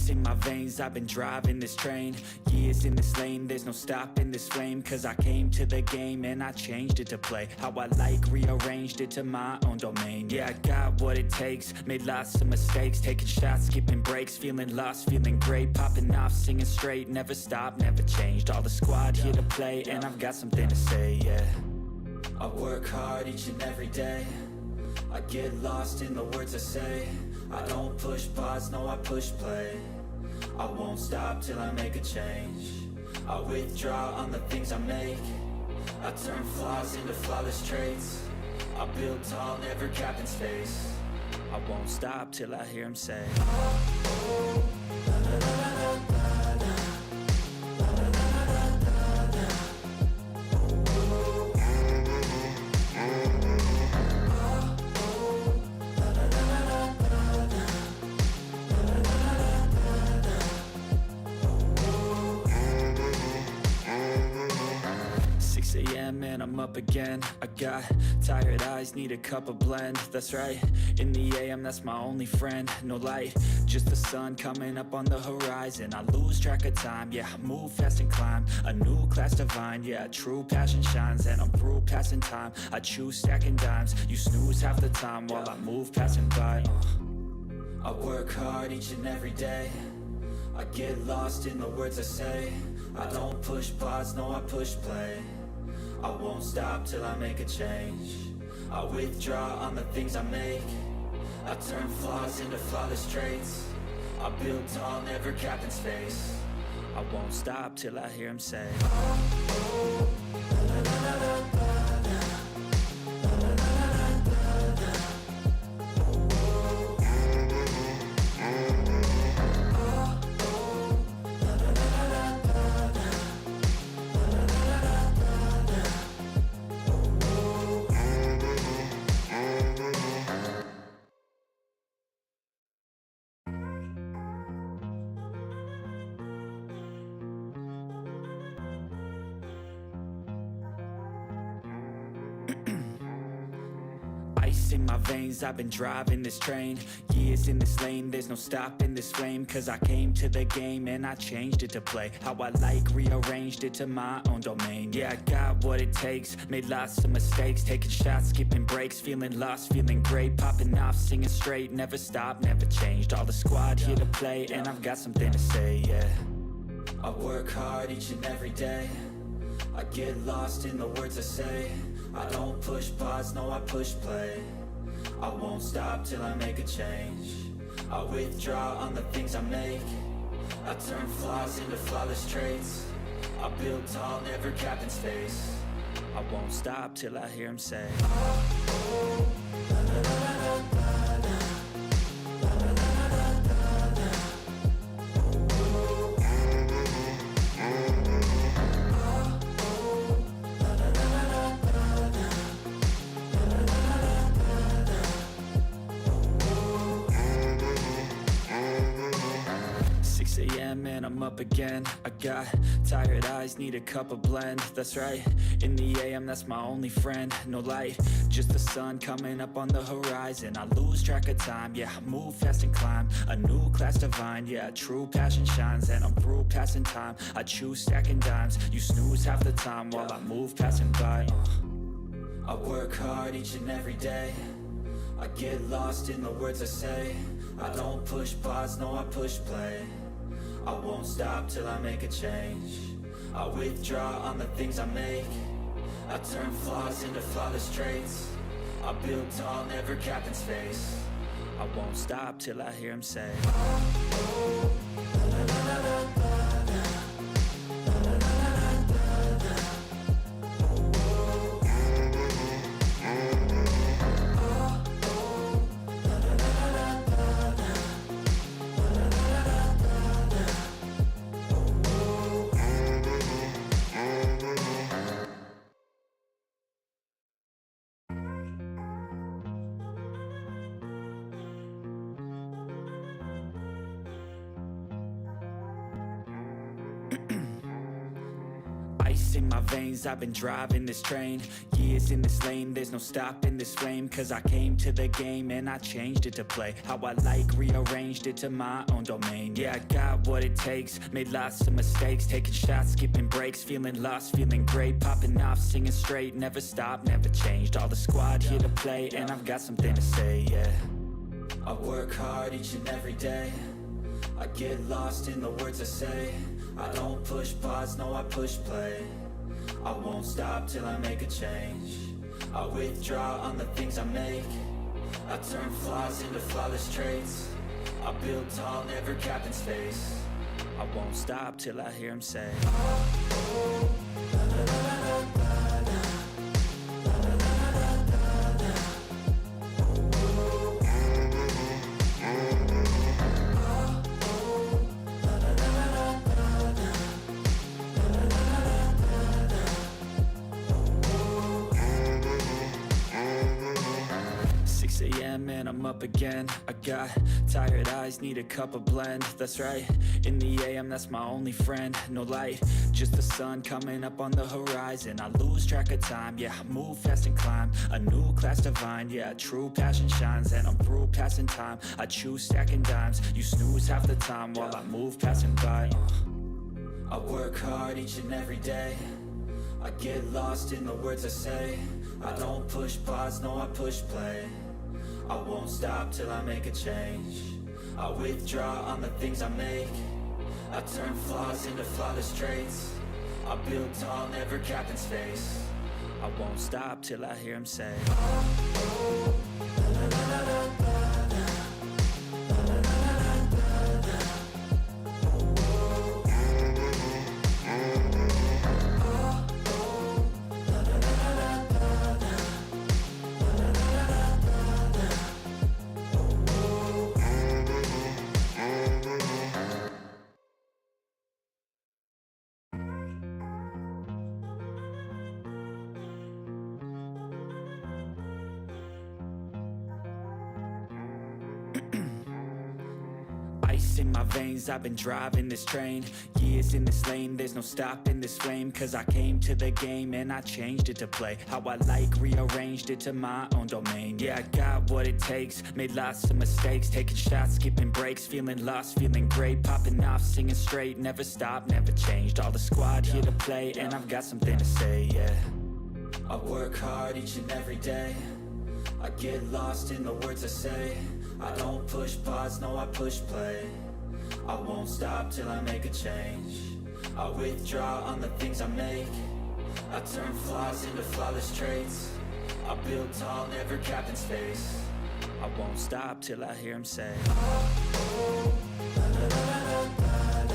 Ice in my veins, I've been driving this train. Years in this lane, there's no stopping this flame. Cause I came to the game and I changed it to play how I like, rearranged it to my own domain. Yeah, I got what it takes, made lots of mistakes, taking shots, skipping breaks, feeling lost, feeling great, popping off, singing straight, never stopped, never changed. All the squad here to play, and I've got something to say, yeah. I work hard each and every day, I get lost in the words I say. I don't push pause, no I push play. I won't stop till I make a change. I withdraw on the things I make. I turn flaws into flawless traits. I build tall, never capped in space. I won't stop till I hear him say, oh, la, la, la, la, la. And I'm up again. I got tired eyes, need a cup of blend. That's right, in the AM, that's my only friend. No light, just the sun coming up on the horizon. I lose track of time, yeah, I move fast and climb a new class divine, yeah, true passion shines. And I'm through passing time, I choose stacking dimes. You snooze half the time while I move passing by. I work hard each and every day, I get lost in the words I say. I don't push pause, no I push play. I won't stop till I make a change. I withdraw on the things I make. I turn flaws into flawless traits. I build tall, never capped in space. I won't stop till I hear him say, oh, la, la, la, la, la. In my veins, I've been driving this train. Years in this lane, there's no stopping this flame. Cause I came to the game and I changed it to play how I like, rearranged it to my own domain. Yeah, I got what it takes, made lots of mistakes, taking shots, skipping breaks, feeling lost, feeling great, popping off, singing straight, never stopped, never changed. All the squad here to play, and I've got something to say, yeah. I work hard each and every day, I get lost in the words I say. I don't push pause, no I push play. I won't stop till I make a change. I withdraw on the things I make. I turn flaws into flawless traits. I build tall, never capped in space. I won't stop till I hear him say, oh, la, la, la, la, la. And I'm up again. I got tired eyes, need a cup of blend. That's right, in the AM, that's my only friend. No light, just the sun coming up on the horizon. I lose track of time, yeah, I move fast and climb a new class divine, yeah, true passion shines. And I'm through passing time, I choose stacking dimes. You snooze half the time while I move passing by. I work hard each and every day, I get lost in the words I say. I don't push pause, no I push play. I won't stop till I make a change. I withdraw on the things I make. I turn flaws into flawless traits. I build tall, never capped in space. I won't stop till I hear him say, oh, la, la, la, la, la. Ice in my veins, I've been driving this train. Years in this lane, there's no stopping this flame. Cause I came to the game and I changed it to play how I like, rearranged it to my own domain. Yeah, I got what it takes, made lots of mistakes, taking shots, skipping breaks, feeling lost, feeling great, popping off, singing straight, never stopped, never changed. All the squad here to play and I've got something to say, yeah. I work hard each and every day, I get lost in the words I say. I don't push pause, no I push play. I won't stop till I make a change. I withdraw on the things I make. I turn flaws into flawless traits. I build tall, never capped in space. I won't stop till I hear him say, oh, la, la, la, la, la, la. And I'm up again. I got tired eyes, need a cup of blend. That's right, in the AM, that's my only friend. No light, just the sun coming up on the horizon. I lose track of time, yeah, I move fast and climb a new class divine, yeah, true passion shines. And I'm through passing time, I choose stacking dimes. You snooze half the time while I move passing by. I work hard each and every day, I get lost in the words I say. I don't push pause, no I push play. I won't stop till I make a change. I withdraw on the things I make. I turn flaws into flawless traits. I build tall, never capped in space. I won't stop till I hear him say, oh, la, la, la, la, la, la. Ice in my veins, I've been driving this train. Years in this lane, there's no stopping this flame. Cause I came to the game and I changed it to play how I like, rearranged it to my own domain. Yeah, I got what it takes, made lots of mistakes, taking shots, skipping breaks, feeling lost, feeling great, popping off, singing straight, never stopped, never changed. All the squad here to play and I've got something to say, yeah. I work hard each and every day, I get lost in the words I say. I don't push pause, no I push play. I won't stop till I make a change. I withdraw on the things I make. I turn flaws into flawless traits. I build tall, never capped in space. I won't stop till I hear him say, oh, la, la, la, la, la, la.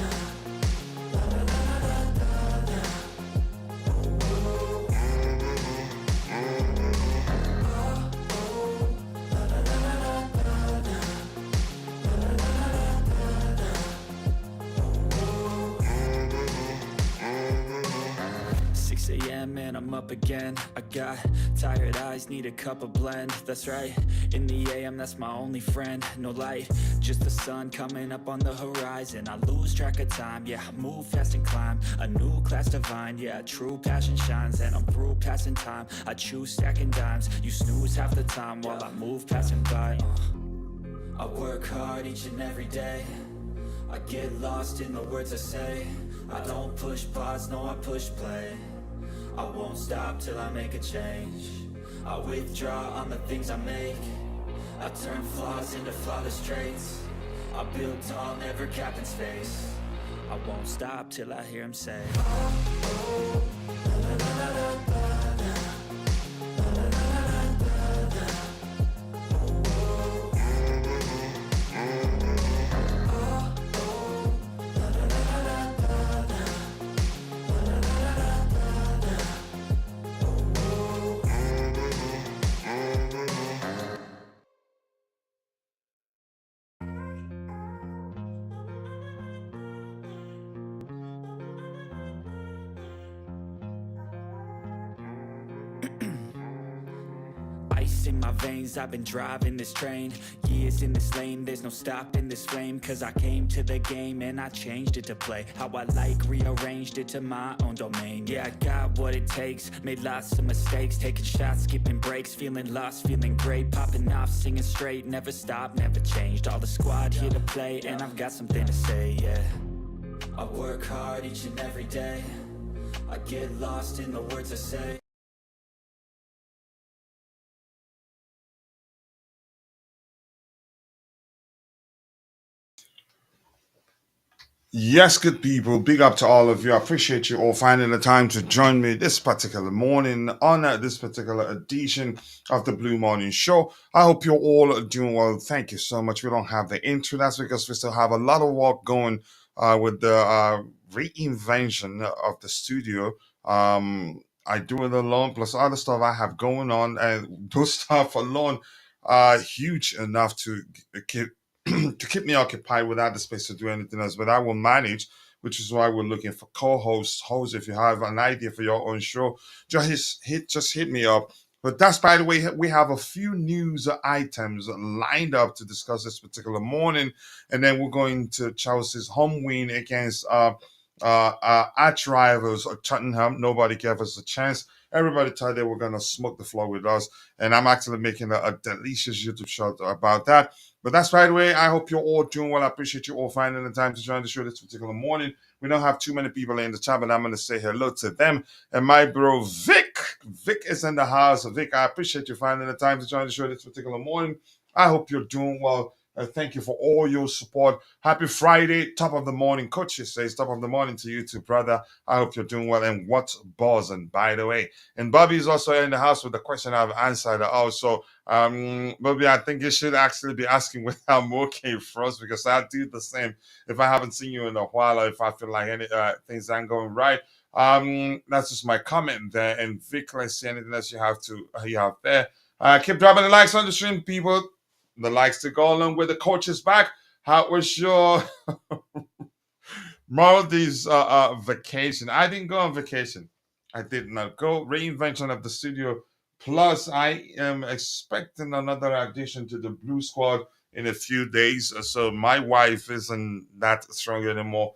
And I'm up again. I got tired eyes, need a cup of blend. That's right, in the AM, that's my only friend. No light, just the sun coming up on the horizon. I lose track of time, yeah, I move fast and climb a new class divine, yeah, true passion shines. And I'm through passing time, I choose stacking dimes. You snooze half the time while I move passing by. I work hard each and every day, I get lost in the words I say. I don't push pause, no I push play. I won't stop till I make a change. I withdraw on the things I make. I turn flaws into flawless traits. I build tall, never capped in space. I won't stop till I hear him say, oh, la, la, la, la, la, la. in my veins, I've been driving this train. Years in this lane, there's no stopping this flame. Cause I came to the game and I changed it to play how I like, rearranged it to my own domain. Yeah, I got what it takes, made lots of mistakes, taking shots, skipping breaks, feeling lost, feeling great, popping off, singing straight, never stopped, never changed. All the squad here to play, and I've got something to say, yeah. I work hard each and every day, I get lost in the words I say. Yes, good people. Big up to all of you. I appreciate you all finding the time to join me this particular morning on this particular edition of the Blue Morning Show. I hope you're all doing well. Thank you so much. We don't have the intro. That's because we still have a lot of work going with the reinvention of the studio. I do it alone, plus other stuff I have going on, and those stuff alone are huge enough to keep to keep me occupied without the space to do anything else. But I will manage, which is why we're looking for co-hosts, hosts. If you have an idea for your own show, just hit me up. But that's, by the way, we have a few news items lined up to discuss this particular morning, and then we're going to Chelsea's home win against arch rivals Tottenham. Nobody gave us a chance. Everybody thought they were going to smoke the floor with us, and I'm actually making a delicious YouTube shot about that. But that's, by the way, I hope you're all doing well. I appreciate you all finding the time to join the show this particular morning. We don't have too many people in the chat, but I'm going to say hello to them. And my bro, Vic is in the house. Vic, I appreciate you finding the time to join the show this particular morning. I hope you're doing well. Thank you for all your support. Happy Friday, top of the morning. Coach says, top of the morning to you too, brother. I hope you're doing well. And what's buzzing, by the way? And Bobby is also in the house with the question I've answered also. Bobby, I think you should actually be asking where I'm okay first, because I do the same if I haven't seen you in a while, or if I feel like any things aren't going right. That's just my comment there. And Vic, let's see anything else you have there. Keep dropping the likes on the stream, people. The likes to go along with the coaches back. How was your Maldives vacation? I didn't go on vacation. I did not go. Reinvention of the studio. Plus, I am expecting another addition to the Blue Squad in a few days. So my wife isn't that strong anymore.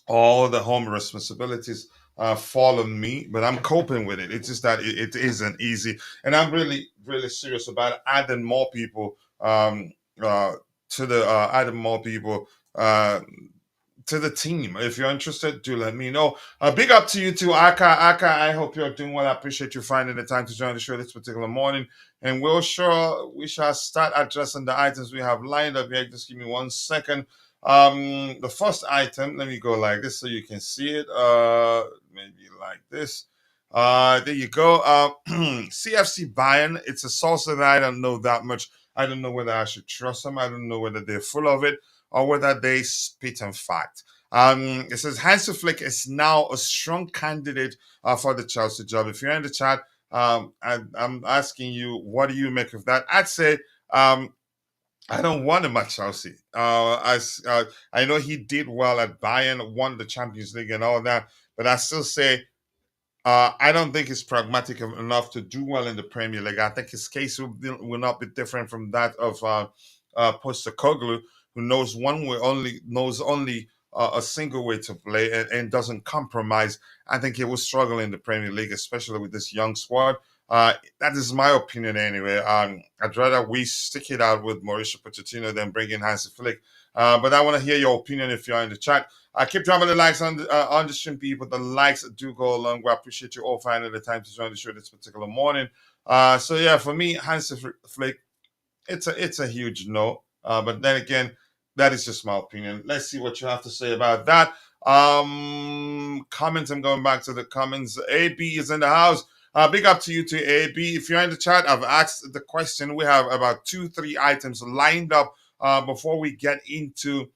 All the home responsibilities fall on me, but I'm coping with it. It's just that it isn't easy, and I'm really, really serious about adding more people uh, to the adding more people to the team. If you're interested, do let me know. Big up to you too, Aka. I hope you're doing well. I appreciate you finding the time to join the show this particular morning, and we shall start addressing the items we have lined up here. Just give me 1 second. The first item, let me go like this so you can see it. Maybe like this. There you go. CFC Bayern. It's a source that I don't know that much. I don't know whether I should trust them. I don't know whether they're full of it or whether they spit and fact. It says Hansi Flick is now a strong candidate for the Chelsea job. If you're in the chat, I'm asking you, what do you make of that? I'd say I don't want him at Chelsea. I know he did well at Bayern, won the Champions League and all that, but I still say I don't think he's pragmatic enough to do well in the Premier League. I think his case will not be different from that of Postecoglou, who knows only a single way to play and doesn't compromise. I think he will struggle in the Premier League, especially with this young squad. That is my opinion anyway. I'd rather we stick it out with Mauricio Pochettino than bring in Hansi Flick. But I want to hear your opinion if you're in the chat. Keep dropping the likes on the stream, people. The likes do go along. We appreciate you all finding the time to join the show this particular morning. So yeah, for me, Hansi Flick, it's a huge no. But then again, that is just my opinion. Let's see what you have to say about that. Comments. I'm going back to the comments. AB is in the house. Big up to you to AB. If you're in the chat, I've asked the question. We have about 2-3 items lined up before we get into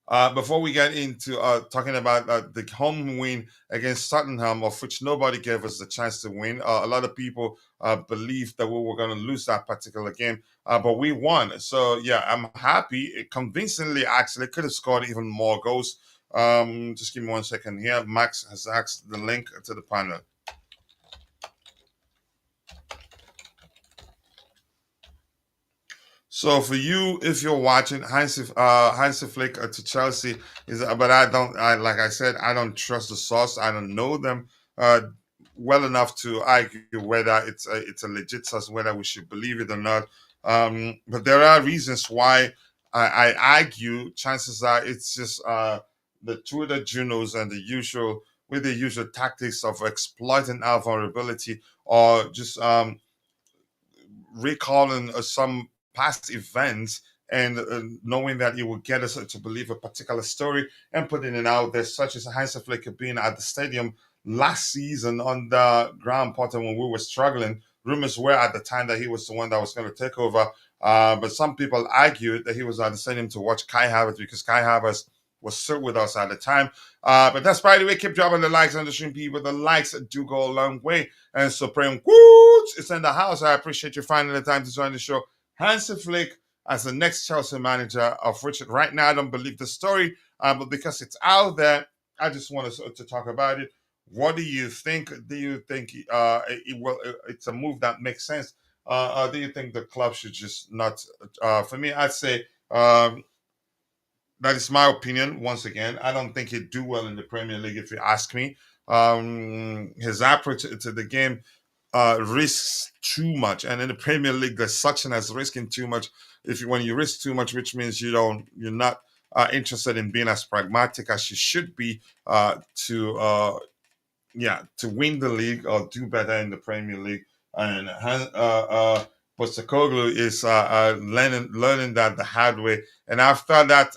talking about the home win against Tottenham, of which nobody gave us the chance to win. A lot of people believed that we were going to lose that particular game, but we won. So yeah, I'm happy. It convincingly, actually, could have scored even more goals. Just give me 1 second here. Max has asked the link to the panel. So for you, if you're watching Hansi Flick to Chelsea is, but I don't. I like I said, I don't trust the source. I don't know them uh, well enough to argue whether it's a legit source, whether we should believe it or not. But there are reasons why I argue. Chances are it's just the Twitter Junos and the usual with the usual tactics of exploiting our vulnerability or just recalling some past events and knowing that it will get us to believe a particular story and putting it out there, such as Heinz Flick being at the stadium last season on the ground Potter when we were struggling. Rumors were at the time that he was the one that was going to take over. But some people argued that he was at the stadium to watch Kai Havertz because Kai Havertz was still with us at the time. But that's by the way, keep dropping the likes on the stream, people. The likes do go a long way. And Supreme Woods is in the house. I appreciate you finding the time to join the show. Hansi Flick as the next Chelsea manager, of which right now I don't believe the story, but because it's out there, I just want to talk about it. What do you think? Do you think it's a move that makes sense? Or do you think the club should just not? For me, I'd say that is my opinion. Once again, I don't think he'd do well in the Premier League if you ask me. His approach to the game risks too much, and in the Premier League, there's such an as risking too much. If you, when you risk too much, which means you're not interested in being as pragmatic as you should be to win the league or do better in the Premier League. And Postecoglou is learning that the hard way. And after that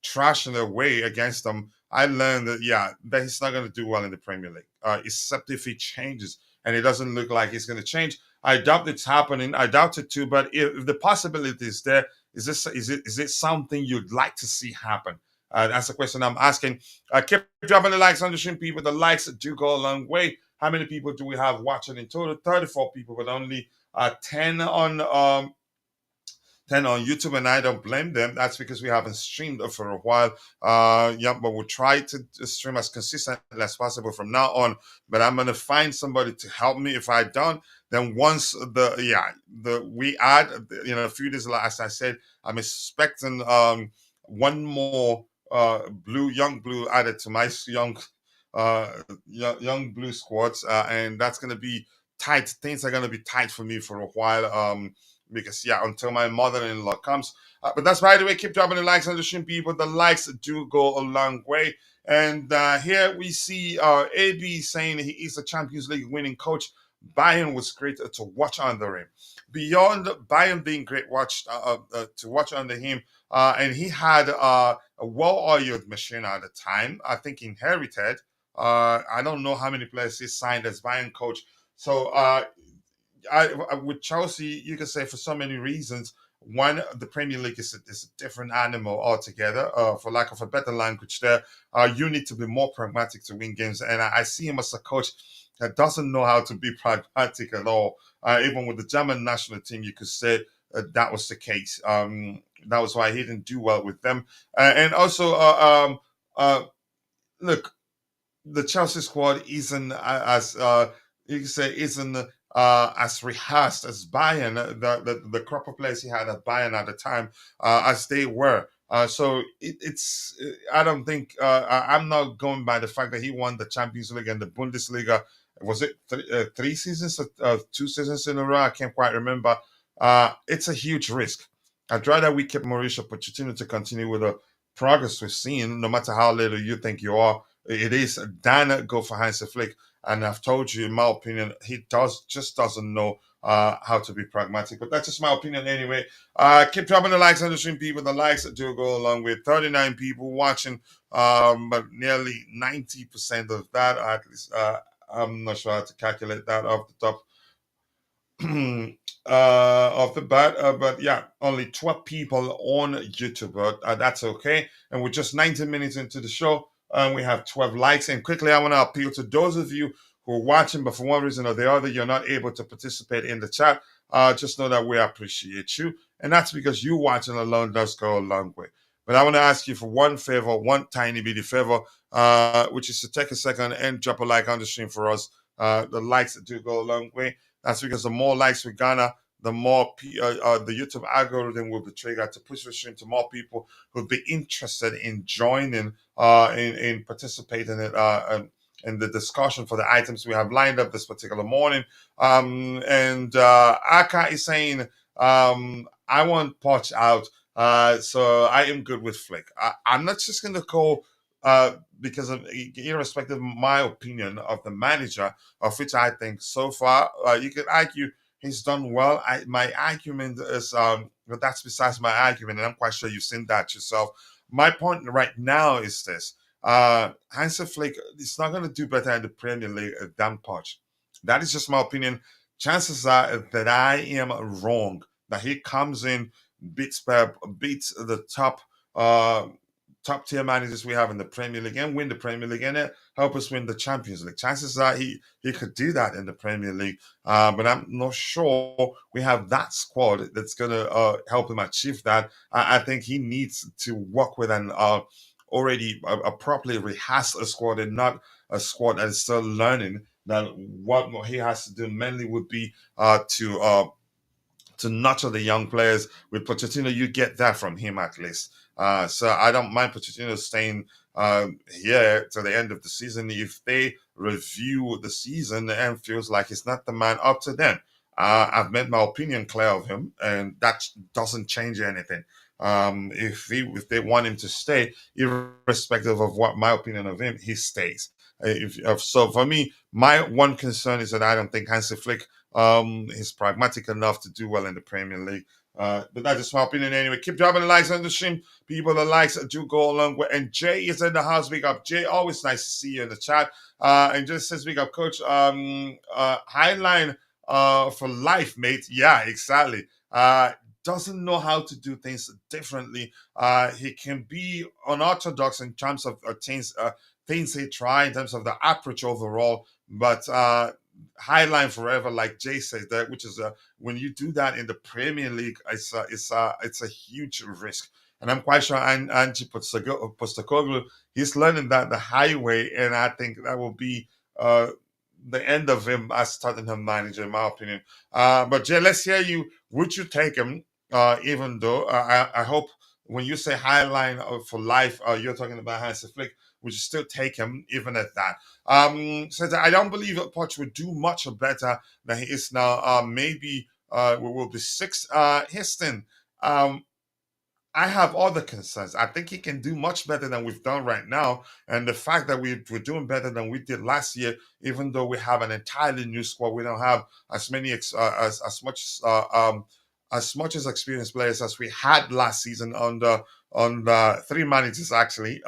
trashing away against them, I learned that that he's not going to do well in the Premier League, except if he changes. And it doesn't look like he's going to change. I doubt it's happening. I doubt it too. But if the possibility is there, is it something you'd like to see happen? That's the question I'm asking. Keep dropping the likes on the stream, people. The likes do go a long way. How many people do we have watching in total? 34 people, but only 10 on 10 on YouTube, and I don't blame them. That's because we haven't streamed for a while. But we'll try to stream as consistently as possible from now on. But I'm gonna find somebody to help me. If I don't, then once we add, a few days, as I said, I'm expecting one more young blue added to my young blue squads, and that's gonna be tight. Things are gonna be tight for me for a while. Because until my mother-in-law comes. But that's by the way, keep dropping the likes on the stream, people. The likes do go a long way. And here we see AB saying he is a Champions League winning coach. Bayern was great to watch under him. Beyond Bayern being great to watch under him, and he had a well-oiled machine at the time. I think inherited. I don't know how many players he signed as Bayern coach. So with Chelsea, you can say for so many reasons. One, the Premier League is a different animal altogether. For lack of a better language, there, you need to be more pragmatic to win games. And I see him as a coach that doesn't know how to be pragmatic at all. Even with the German national team, you could say that was the case. That was why he didn't do well with them. And also, look, the Chelsea squad isn't as you can say isn't as rehearsed as Bayern, the crop of players he had at Bayern at the time, as they were. So it's I don't think I'm not going by the fact that he won the Champions League and the Bundesliga. Was it 3 seasons, 2 seasons in a row? I can't quite remember. It's a huge risk. I'd rather we keep Mauricio Pochettino to continue with the progress we've seen, no matter how little you think you are. It is Dan go for Hansi Flick, and I've told you, in my opinion, he doesn't know how to be pragmatic. But that's just my opinion anyway. Keep dropping the likes on the stream, people. The likes do go along with 39 people watching, but nearly 90% of that, at least, I'm not sure how to calculate that off the top off the bat. But only 12 people on YouTube, but that's okay. And we're just 90 minutes into the show, and we have 12 likes. And quickly, I want to appeal to those of you who are watching, but for one reason or the other, you're not able to participate in the chat. Just know that we appreciate you, and that's because you watching alone does go a long way. But I want to ask you for one favor, one tiny bitty favor, which is to take a second and drop a like on the stream for us. The likes do go a long way. That's because the more likes we garner, the more the YouTube algorithm will be triggered to push the stream to more people who'd be interested in joining, in participating in the discussion for the items we have lined up this particular morning. And Aka is saying, I want Poch out. So I am good with Flick. I'm not just going to call because of irrespective of my opinion of the manager, of which I think so far you could argue he's done well. My argument is but that's besides my argument, and I'm quite sure you've seen that yourself. My point right now is this: Hansi Flick is not going to do better in the Premier League than Poch. That is just my opinion. Chances are that I am wrong. That he comes in, beats the uh, top tier managers we have in the Premier League and win the Premier League and help us win the Champions League. Chances are he could do that in the Premier League, but I'm not sure we have that squad that's going to help him achieve that. I think he needs to work with an already a properly rehearsed squad and not a squad that is still learning. That what he has to do mainly would be to nurture the young players. With Pochettino, you get that from him at least. So I don't mind Pochettino staying here to the end of the season. If they review the season and feels like he's not the man, up to them. I've made my opinion clear of him, and that doesn't change anything. If they want him to stay, irrespective of what my opinion of him, he stays. So for me, my one concern is that I don't think Hansi Flick he's pragmatic enough to do well in the Premier League. But that's just my opinion anyway. Keep dropping the likes on the stream. People, the likes do go along with. And Jay is in the house. Big up, Jay. Always nice to see you in the chat. And just says, big up, Coach. Highline for life, mate. Yeah, exactly. Doesn't know how to do things differently. He can be unorthodox in terms of things he try in terms of the approach overall, but highline forever, like Jay says that, which is when you do that in the Premier League, it's a huge risk. And I'm quite sure Angie Postecoglou, he's learning that the highway, and I think that will be the end of him as Tottenham manager, in my opinion. But Jay, let's hear you. Would you take him? Even though I hope when you say highline for life, you're talking about Hansi Flick. Would you still take him even at that? Says I don't believe that Poch would do much better than he is now. Maybe we will be six. Histon, um, I have other concerns. I think he can do much better than we've done right now. And the fact that we're doing better than we did last year, even though we have an entirely new squad, we don't have as many as much as experienced players as we had last season on the three managers actually.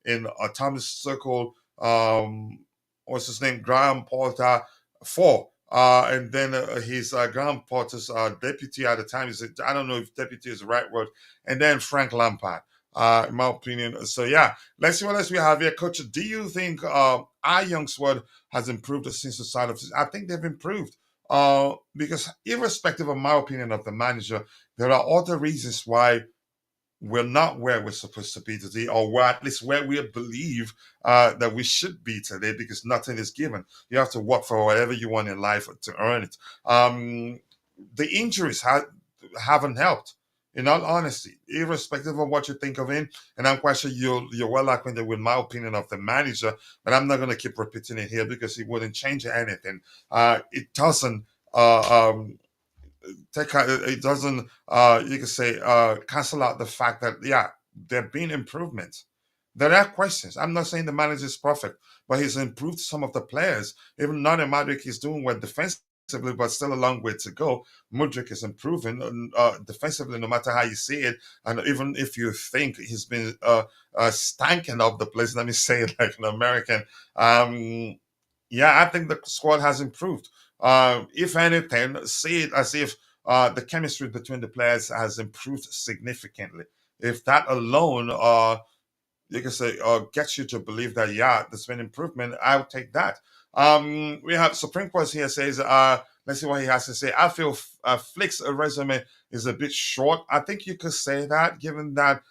In Thomas Circle, what's his name, Graham Porter, four. And then his Graham Porter's deputy at the time is, I don't know if deputy is the right word, and then Frank Lampard, in my opinion. So yeah, let's see what else we have here, Coach. Do you think our young squad has improved since the start of the season? I think they've improved. Because irrespective of my opinion of the manager, there are other reasons why we're not where we're supposed to be today, or where, at least where we believe that we should be today, because nothing is given. You have to work for whatever you want in life to earn it. The injuries haven't helped, in all honesty, irrespective of what you think of him. And I'm quite sure you're well acquainted with my opinion of the manager, but I'm not going to keep repeating it here because it wouldn't change anything. It doesn't. It doesn't you can say cancel out the fact that yeah, there have been improvements. There are questions. I'm not saying the manager is perfect, but he's improved some of the players. Even Noni Madueke is doing well defensively, but still a long way to go. Mudryk is improving defensively, no matter how you see it. And even if you think he's been stanking up the place, let me say it like an American. Yeah, I think the squad has improved. If anything, see it as if the chemistry between the players has improved significantly. If that alone, you can say, gets you to believe that, yeah, there's been improvement, I'll take that. We have Supreme Court here says, let's see what he has to say. I feel Flick's resume is a bit short. I think you could say that, given that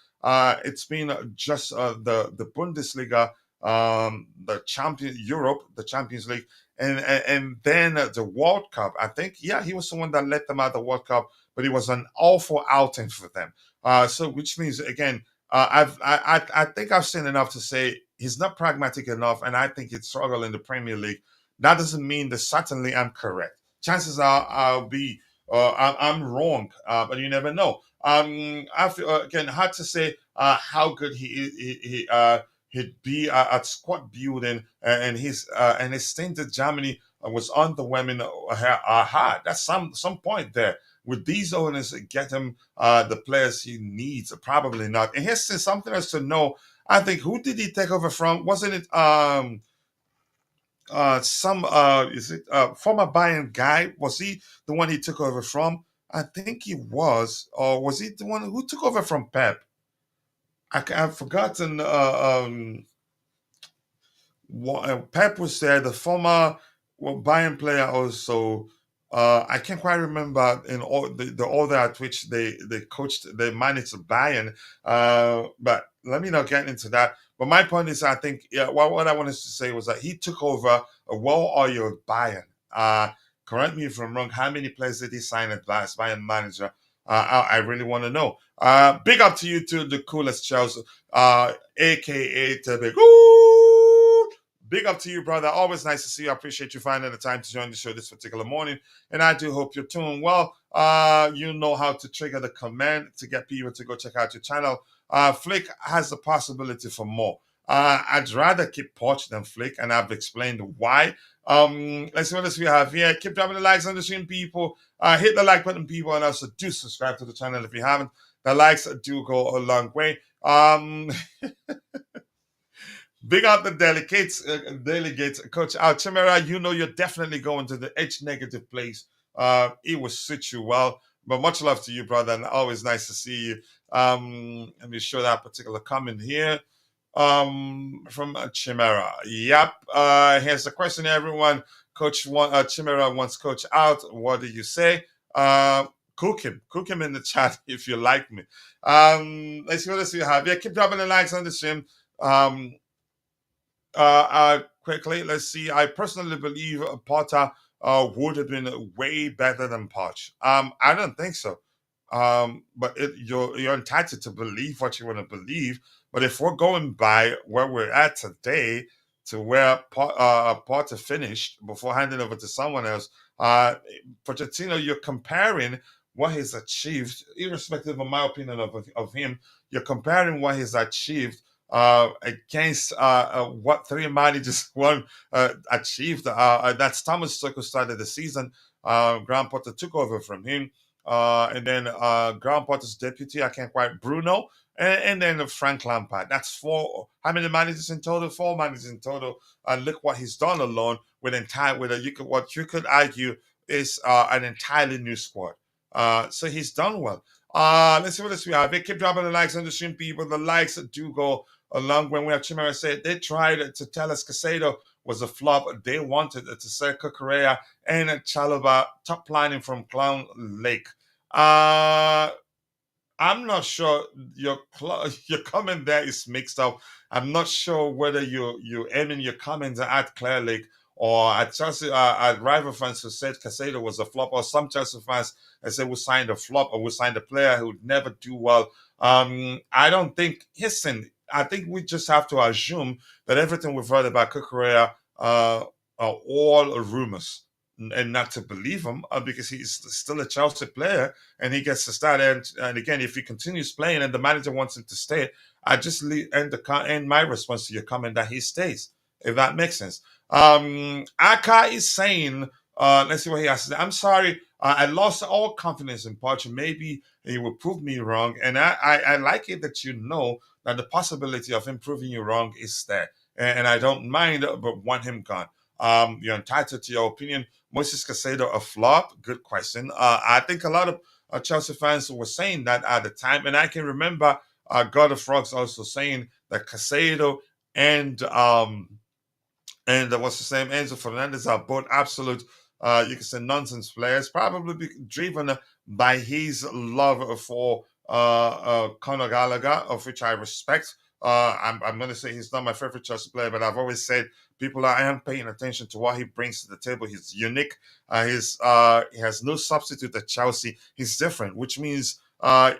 it's been just the Bundesliga the the Champions League, and then the World Cup. I think, yeah, he was the one that led them out of the World Cup, but it was an awful outing for them. So which means again, I think I've seen enough to say he's not pragmatic enough, and I think he'd struggle in the Premier League. That doesn't mean that certainly I'm correct. Chances are I'll be I'm wrong, but you never know. I feel again hard to say how good he'd be at squad building, and his stint at Germany was underwhelming. Hard. That's some point there. Would these owners get him the players he needs? Probably not. And here's something else to know. I think, who did he take over from? Wasn't it some is it former Bayern guy? Was he the one he took over from? I think he was, or was he the one who took over from Pep? I've forgotten. Pep was there, the former Bayern player also. I can't quite remember in all the order at which they managed Bayern. But let me not get into that. But my point is, I think, yeah, what I wanted to say was that he took over a well-oiled Bayern. Correct me if I'm wrong. How many players did he sign at Bayern manager? I really want to know. Big up to you too, the coolest Chelsea, aka Tebek. Big up to you, brother. Always nice to see you. I appreciate you finding the time to join the show this particular morning. And I do hope you're doing well. You know how to trigger the command to get people to go check out your channel. Flick has the possibility for more. I'd rather keep Poch than Flick, and I've explained why. Let's see what else we have here. Keep dropping the likes on the stream, people. Hit the like button, people, and also do subscribe to the channel if you haven't. The likes do go a long way. Big up the delegates, Coach Chimera. You know you're definitely going to the H negative place. It will suit you well. But much love to you, brother, and always nice to see you. Let me show that particular comment here. From Chimera. Yep. Here's the question, everyone. Chimera wants Coach out. What do you say? Cook him in the chat if you like me. Let's see what else we have. Yeah, keep dropping the likes on the stream. Quickly, let's see. I personally believe Potter would have been way better than Poch. I don't think so. But you're entitled to believe what you want to believe. But if we're going by where we're at today, to where Potter finished before handing over to someone else, Pochettino, you're comparing what he's achieved, irrespective of my opinion of him. You're comparing what he's achieved against what three managers achieved. That's Thomas Tuchel started the season. Graham Potter took over from him. And then Graham Potter's deputy, I can't quite, Bruno, and then Frank Lampard. That's four. How many managers in total? Four managers in total. And look what he's done alone with what you could argue is an entirely new squad. So he's done well. Let's see what else we have. They keep dropping the likes on the stream, people. The likes do go along. When we have Chimera said they tried to tell us Caicedo was a flop. They wanted to say Cucurella and Chalobah top lining from Clown Lake. I'm not sure your comment there is mixed up. I'm not sure whether you aiming your comments at Clear Lake or at Chelsea, at rival fans who said Caicedo was a flop, or some Chelsea fans that said we signed a flop or we signed a player who would never do well. I don't think. Listen, I think we just have to assume that everything we've heard about Cucurella are all rumors, and not to believe him because he's still a Chelsea player and he gets to start. And again, if he continues playing and the manager wants him to stay, I just end my response to your comment that he stays, if that makes sense. Aka is saying, let's see what he has to say. I'm sorry, I lost all confidence in Poch. Maybe he will prove me wrong. And I like it that you know that the possibility of him proving you wrong is there. And I don't mind, but want him gone. You're entitled to your opinion. Moises Caicedo a flop? Good question. I think a lot of Chelsea fans were saying that at the time, and I can remember God of Frogs also saying that Caicedo and what's the name, Enzo Fernandez are both absolute, you can say, nonsense players, probably driven by his love for Conor Gallagher, of which I respect. I'm going to say he's not my favorite Chelsea player, but I've always said people aren't paying attention to what he brings to the table. He's unique. He has no substitute at Chelsea. He's different, which means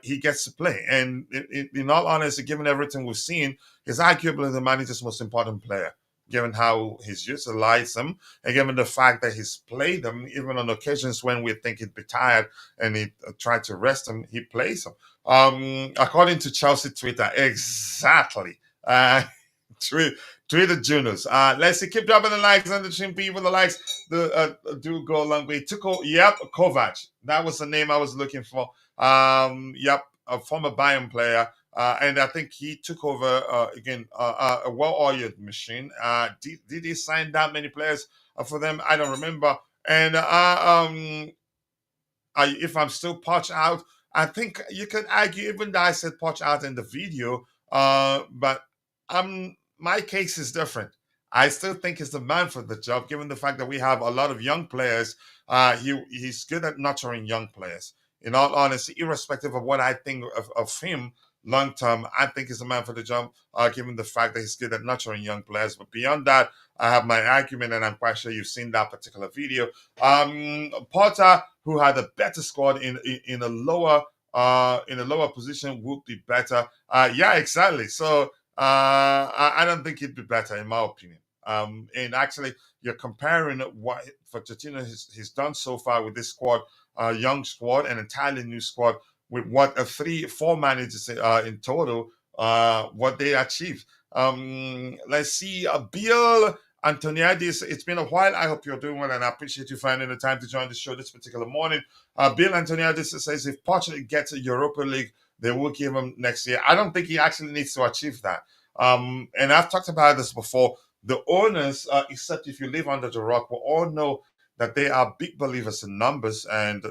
he gets to play. And in all honesty, given everything we've seen, he's arguably the manager's most important player. Given how he's utilized him, and given the fact that he's played him, even on occasions when we think he'd be tired and he tried to rest him, he plays him. According to Chelsea Twitter, exactly. Twitter Junos. Let's see. Keep dropping the likes on the stream. People, the likes do go a long way. Yep, Kovac. That was the name I was looking for. Yep, a former Bayern player. And I think he took over again a well-oiled machine. Did he sign that many players for them? I don't remember. And if I'm still Poch out, I think you could argue, even though I said Poch out in the video, but my case is different. I still think he's the man for the job, given the fact that we have a lot of young players. He's good at nurturing young players. In all honesty, irrespective of what I think of him long term, I think he's the man for the job, given the fact that he's good at nurturing young players. But beyond that, I have my argument, and I'm quite sure you've seen that particular video. Potter, who had a better squad in a lower position, would be better. Yeah, exactly. So I don't think he'd be better, in my opinion. And actually, you're comparing what Pochettino he's done so far with this squad, young squad, an entirely new squad, with what 4 managers in total, what they achieved. Let's see, Bill Antoniadis, it's been a while. I hope you're doing well, and I appreciate you finding the time to join the show this particular morning. Bill Antoniadis says if Pochettino gets a Europa League, they will give him next year. I don't think he actually needs to achieve that. And I've talked about this before. The owners, except if you live under the rock, will all know that they are big believers in numbers, and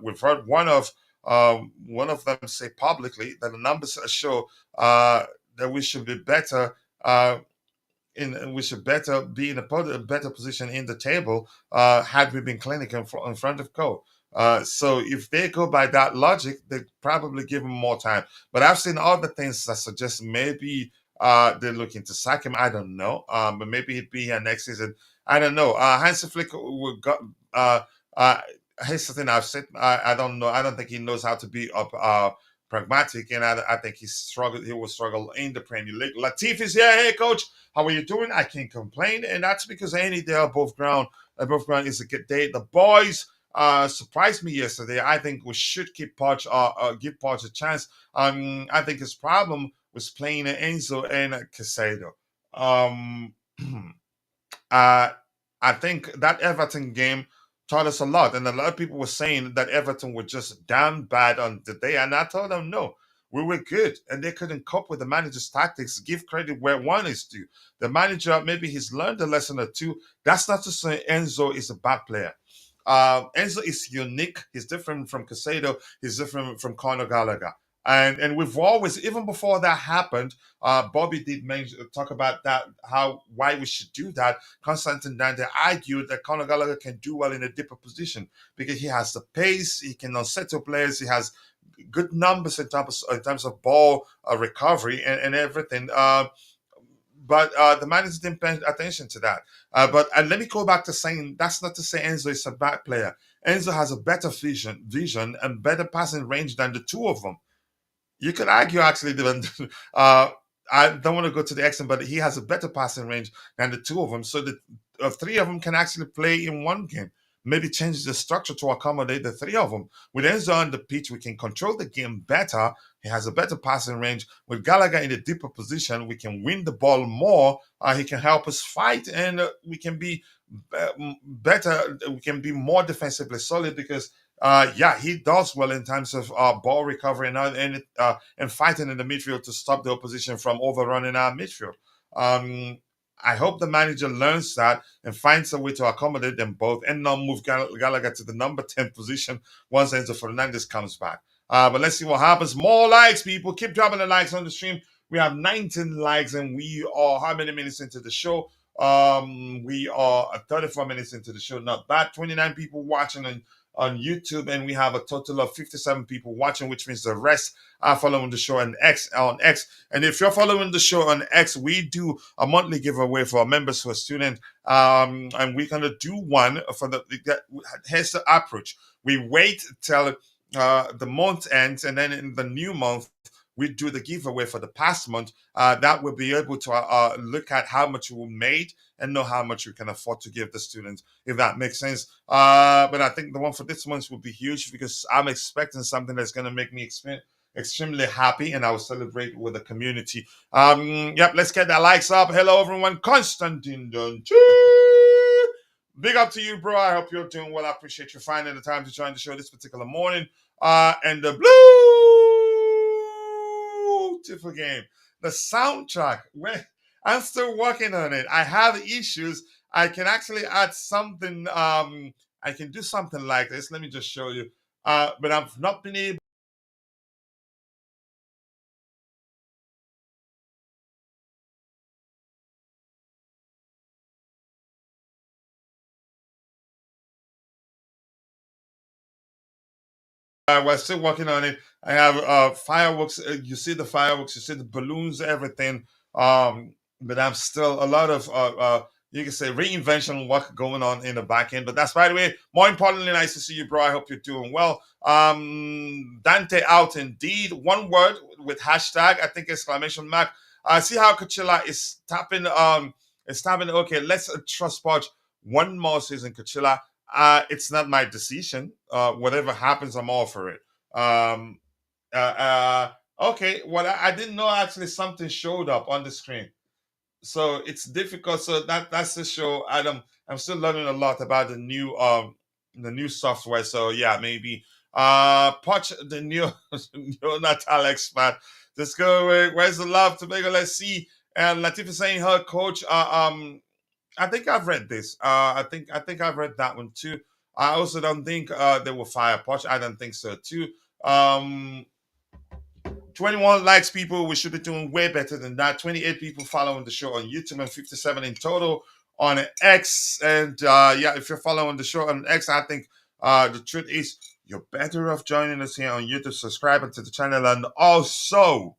we've heard one of them say publicly that the numbers show that we should be better. We should better be in a better position in the table had we been clinical in front of goal. So if they go by that logic, they probably give him more time. But I've seen other things that suggest maybe they're looking to sack him. I don't know. But maybe he'd be here next season. I don't know. Hansi Flick got. Here's the thing I've said. I don't know. I don't think he knows how to be pragmatic, and I think he will struggle in the Premier League. Latif is here. Hey, coach, how are you doing? I can't complain, and that's because any day above ground is a good day. The boys surprised me yesterday. I think we should give Poch a chance. I think his problem was playing Enzo and Caicedo. Uh, I think that Everton game taught us a lot, and a lot of people were saying that Everton were just damn bad on the day, and I told them no, we were good, and they couldn't cope with the manager's tactics. Give credit where one is due. The manager, maybe he's learned a lesson or two. That's not to say Enzo is a bad player. Enzo is unique. He's different from Caicedo. He's different from Conor Gallagher. And we've always, even before that happened, Bobby did talk about that, why we should do that. Constantine Dante argued that Conor Gallagher can do well in a deeper position because he has the pace, he can unsettle players, he has good numbers in terms of ball recovery and everything. But the manager didn't pay attention to that. And let me go back to saying that's not to say Enzo is a bad player. Enzo has a better vision and better passing range than the two of them. You could argue actually I don't want to go to the extent, but he has a better passing range than the two of them. So the 3 of them can actually play in one game. Maybe change the structure to accommodate the 3 of them. With Enzo on the pitch, we can control the game better. He has a better passing range. With Gallagher in a deeper position, we can win the ball more. He can help us fight, and we can be better. We can be more defensively solid because he does well in terms of ball recovery and fighting in the midfield to stop the opposition from overrunning our midfield. I hope the manager learns that and finds a way to accommodate them both and not move Gallagher to the number 10 position once Enzo Fernandez comes back. But let's see what happens. More likes, people. Keep dropping the likes on the stream. We have 19 likes, and we are how many minutes into the show? We are 34 minutes into the show. Not bad. 29 people watching on YouTube, and we have a total of 57 people watching, which means the rest are following the show on X. And if you're following the show on X, we do a monthly giveaway for our members who are students. And we're gonna do one for here's the approach. We wait till the month ends, and then in the new month we do the giveaway for the past month. That will be able to look at how much we made and know how much we can afford to give the students, if that makes sense. But I think the one for this month will be huge because I'm expecting something that's going to make me extremely happy, and I will celebrate with the community. Yep, let's get the likes up. Hello, everyone. Constantine Dunchi. Big up to you, bro. I hope you're doing well. I appreciate you finding the time to join the show this particular morning. And the beautiful game, the soundtrack. I'm still working on it. I have issues. I can actually add something. I can do something like this. Let me just show you. But I've not been able. We're still working on it. I have fireworks. You see the fireworks. You see the balloons. Everything. But I'm still a lot of you can say reinvention work going on in the back end. But that's, by the way, more importantly, nice to see you, bro. I hope you're doing well. Dante out indeed. One word with hashtag. I think exclamation mark. See how Coachella is tapping. Okay, let's trust Podge one more season, Coachella. It's not my decision. Whatever happens, I'm all for it. Uh, uh, okay, well, I didn't know actually something showed up on the screen, so it's difficult. So that's the show. I'm still learning a lot about the new software. So yeah, maybe Poch the new neonatal expert. Let's go. Where's the love, Tobago? Let's see. And Latif is saying her coach. I think I've read this. I think I've read that one too. I also don't think they will fire Poch. I don't think so too. Um, 21 likes, people. We should be doing way better than that. 28 people following the show on YouTube and 57 in total on X. And yeah, if you're following the show on X, I think the truth is you're better off joining us here on YouTube, subscribing to the channel, and also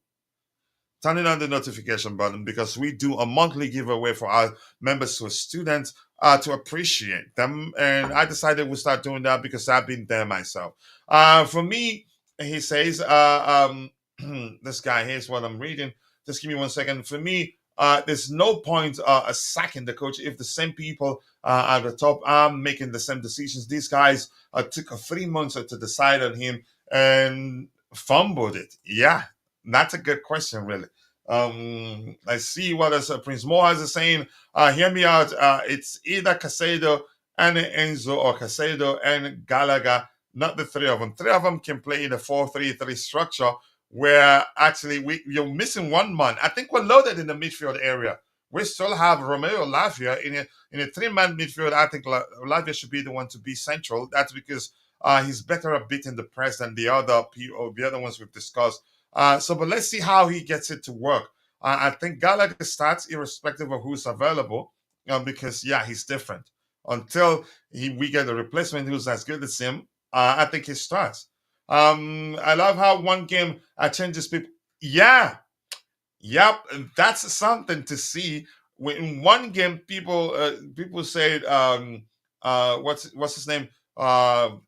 turning on the notification button, because we do a monthly giveaway for our members who are students to appreciate them. And I decided we'll start doing that because I've been there myself. For me, he says, this guy, here's what I'm reading. Just give me 1 second. For me, there's no point sacking the coach if the same people at the top are making the same decisions. These guys took 3 months to decide on him and fumbled it. Yeah, that's a good question, really. I see what else Prince Moaz is saying. Hear me out. It's either Caicedo and Enzo, or Caicedo and Gallagher, not the three of them. Three of them can play in a 4-3-3 structure where actually you're missing one man. I think we're loaded in the midfield area. We still have Romeo Lavia in a three-man midfield. I think Lavia should be the one to be central. That's because he's better at beating the press than the other ones we've discussed. But let's see how he gets it to work. I think Gallagher starts irrespective of who's available, because yeah, he's different. Until we get a replacement who's as good as him, I think he starts. I love how one game changes people. Yeah, yep, that's something to see. In one game, people said, what's his name?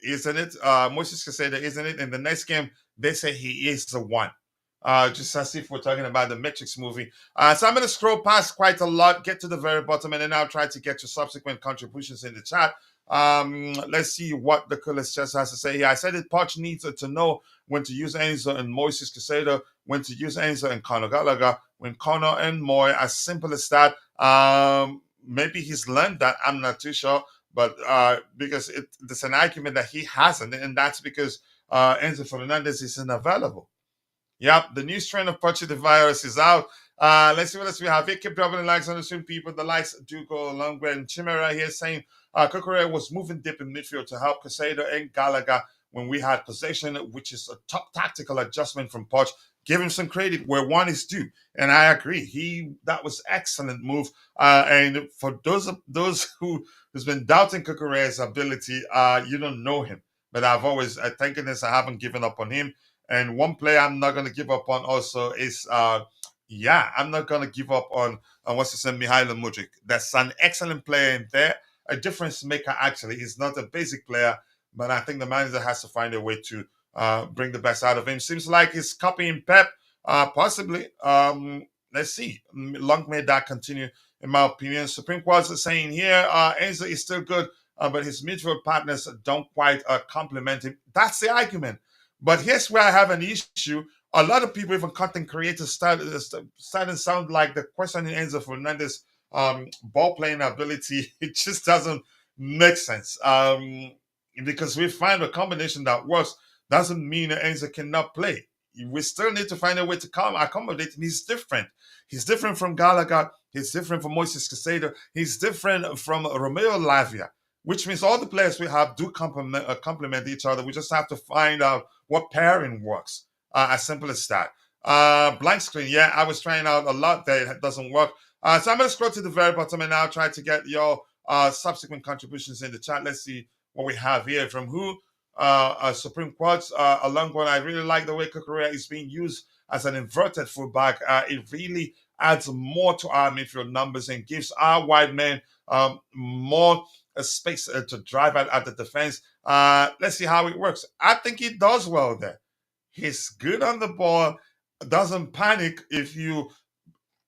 Isn't it Moises Caicedo? Isn't it? In the next game, they say he is the one. Just as if we're talking about the Matrix movie. So I'm going to scroll past quite a lot, get to the very bottom, and then I'll try to get your subsequent contributions in the chat. Let's see what the coolest chest has to say here. I said it. Poch needs to know when to use Enzo and Moises Caicedo, when to use Enzo and Conor Gallagher, when Conor and Moy. As simple as that. Maybe he's learned that. I'm not too sure, but because there's an argument that he hasn't, and that's because Enzo Fernandez isn't available. Yep, the new strain of Pochi the virus is out. Let's see what else we have. Keep dropping the likes on the stream, people. The likes do go a long way. And Chimera here saying Cucurella was moving deep in midfield to help Caicedo and Gallagher when we had possession, which is a top tactical adjustment from Poch. Give him some credit where one is due, and I agree. That was excellent move. And for those who's been doubting Cucurella's ability, you don't know him. but I've always taken this. I haven't given up on him. And one player I'm not going to give up on also is, I'm not going to give up on what's his name, Mykhailo Mudryk. That's an excellent player in there, a difference maker actually. He's not a basic player, but I think the manager has to find a way to bring the best out of him. Seems like he's copying Pep, possibly. Let's see. Long may that continue, in my opinion. Supreme Quads is saying here, Enzo is still good, but his midfield partners don't quite complement him. That's the argument. But here's where I have an issue. A lot of people, even content creators, starting to sound like the questioning Enzo Fernandez ball playing ability. It just doesn't make sense. Because we find a combination that works doesn't mean that Enzo cannot play. We still need to find a way to accommodate him. He's different. He's different from Gallagher. He's different from Moises Caicedo. He's different from Romeo Lavia, which means all the players we have do complement each other. We just have to find out what pairing works. As simple as that. Blank screen. Yeah, I was trying out a lot there. It doesn't work. So I'm going to scroll to the very bottom and now try to get your subsequent contributions in the chat. Let's see what we have here from who. Supreme Quads, a long one. I really like the way Cucurella is being used as an inverted fullback. It really adds more to our midfield numbers and gives our wide men more space to drive at the defense. Let's see how it works. I think he does well there. He's good on the ball, doesn't panic if you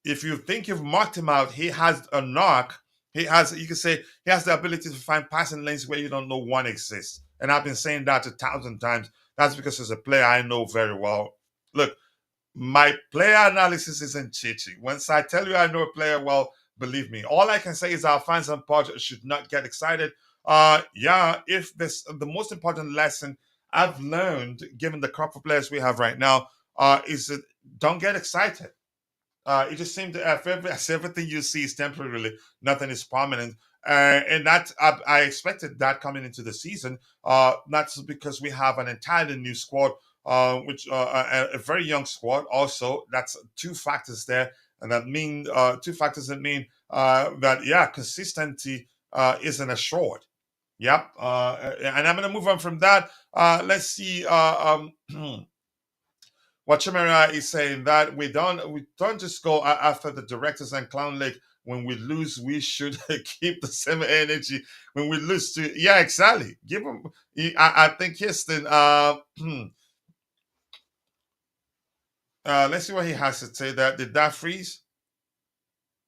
think you've marked him out. He has a knock. You can say he has the ability to find passing lanes where you don't know one exists. And I've been saying that 1,000 times. That's because as a player I know very well. Look, my player analysis isn't cheating. Once I tell you I know a player well, believe me. All I can say is our fans and pod should not get excited. If this the most important lesson I've learned, given the crop of players we have right now, is that don't get excited. It just seemed as everything you see is temporarily, nothing is permanent. And that I expected that coming into the season, not because we have an entirely new squad, which a very young squad. Also, that's two factors there, and that mean two factors that mean that consistency isn't assured. Yep. And I'm going to move on from that. Let's see. What Chimera is saying that we don't just go after the directors and Clown Lake. When we lose, we should keep the same energy. When we lose to, yeah, exactly. Give them. I think Houston. Let's see what he has to say. Did that freeze?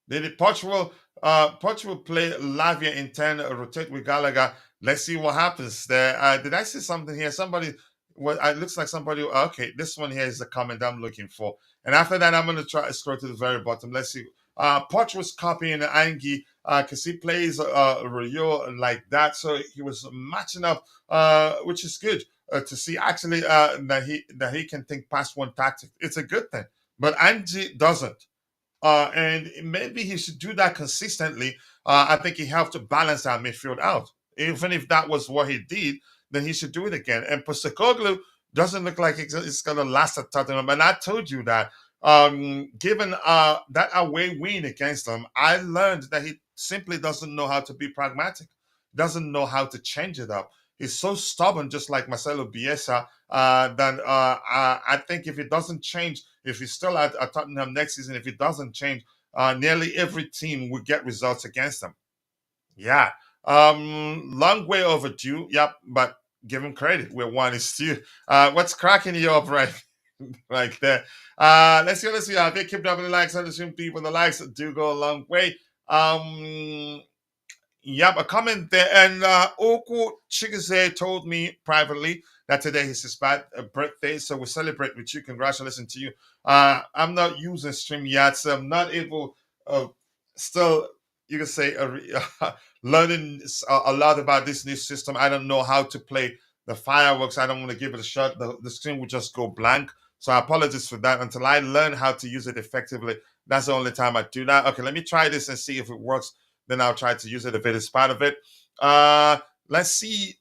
Did it Portugal? Portugal play Lavia in 10, rotate with Gallagher. Let's see what happens there. Did I see something here? Somebody, well, it looks like somebody. Okay, this one here is the comment I'm looking for. And after that, I'm going to try to scroll to the very bottom. Let's see. Portugal's copying Angie because he plays Rio like that. So he was matching up, which is good to see actually that he can think past one tactic. It's a good thing. But Angie doesn't. And maybe he should do that consistently. I think he helped to balance our midfield out. Even if that was what he did, then he should do it again. And Postecoglou doesn't look like it's going to last at Tottenham. And I told you that given that away win against them, I learned that he simply doesn't know how to be pragmatic, doesn't know how to change it up. He's so stubborn, just like Marcelo Bielsa, that I think if it doesn't change, if he's still at Tottenham next season, if it doesn't change, nearly every team will get results against them. Yeah. Long way overdue. Yep, but give him credit where one is due. What's cracking you up right there? Let's see. If you keep dropping the likes, on the stream, people, the likes do go a long way. Yep, a comment there. And Oku Chigaze told me privately that today is his birthday, so we celebrate with you. Congratulations to you. I'm not using stream yet, so I'm not able. Still, you can say, learning a lot about this new system. I don't know how to play the fireworks. I don't want to give it a shot. The screen will just go blank. So I apologize for that. Until I learn how to use it effectively, that's the only time I do that. Okay, let me try this and see if it works. Then I'll try to use it if it is part of it. Let's see.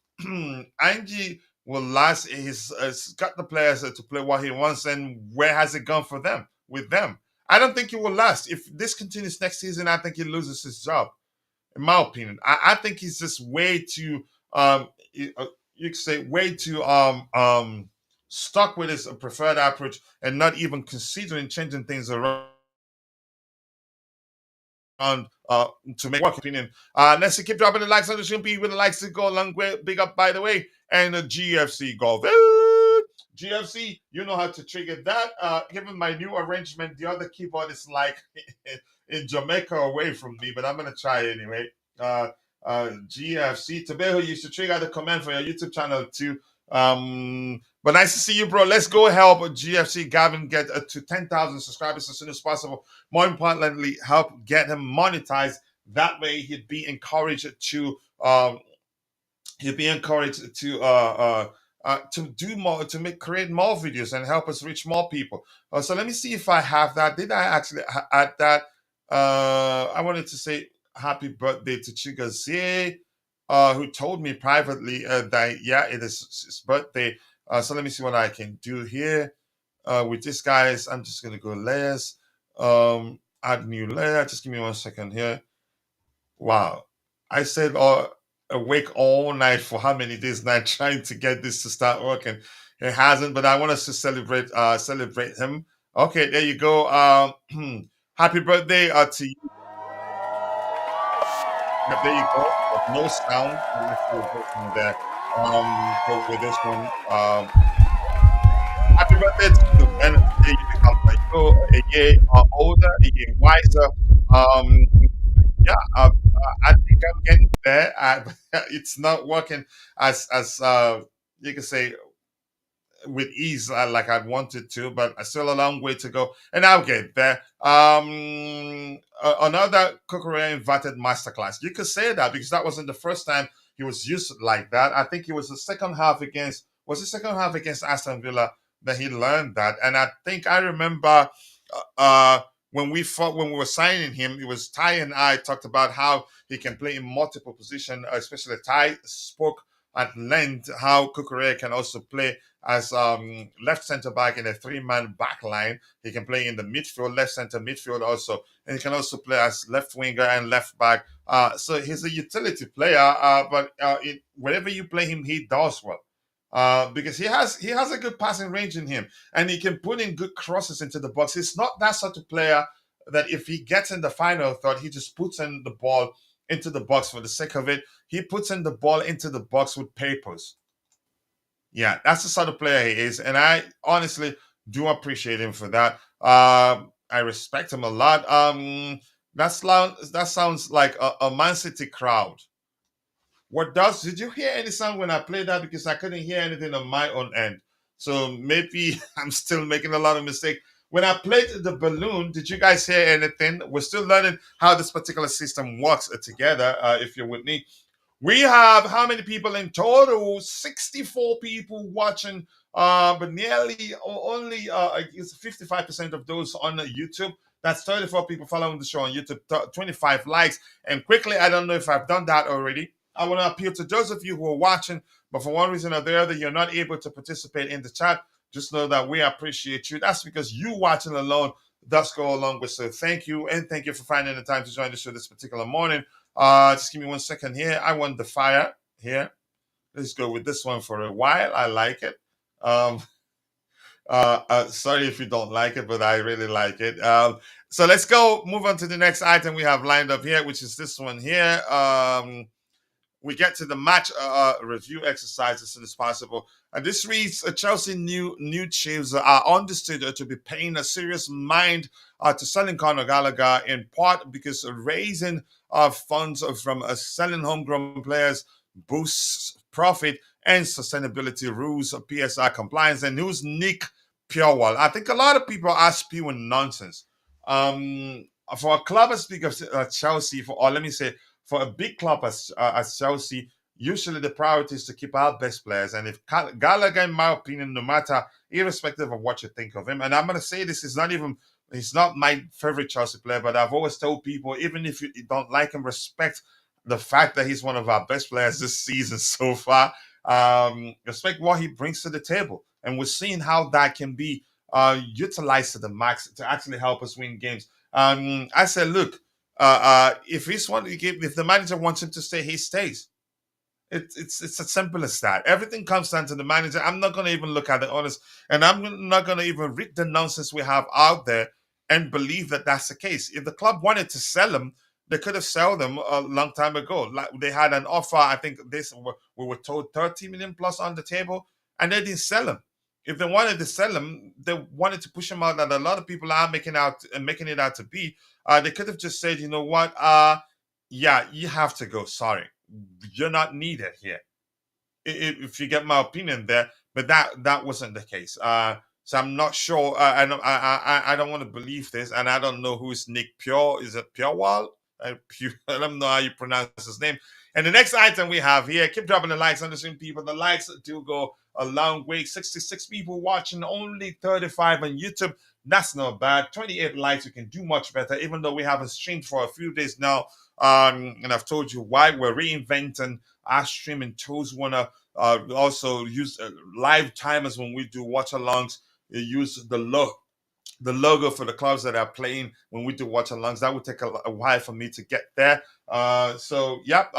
Angie will last. He's got the players to play what he wants, and where has it gone for them? With them, I don't think he will last. If this continues next season, I think he loses his job. In my opinion, I think he's just way too. you could say, way too stuck with his preferred approach and not even considering changing things around on to make work opinion. Let's keep dropping the likes on the stream. People that likes to go a long way. Big up, by the way. And the GFC golf. GFC, you know how to trigger that. Given my new arrangement, the other keyboard is like in Jamaica away from me, but I'm gonna try anyway. Uh, GFC Tobeho used to trigger the command for your YouTube channel too. But nice to see you, bro. Let's go help GFC Gavin get to 10,000 subscribers as soon as possible. More importantly, help get him monetized. That way, he'd be encouraged to do more, to make create more videos and help us reach more people. So let me see if I have that. Did I actually add that? I wanted to say happy birthday to Chigazie, who told me privately that yeah, it is his birthday. So let me see what I can do here with this guys. I'm just gonna go layers, add new layer. Just give me 1 second here. Wow. I said awake all night for how many days now trying to get this to start working. It hasn't, but I want us to celebrate him. Okay, there you go. Happy birthday to you. Yep, there you go. But no sound. Let's do it from there. Go with this one. Happy birthday to you, man. Today you become a year older, a year wiser. Yeah, I think I'm getting there. It's not working as you can say with ease like I wanted to, but I still a long way to go, and I'll get there. Another Cucurella invited masterclass. You could say that because that wasn't the first time he was used like that. I think it was the second half against Aston Villa that he learned that, and I think I remember. When we were signing him, it was Ty and I talked about how he can play in multiple positions, especially Ty spoke at length how Cucurella can also play as left centre back in a three-man back line. He can play in the midfield, left centre midfield also, and he can also play as left winger and left back. So he's a utility player, but wherever you play him, he does well. Because he has a good passing range in him, and he can put in good crosses into the box. He's not that sort of player that if he gets in the final third, he just puts in the ball into the box for the sake of it. He puts in the ball into the box with papers. Yeah, that's the sort of player he is, and I honestly do appreciate him for that. I respect him a lot. That sounds like a Man City crowd. Did you hear any sound when I played that? Because I couldn't hear anything on my own end. So maybe I'm still making a lot of mistakes. When I played the balloon, did you guys hear anything? We're still learning how this particular system works together, if you're with me. We have how many people in total? 64 people watching, but nearly only it's 55% of those on YouTube. That's 34 people following the show on YouTube, 25 likes. And quickly, I don't know if I've done that already. I want to appeal to those of you who are watching, but for one reason or the other, you're not able to participate in the chat. Just know that we appreciate you. That's because you watching alone does go along with. So thank you, and thank you for finding the time to join the show this particular morning. Just give me 1 second here. I want the fire here. Let's go with this one for a while. I like it. Sorry if you don't like it, but I really like it. So let's go move on to the next item we have lined up here, which is this one here. We get to the match review exercise as soon as possible. And this reads, Chelsea new chiefs are understood to be paying a serious mind to selling Conor Gallagher, in part because raising funds from selling homegrown players boosts profit and sustainability rules of PSR compliance. And who's Nick Purewell? I think a lot of people are spewing nonsense. For a club as big as Chelsea, or let me say, for a big club as Chelsea, usually the priority is to keep our best players. And if Gallagher, in my opinion, no matter, irrespective of what you think of him, and I'm going to say this, he's not my favorite Chelsea player, but I've always told people, even if you don't like him, respect the fact that he's one of our best players this season so far. Respect what he brings to the table. And we're seeing how that can be utilized to the max to actually help us win games. I said, look, if the manager wants him to stay, he stays. It's as simple as that. Everything comes down to the manager. I'm not going to even look at the owners, and I'm not going to even read the nonsense we have out there and believe that that's the case. If the club wanted to sell them, they could have sold them a long time ago. Like they had an offer. I think we were told 30 million plus on the table, and they didn't sell them. If they wanted to sell them, they wanted to push them out. That a lot of people are making it out to be. They could have just said, you know what, yeah, you have to go. Sorry, you're not needed here. If you get my opinion there, but that wasn't the case. So I'm not sure. I don't want to believe this, and I don't know who is Nick Pure. Is it Purewal? I don't know how you pronounce his name. And the next item we have here, keep dropping the likes on the stream, people. The likes do go a long way. 66 people watching, only 35 on YouTube. That's not bad. 28 likes. We can do much better, even though we haven't streamed for a few days now. And I've told you why we're reinventing our streaming tools. Wanna also use live timers when we do watch alongs. Use the logo for the clubs that are playing when we do watch alongs. That would take a while for me to get there. So yep,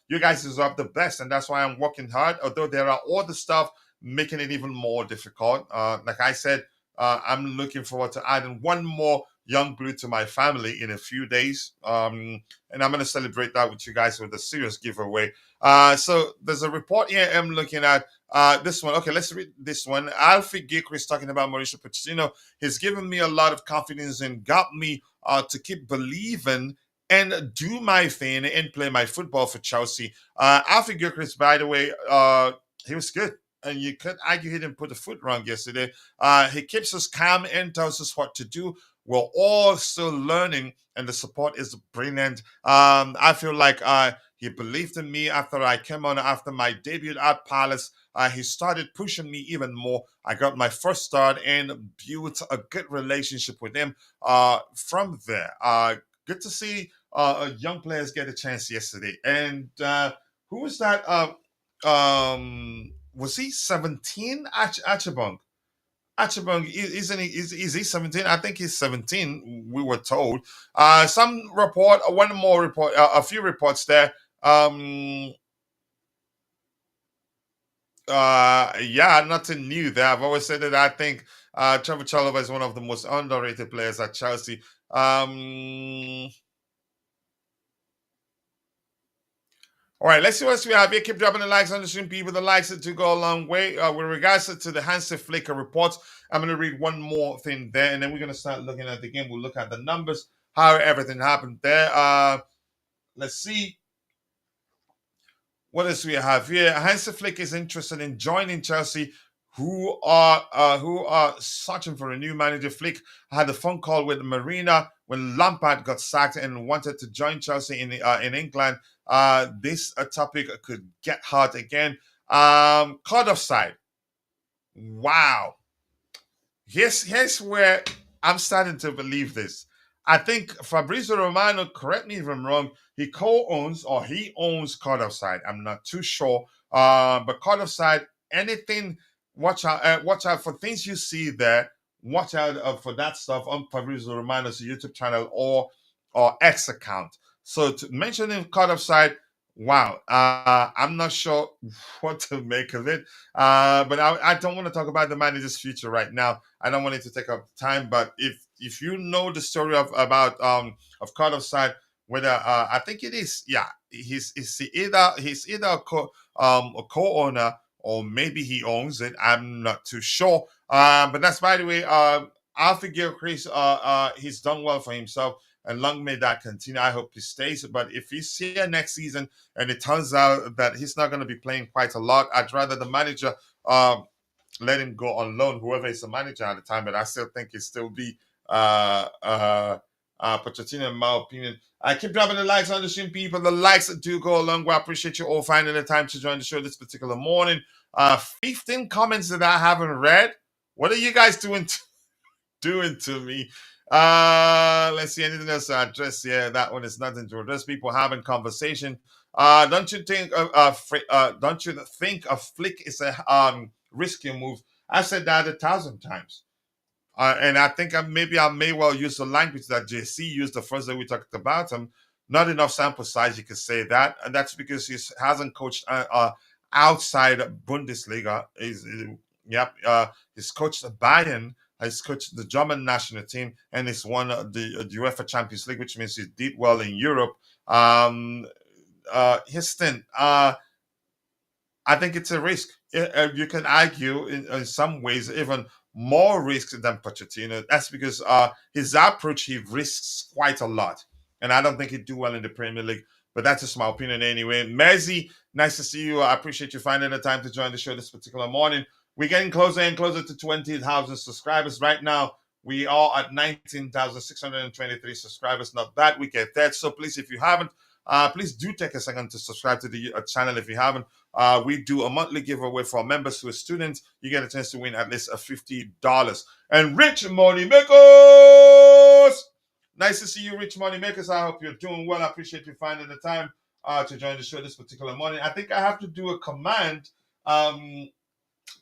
you guys deserve the best, and that's why I'm working hard. Although there are all the stuff making it even more difficult. Like I said, I'm looking forward to adding one more young blue to my family in a few days. And I'm going to celebrate that with you guys with a serious giveaway. So there's a report here I'm looking at. This one. Okay, let's read this one. Alfie Gikri is talking about Mauricio Pochettino. He's given me a lot of confidence and got me to keep believing and do my thing and play my football for Chelsea. Alfie Gikri, by the way, he was good. And you could argue he didn't put the foot wrong yesterday. He keeps us calm and tells us what to do. We're all still learning, and the support is brilliant. I feel like he believed in me after I came on after my debut at Palace. He started pushing me even more. I got my first start and built a good relationship with him from there. Good to see young players get a chance yesterday. And who was that? Was he 17? Achibong. Achibong, isn't he? Is he 17? I think he's 17. We were told. Some report, one more report, a few reports there. Yeah, nothing new there. I've always said that I think Trevor Chalobah is one of the most underrated players at Chelsea. All right, let's see what we have here. Keep dropping the likes on the stream, people. The likes to go a long way. With regards to the Hansi Flick reports, I'm going to read one more thing there, and then we're going to start looking at the game. We'll look at the numbers, how everything happened there. Let's see. What else we have here? Hansi Flick is interested in joining Chelsea, who are searching for a new manager. Flick had a phone call with Marina when Lampard got sacked and wanted to join Chelsea in England. This topic could get hot again. Caught offside. Wow. Here's where I'm starting to believe this. I think Fabrizio Romano, correct me if I'm wrong, he co-owns or he owns Caught Offside. I'm not too sure. But Caught Offside, anything, watch out for things you see there. Watch out for that stuff on Fabrizio Romano's YouTube channel or X account. So to mention him Caught Offside, wow. I'm not sure what to make of it. But I don't want to talk about the manager's future right now. I don't want it to take up time. But if you know the story of Caught Offside, whether I think it is, yeah, he's either a co-owner or maybe he owns it. I'm not too sure. But that's, by the way, Alfie Gilchrist, he's done well for himself. And long may that continue. I hope he stays. But if he's here next season and it turns out that he's not going to be playing quite a lot, I'd rather the manager let him go on loan, whoever is the manager at the time. But I still think it still be Pochettino, in my opinion. I keep dropping the likes on the stream, people. The likes do go along. I appreciate you all finding the time to join the show this particular morning. 15 comments that I haven't read. What are you guys doing to me? Let's see, anything else to address here? That one is nothing to address. People having conversation. Don't you think a Flick is a risky move? I said that 1,000 times. And I think I may well use the language that JC used the first day we talked about him. not enough sample size. You could say that, and that's because he hasn't coached outside Bundesliga. Yep, he's coached Bayern. He's coached the German national team, and he's won the UEFA Champions League, which means he did well in Europe. His stint. I think it's a risk. You can argue in some ways even more risk than Pochettino. That's because his approach, he risks quite a lot. And I don't think he'd do well in the Premier League. But that's just my opinion anyway. Mezzi, nice to see you. I appreciate you finding the time to join the show this particular morning. We're getting closer and closer to 20,000 subscribers. Right now, we are at 19,623 subscribers. Not bad. We get that. So please, if you haven't, please do take a second to subscribe to the channel if you haven't. We do a monthly giveaway for members who are students. You get a chance to win at least $50. And Rich Money Makers! Nice to see you, Rich Money Makers. I hope you're doing well. I appreciate you finding the time to join the show this particular morning. I think I have to do a command. I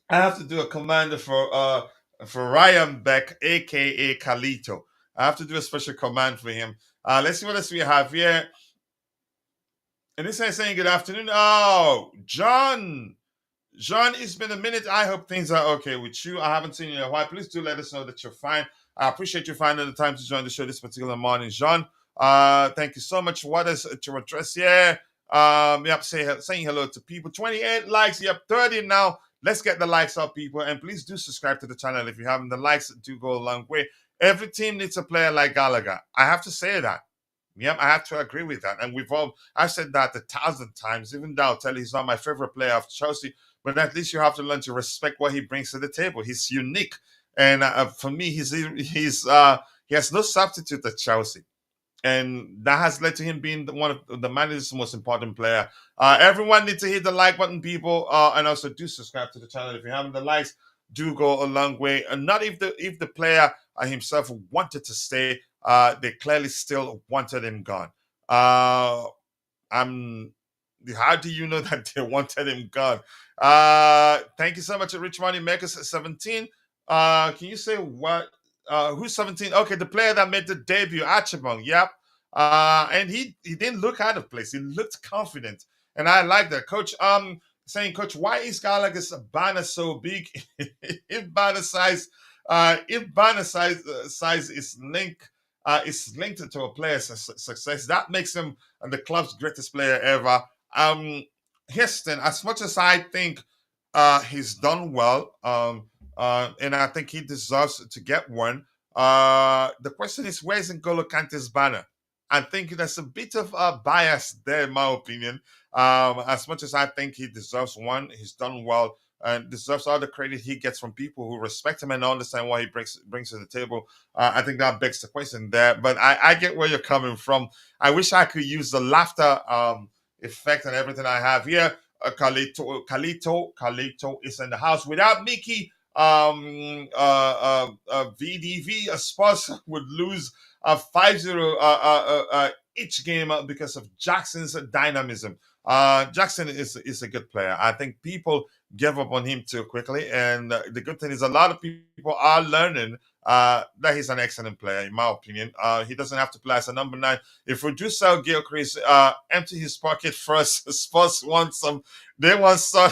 have to do a command for Ryan Beck, aka Kalito. I have to do a special command for him. Let's see what else we have here. And this is saying good afternoon. Oh, John. John, it's been a minute. I hope things are okay with you. I haven't seen you in a while. Please do let us know that you're fine. I appreciate you finding the time to join the show this particular morning, John. Thank you so much. What is your address here? Yep, saying hello to people. 28 likes. Yep, 30 now. Let's get the likes up, people. And please do subscribe to the channel if you haven't. The likes do go a long way. Every team needs a player like Gallagher. I have to say that. Yep, I have to agree with that. And I've said that 1,000 times. Even though I'll tell you he's not my favorite player of Chelsea, but at least you have to learn to respect what he brings to the table. He's unique. And for me, he has no substitute at Chelsea. And that has led to him being one of the manager's most important player. Everyone needs to hit the like button, people, and also do subscribe to the channel if you haven't. The likes do go a long way. And not if the player himself wanted to stay. They clearly still wanted him gone. How do you know that they wanted him gone? Thank you so much, Rich Money Makers 17. Can you say what? Who's 17? Okay, the player that made the debut, Archibong. Yep. And he didn't look out of place. He looked confident, and I like that. Coach, saying, Coach, why is Gallagher's banner so big? if banner size is linked to a player's success, that makes him the club's greatest player ever. Houston, as much as I think he's done well, and I think he deserves to get one, the question is, where's N'Golo Kante's banner? I think there's a bit of a bias there, in my opinion. As much as I think he deserves one, he's done well and deserves all the credit he gets from people who respect him and understand what he brings to the table. I think that begs the question there. But I get where you're coming from. I wish I could use the laughter effect and everything I have here. Kalito is in the house. Without Mickey, VDV, Spurs would lose 5-0 each game because of Jackson's dynamism. Jackson is a good player. I think people give up on him too quickly, and the good thing is a lot of people are learning that he's an excellent player, in my opinion. He doesn't have to play as a number 9. If we do sell Gilchrist, empty his pocket first. Spurs want some. They want some.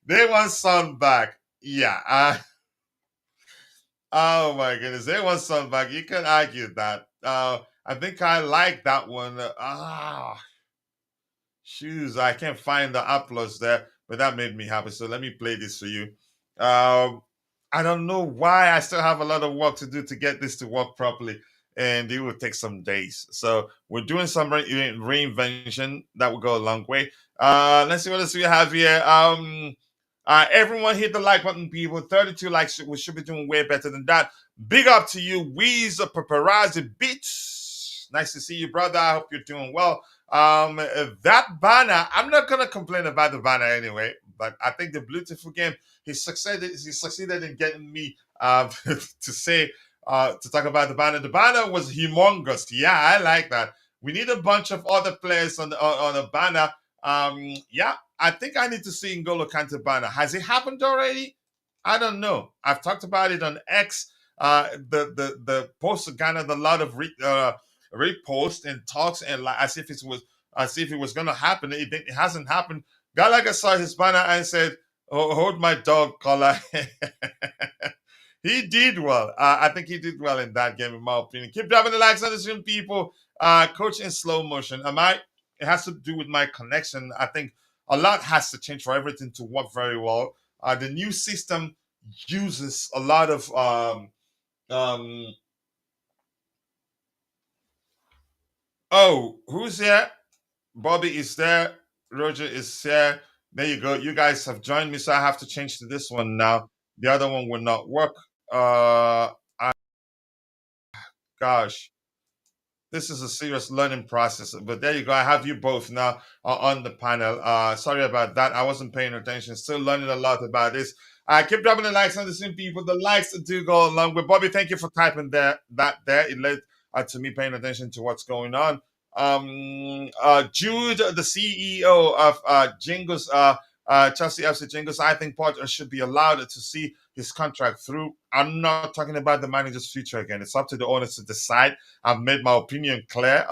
They want Son back. Yeah. Oh my goodness. They want Son back. You can argue that. I think I like that one. Shoes. I can't find the uploads there, but that made me happy. So let me play this for you. I don't know why. I still have a lot of work to do to get this to work properly, and it will take some days. So we're doing some reinvention that will go a long way. Let's see what else we have here. Everyone hit the like button, people. 32 likes. We should be doing way better than that. Big up to you, Weez Paparazzi Beats. Nice to see you, brother. I hope you're doing well. That banner, I'm not gonna complain about the banner anyway, but I think the beautiful game, he succeeded in getting me to talk about the banner. The banner was humongous. Yeah, I like that. We need a bunch of other players on the banner. Yeah, I think I need to see N'Golo Kante banner. Has it happened already? I don't know. I've talked about it on X. The post garnered a lot of repost and talks and like as if it was gonna happen. It hasn't happened. Gallagher saw his banner and said, "Oh, hold my dog collar." He did well. I think he did well in that game, in my opinion. Keep dropping the likes on the stream, people. Coach in slow motion. Am I? It has to do with my connection. I think a lot has to change for everything to work very well. The new system uses a lot of um. Oh, who's here? Bobby is there. Roger is here. There you go. You guys have joined me, so I have to change to this one now. The other one will not work. I, gosh, this is a serious learning process. But there you go. I have you both now on the panel. Sorry about that. I wasn't paying attention. Still learning a lot about this. Keep dropping the likes on the same people. The likes do go along with Bobby. Thank you for typing that there. It led to me paying attention to what's going on. Jude, the CEO of Jingles, Chelsea FC Jingles, I think Potter should be allowed to see his contract through. I'm not talking about the manager's future again. It's up to the owners to decide. I've made my opinion clear.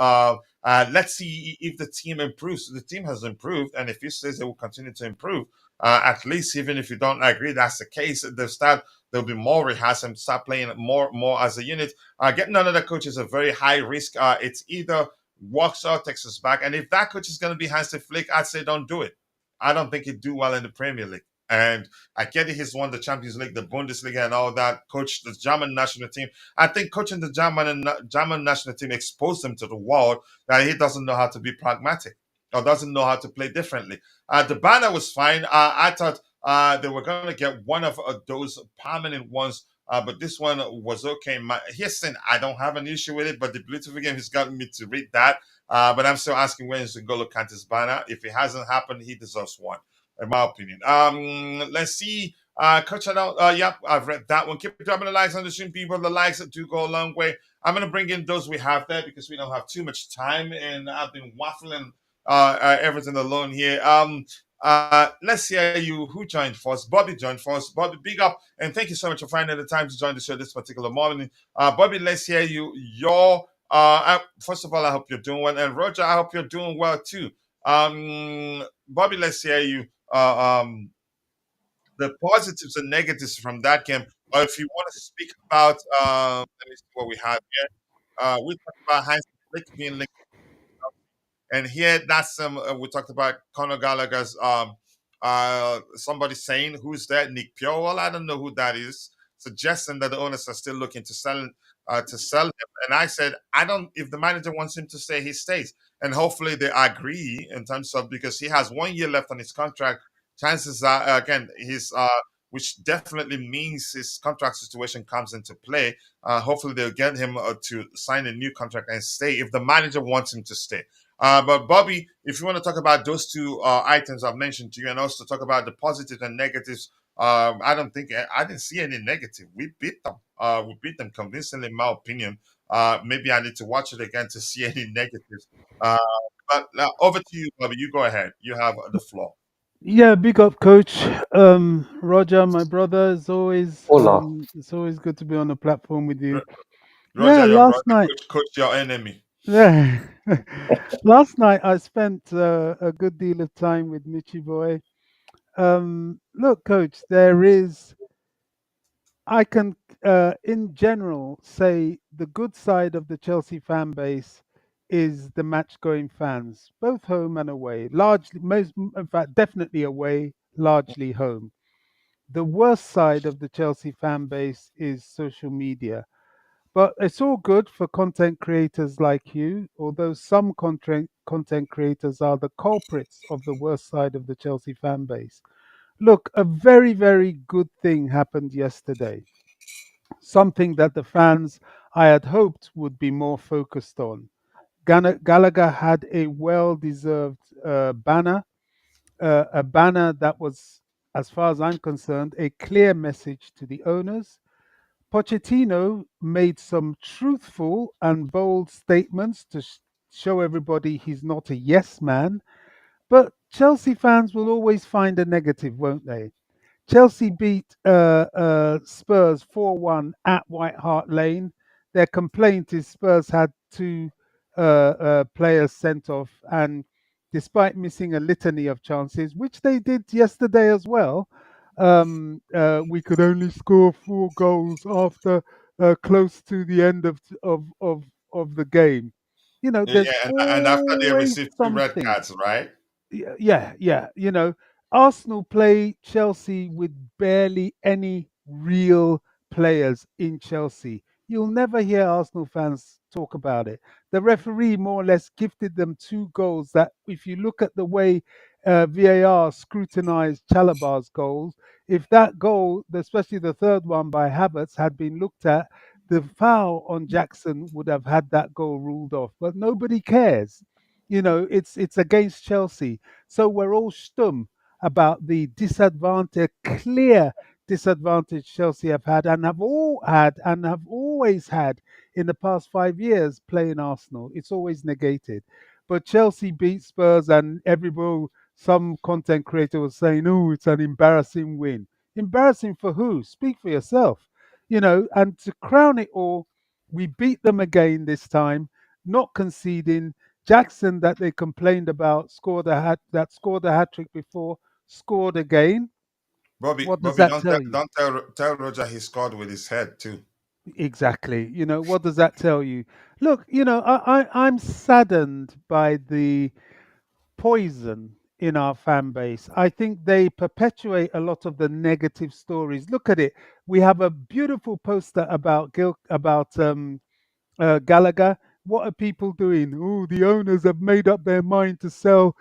Let's see if the team improves. The team has improved, and if he says they will continue to improve, at least even if you don't agree that's the case, there'll be more rehearsal, start playing more as a unit. Getting another coach is a very high risk. It's either walks out, takes us back, and if that coach is going to be Hansi Flick, I'd say don't do it. I don't think he'd do well in the Premier League. And I get it, he's won the Champions League, the Bundesliga, and all that. Coach the German national team. I think coaching the German national team exposed him to the world that he doesn't know how to be pragmatic or doesn't know how to play differently. The banner was fine. I thought they were going to get one of those permanent ones, but this one was okay. Here's saying I don't have an issue with it, but the beautiful game has gotten me to read that. But I'm still asking when is N'Golo Kante's banner. If it hasn't happened, he deserves one in my opinion. Let's see. Coach, I don't. Yep, I've read that one. Keep dropping the likes on the stream, people. The likes that do go a long way. I'm gonna bring in those we have there because we don't have too much time, and I've been waffling everything alone here. Let's hear you. Who joined first? Bobby joined first. Bobby, big up, and thank you so much for finding the time to join the show this particular morning. Bobby, let's hear you. First of all, I hope you're doing well, and Roger, I hope you're doing well too. Bobby, let's hear you the positives and negatives from that game. Or if you want to speak about, let me see what we have here. We talked about Heinz Flick being linked, and here that's we talked about Conor Gallagher's somebody saying who's that Nick Pure. Well, I don't know who that is, suggesting that the owners are still looking to sell him. And I said I don't. If the manager wants him to stay, he stays, and hopefully they agree in terms of because he has 1 year left on his contract. Chances are again he's which definitely means his contract situation comes into play. Hopefully they'll get him to sign a new contract and stay if the manager wants him to stay. But Bobby, if you want to talk about those two items I've mentioned to you, and also talk about the positives and negatives, I don't think I didn't see any negative. We beat them. We beat them convincingly, in my opinion. Maybe I need to watch it again to see any negatives. Uh, but over to you, Bobby. You go ahead. You have the floor. Yeah, big up, coach. Roger, my brother, Hola. it's always good to be on the platform with you. Ro- Yeah, Roger, your brother, coach your enemy. yeah, last night I spent a good deal of time with Michi boy. Look, coach, I can, in general, say the good side of the Chelsea fan base is the match-going fans, both home and away. Largely, in fact, definitely away, largely home. The worst side of the Chelsea fan base is social media. But it's all good for content creators like you, although some content creators are the culprits of the worst side of the Chelsea fan base. Look, a very, very good thing happened yesterday. Something that the fans I had hoped would be more focused on. Gallagher had a well deserved banner, a banner that was, as far as I'm concerned, a clear message to the owners. Pochettino made some truthful and bold statements to show everybody he's not a yes man. But Chelsea fans will always find a negative, won't they? Chelsea beat Spurs 4-1 at White Hart Lane. Their complaint is Spurs had too players sent off, and despite missing a litany of chances, which they did yesterday as well, we could only score 4 goals after close to the end of the game. You know, Yeah, there's yeah, and after they always received two red something. cards, right? Yeah. Arsenal play Chelsea with barely any real players in Chelsea. You'll never hear Arsenal fans talk about it. The referee more or less gifted them 2 goals that, if you look at the way VAR scrutinized Chalobah's goals, if that goal, especially the third one by Havertz, had been looked at, the foul on Jackson would have had that goal ruled off. But nobody cares. It's against Chelsea. So we're all stum about the disadvantage, clear disadvantage Chelsea have had and have all had and have always had in the past 5 years playing Arsenal. It's always negated. But Chelsea beat Spurs, and everybody, some content creator was saying, "Oh, it's an embarrassing win." Embarrassing for who? Speak for yourself. And to crown it all, we beat them again this time, not conceding. Jackson, that they complained about, scored a hat trick before, scored again. Bobby, What does Bobby, that tell you? don't tell Roger he scored with his head too. Exactly. What does that tell you? Look, I'm saddened by the poison in our fan base. I think they perpetuate a lot of the negative stories. Look at it. We have a beautiful poster about Gallagher. What are people doing? Oh, the owners have made up their mind to sell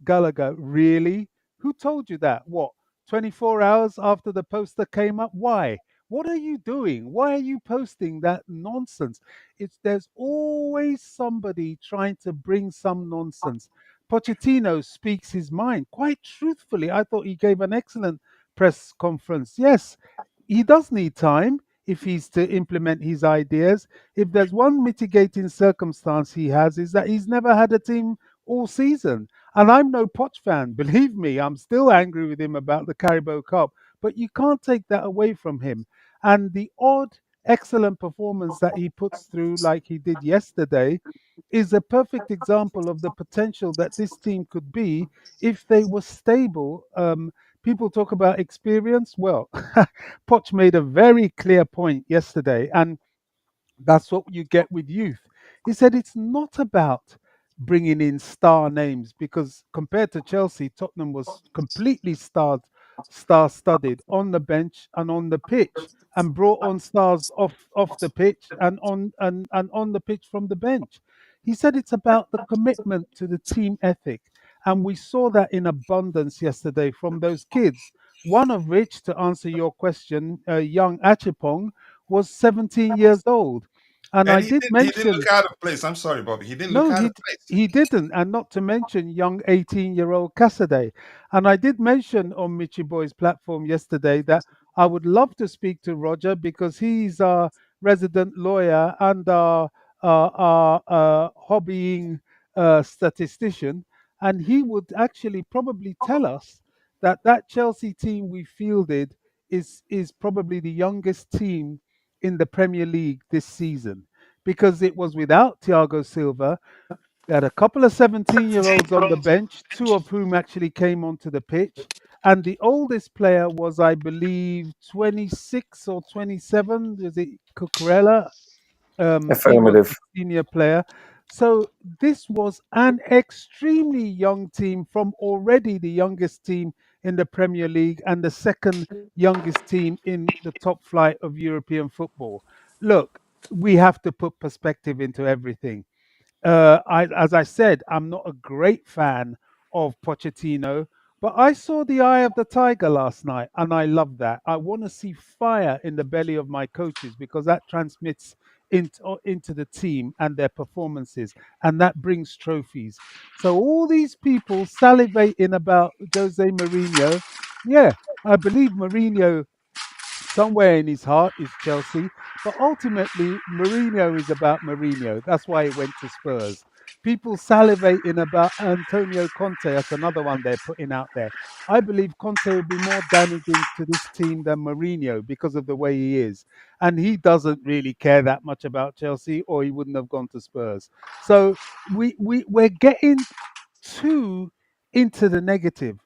Gallagher. Really? Who told you that? What? 24 hours after the poster came up? Why? What are you doing? Why are you posting that nonsense? There's always somebody trying to bring some nonsense. Pochettino speaks his mind quite truthfully. I thought he gave an excellent press conference. Yes, he does need time if he's to implement his ideas. If there's one mitigating circumstance he has, is that he's never had a team all season. And I'm no Poch fan, believe me, I'm still angry with him about the Carabao Cup, but you can't take that away from him. And the odd, excellent performance that he puts through, like he did yesterday, is a perfect example of the potential that this team could be if they were stable. People talk about experience. Well, Poch made a very clear point yesterday, and that's what you get with youth. He said it's not about bringing in star names, because compared to Chelsea, Tottenham was completely star-studded on the bench and on the pitch, and brought on stars off the pitch and on the pitch from the bench. He said it's about the commitment to the team ethic, and we saw that in abundance yesterday from those kids. One of which, to answer your question, young Achipong, was 17 years old. And I And did he didn't mention, look out of place. I'm sorry, Bobby. He didn't look no, out he of d- place. he didn't, and not to mention young 18-year-old Cassaday. And I did mention on Michi Boy's platform yesterday that I would love to speak to Roger, because he's our resident lawyer and our hobbying statistician, and he would actually probably tell us that Chelsea team we fielded is probably the youngest team in the Premier League this season, because it was without Thiago Silva. They had a couple of 17-year-olds on the bench, two of whom actually came onto the pitch. And the oldest player was, I believe, 26 or 27. Is it Cucurella? He was the Affirmative. senior player. So this was an extremely young team, from already the youngest team in the Premier League and the second youngest team in the top flight of European football. Look, we have to put perspective into everything. As I said, I'm not a great fan of Pochettino, but I saw the eye of the tiger last night, and I love that. I want to see fire in the belly of my coaches, because that transmits into the team and their performances, and that brings trophies. So all these people salivating about Jose Mourinho, yeah, I believe Mourinho somewhere in his heart is Chelsea, but ultimately Mourinho is about Mourinho. That's why he went to Spurs. people salivating about Antonio Conte. That's another one they're putting out there. I believe Conte will be more damaging to this team than Mourinho because of the way he is. And he doesn't really care that much about Chelsea, or he wouldn't have gone to Spurs. So we're getting too into the negative.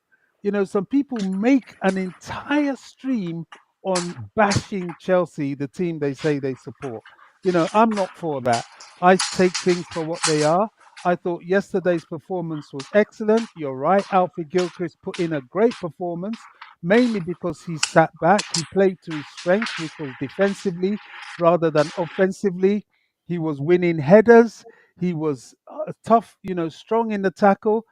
Some people make an entire stream on bashing Chelsea, the team they say they support. I'm not for that. I take things for what they are. I thought yesterday's performance was excellent. You're right. Alfie Gilchrist put in a great performance, mainly because he sat back. He played to his strength, which was defensively rather than offensively. He was winning headers. He was tough, strong in the tackle.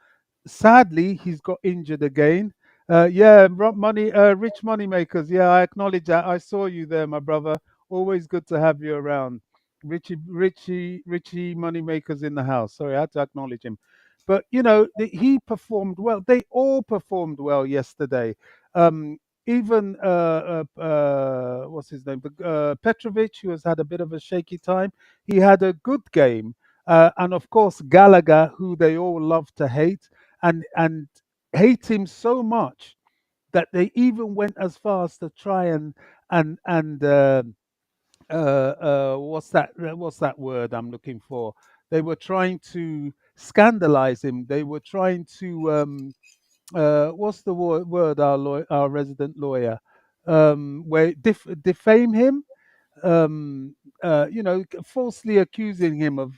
Sadly, he's got injured again. Yeah, rich money makers. Yeah, I acknowledge that. I saw you there, my brother. Always good to have you around. Richie money makers in the house. Sorry, I had to acknowledge him. But he performed well. They all performed well yesterday. Even what's his name? Petrovic, who has had a bit of a shaky time, he had a good game. And of course Gallagher, who they all love to hate, and hate him so much that they even went as far as to try and what's that word I'm looking for? They were trying to scandalize him. They were trying to what's the word our resident lawyer, where defame him, falsely accusing him of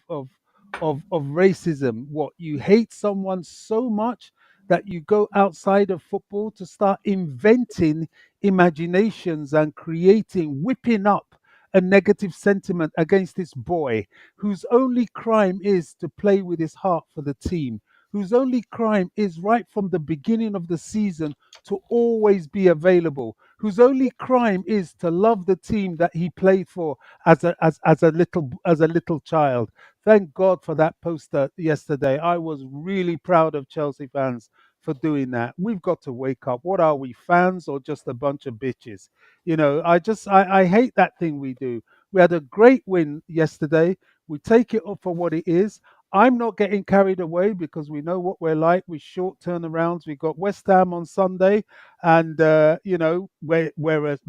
racism. What, you hate someone so much that you go outside of football to start inventing imaginations and whipping up a negative sentiment against this boy whose only crime is to play with his heart for the team, whose only crime is right from the beginning of the season to always be available, whose only crime is to love the team that he played for as a little child. Thank God for that poster yesterday. I was really proud of Chelsea fans for doing that. We've got to wake up. What are we, fans or just a bunch of bitches? I hate that thing we do. We had a great win yesterday. We take it up for what it is. I'm not getting carried away because we know what we're like with short turnarounds. We got West Ham on Sunday, and whereas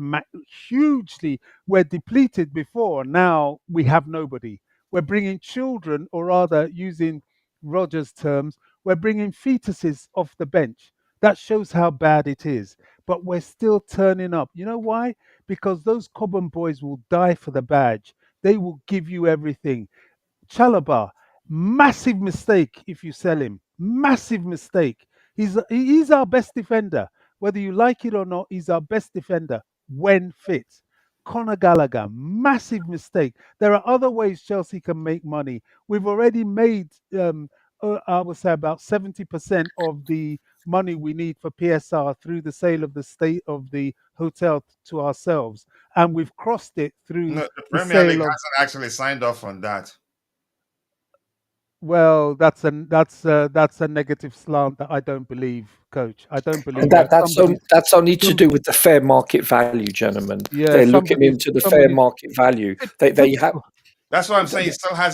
hugely we're depleted before. Now we have nobody. We're bringing children, or rather, using Rogers' terms, we're bringing fetuses off the bench. That shows how bad it is. But we're still turning up. You know why? Because those Cobham boys will die for the badge. They will give you everything. Chalobah, massive mistake if you sell him. Massive mistake. He's our best defender. Whether you like it or not, he's our best defender when fit. Conor Gallagher, massive mistake. There are other ways Chelsea can make money. We've already made, I would say, about 70% of the money we need for PSR through the sale of the state of the hotel to ourselves, and we've crossed it through No, the the Premier League sale of. hasn't actually signed off on that. Well, that's a negative slant that I don't believe, Coach. I don't believe Okay. that. That's only to do Somebody, with the fair market value, gentlemen. yeah, They're looking into the fair market value. They have typical. That's what I'm saying.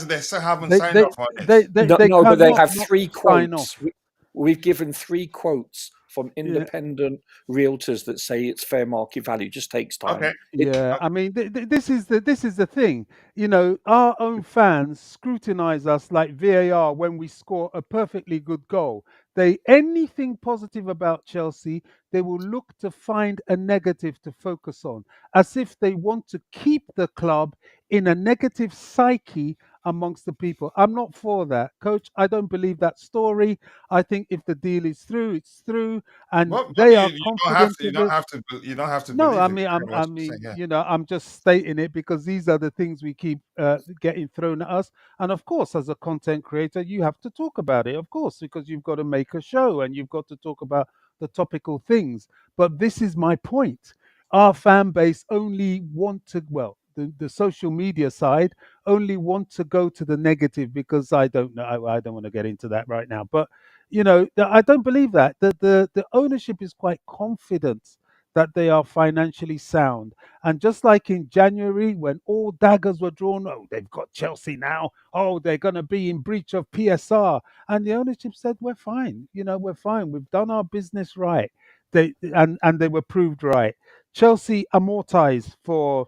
They still haven't They signed they off on it. they they, no, they no, but they cannot have not three sign quotes. off. We've given three quotes from Yeah, independent realtors that say it's fair market value. It just takes time. Okay. yeah. I mean, this is the thing. Our own fans scrutinize us like VAR when we score a perfectly good goal. They anything positive about Chelsea, they will look to find a negative to focus on, as if they want to keep the club in a negative psyche amongst the people. I'm not for that, Coach. I don't believe that story. I think if the deal is through, it's through, and But they are you don't have confident to. of it. You don't have to No, believe I it. mean, That's what you're saying. Yeah. I'm just stating it because these are the things we keep getting thrown at us. And of course, as a content creator, you have to talk about it, of course, because you've got to make a show and you've got to talk about the topical things. But this is my point. Our fan base only want to, well, the social media side only want to go to the negative because I don't know. I don't want to get into that right now. But I don't believe that. The ownership is quite confident that they are financially sound. And just like in January, when all daggers were drawn, oh, they've got Chelsea now. Oh, they're going to be in breach of PSR. And the ownership said, we're fine. We're fine. We've done our business right. And they were proved right. Chelsea amortized for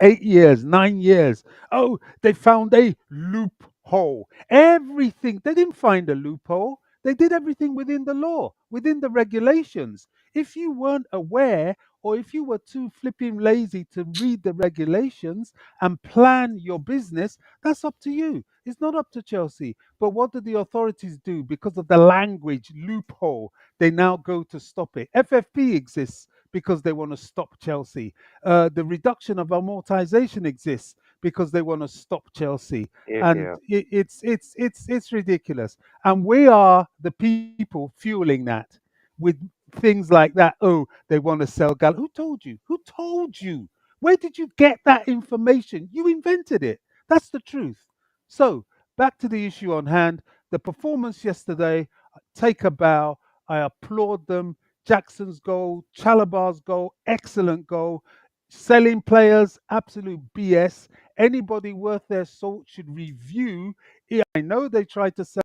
8 years, 9 years. Oh, they found a loophole. Everything, they didn't find a loophole. They did everything within the law, within the regulations. If you weren't aware, or if you were too flipping lazy to read the regulations and plan your business, that's up to you. It's not up to Chelsea. But what do the authorities do? Because of the language loophole, they now go to stop it. FFP exists because they want to stop Chelsea. The reduction of amortization exists because they want to stop Chelsea, Here, and here. it's ridiculous. And we are the people fueling that with things like that. Oh, they want to sell Gal. Who told you? Who told you? Where did you get that information? You invented it. That's the truth. So back to the issue on hand. The performance yesterday. Take a bow. I applaud them. Jackson's goal, Chalobah's goal, excellent goal. Selling players, absolute BS. Anybody worth their salt should review. Yeah, I know they tried to sell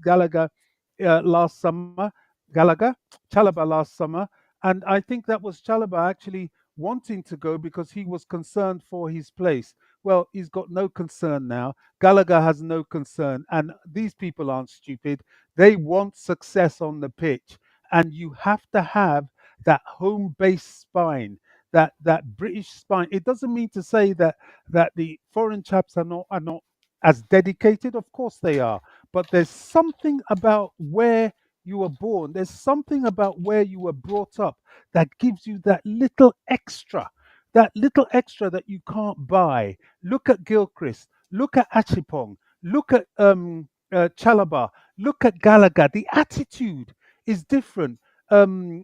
Gallagher last summer, Gallagher, Chalobah last summer, and I think that was Chalobah actually wanting to go because he was concerned for his place. Well, he's got no concern now. Gallagher has no concern, and these people aren't stupid. They want success on the pitch, and you have to have that home base spine, that British spine. It doesn't mean to say that the foreign chaps are not as dedicated. Of course they are, but there's something about where you were born. There's something about where you were brought up that gives you that little extra. That little extra that you can't buy. Look at Gilchrist. Look at Achipong. Look at Chalobah. Look at Gallagher. The attitude is different. What's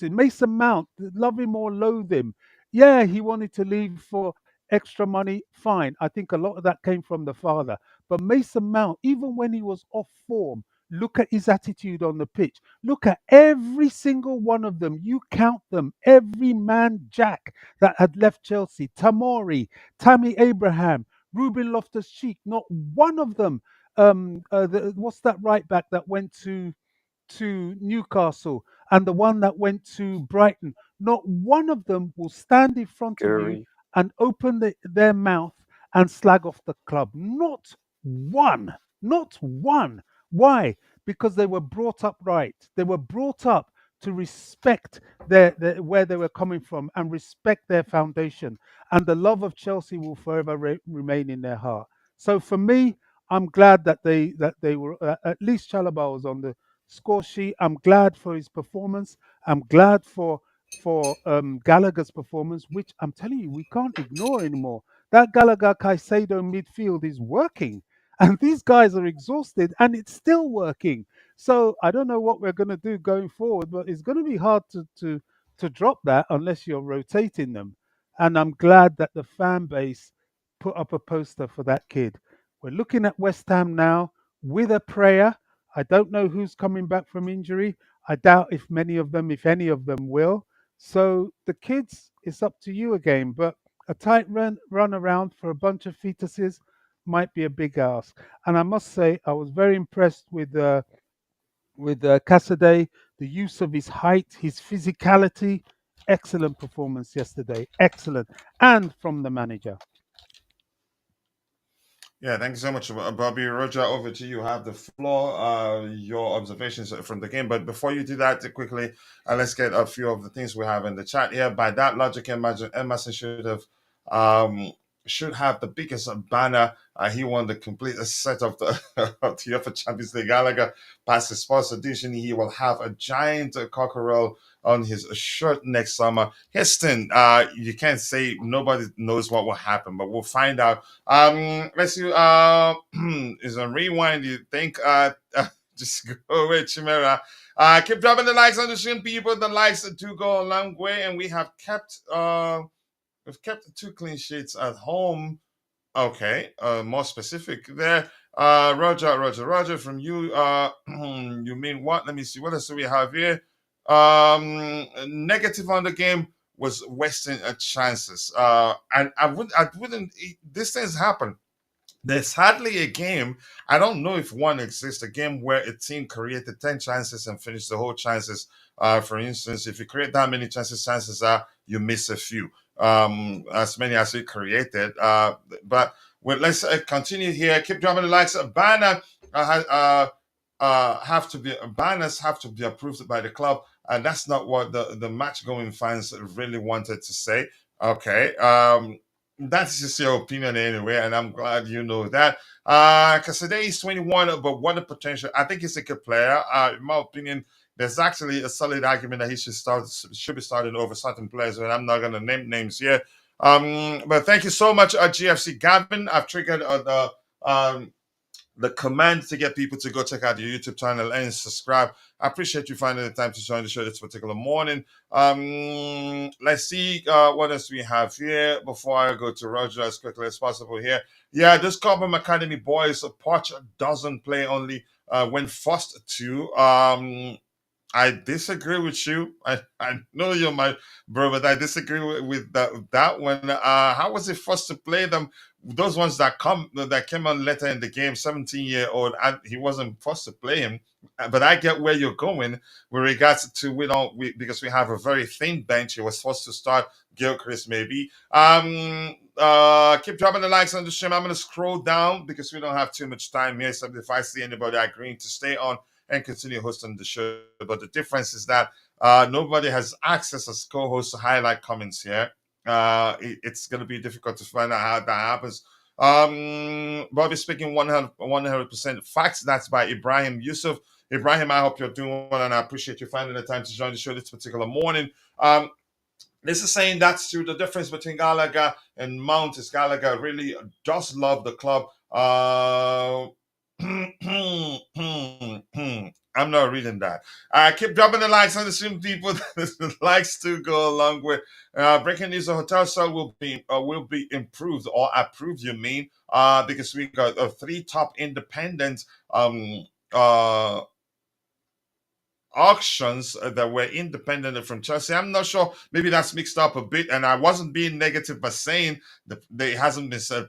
it? Mason Mount, love him or loathe him. Yeah, he wanted to leave for extra money. Fine. I think a lot of that came from the father. But Mason Mount, even when he was off form, look at his attitude on the pitch. Look at every single one of them. You count them. Every man Jack that had left Chelsea, Tamori, Tammy Abraham, Ruben Loftus-Cheek, not one of them. What's that right back that went to Newcastle and the one that went to Brighton? Not one of them will stand in front of you Guri. and open their mouth and slag off the club. Not one. Not one. Why? Because they were brought up right. They were brought up to respect their where they were coming from and respect their foundation. And the love of Chelsea will forever remain in their heart. So for me, I'm glad that they were at least Chalobah was on the score sheet. I'm glad for his performance. I'm glad for Gallagher's performance, which I'm telling you we can't ignore anymore. That Gallagher Caicedo midfield is working, and these guys are exhausted, and it's still working. So I don't know what we're going to do going forward, but it's going to be hard to drop that unless you're rotating them. And I'm glad that the fan base put up a poster for that kid. We're looking at West Ham now with a prayer. I don't know who's coming back from injury. I doubt if many of them, if any of them, will. So the kids, it's up to you again. But a tight run around for a bunch of fetuses might be a big ask. And I must say, I was very impressed with Cassidy, the use of his height, his physicality. Excellent performance yesterday. Excellent. And from the manager. Yeah, thank you so much, Bobby. Roger, over to you. Have the floor. Your observations from the game. But before you do that, quickly, let's get a few of the things we have in the chat here. By that logic, imagine Emerson um, should have the biggest banner. He won the complete set of the of the UEFA Champions League. Gallagher past the sports edition. He will have a giant cockerel on his shirt next summer. Heston, you can't say nobody knows what will happen, but we'll find out. Let's see. Is a rewind. You think? Just go with Chimera. Keep dropping the likes on the stream, people. The likes do go a long way, and we've kept 2 clean sheets at home. Okay, more specific there. Roger from you. You mean what? Let me see. What else do we have here? Negative on the game was wasting chances. And I wouldn't. These things happen. There's hardly a game. I don't know if one exists. A game where a team created 10 chances and finished the whole chances. For instance, if you create that many chances, chances are you miss a few. As many as we created. But let's continue here. Keep dropping the likes. Have to be banners have to be approved by the club, and that's not what the match going fans really wanted to say. Okay, that's just your opinion anyway, and I'm glad you know that. Because today he's 21, but what a potential! I think he's a good player. In my opinion, there's actually a solid argument that he should be starting over certain players, and I'm not going to name names here. But thank you so much, GFC Gavin. I've triggered the command to get people to go check out your YouTube channel and subscribe. I appreciate you finding the time to join the show this particular morning. Let's see what else we have here before I go to Roger as quickly as possible here. Yeah, this Cobham Academy boys, Poch doesn't play only when forced to. I disagree with you. I know you're my bro, but I disagree with that one. How was it forced to play them? Those ones that came on later in the game, 17-year-old, and he wasn't forced to play him. But I get where you're going with regards to because we have a very thin bench. He was forced to start Gilchrist maybe. Keep dropping the likes on the stream. I'm gonna scroll down because we don't have too much time here. So if I see anybody agreeing to stay on and continue hosting the show, but the difference is that nobody has access as co-host to highlight comments here. It's going to be difficult to find out how that happens. Bobby speaking 100% facts. That's by Ibrahim Yusuf. Ibrahim, I hope you're doing well, and I appreciate you finding the time to join the show this particular morning. This is saying that's true. The difference between Gallagher and Mount is Gallagher really does love the club. I'm not reading that. Keep dropping the likes on the stream, people. The likes to go along with breaking news. The hotel cell will be improved or approved. You mean? Because we got 3 top independent auctions that were independent from Chelsea. I'm not sure. Maybe that's mixed up a bit. And I wasn't being negative by saying that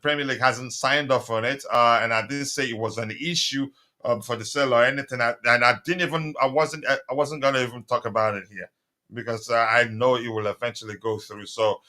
Premier League hasn't signed off on it. And I didn't say it was an issue for the sale or anything. I wasn't going to even talk about it here because I know it will eventually go through. So,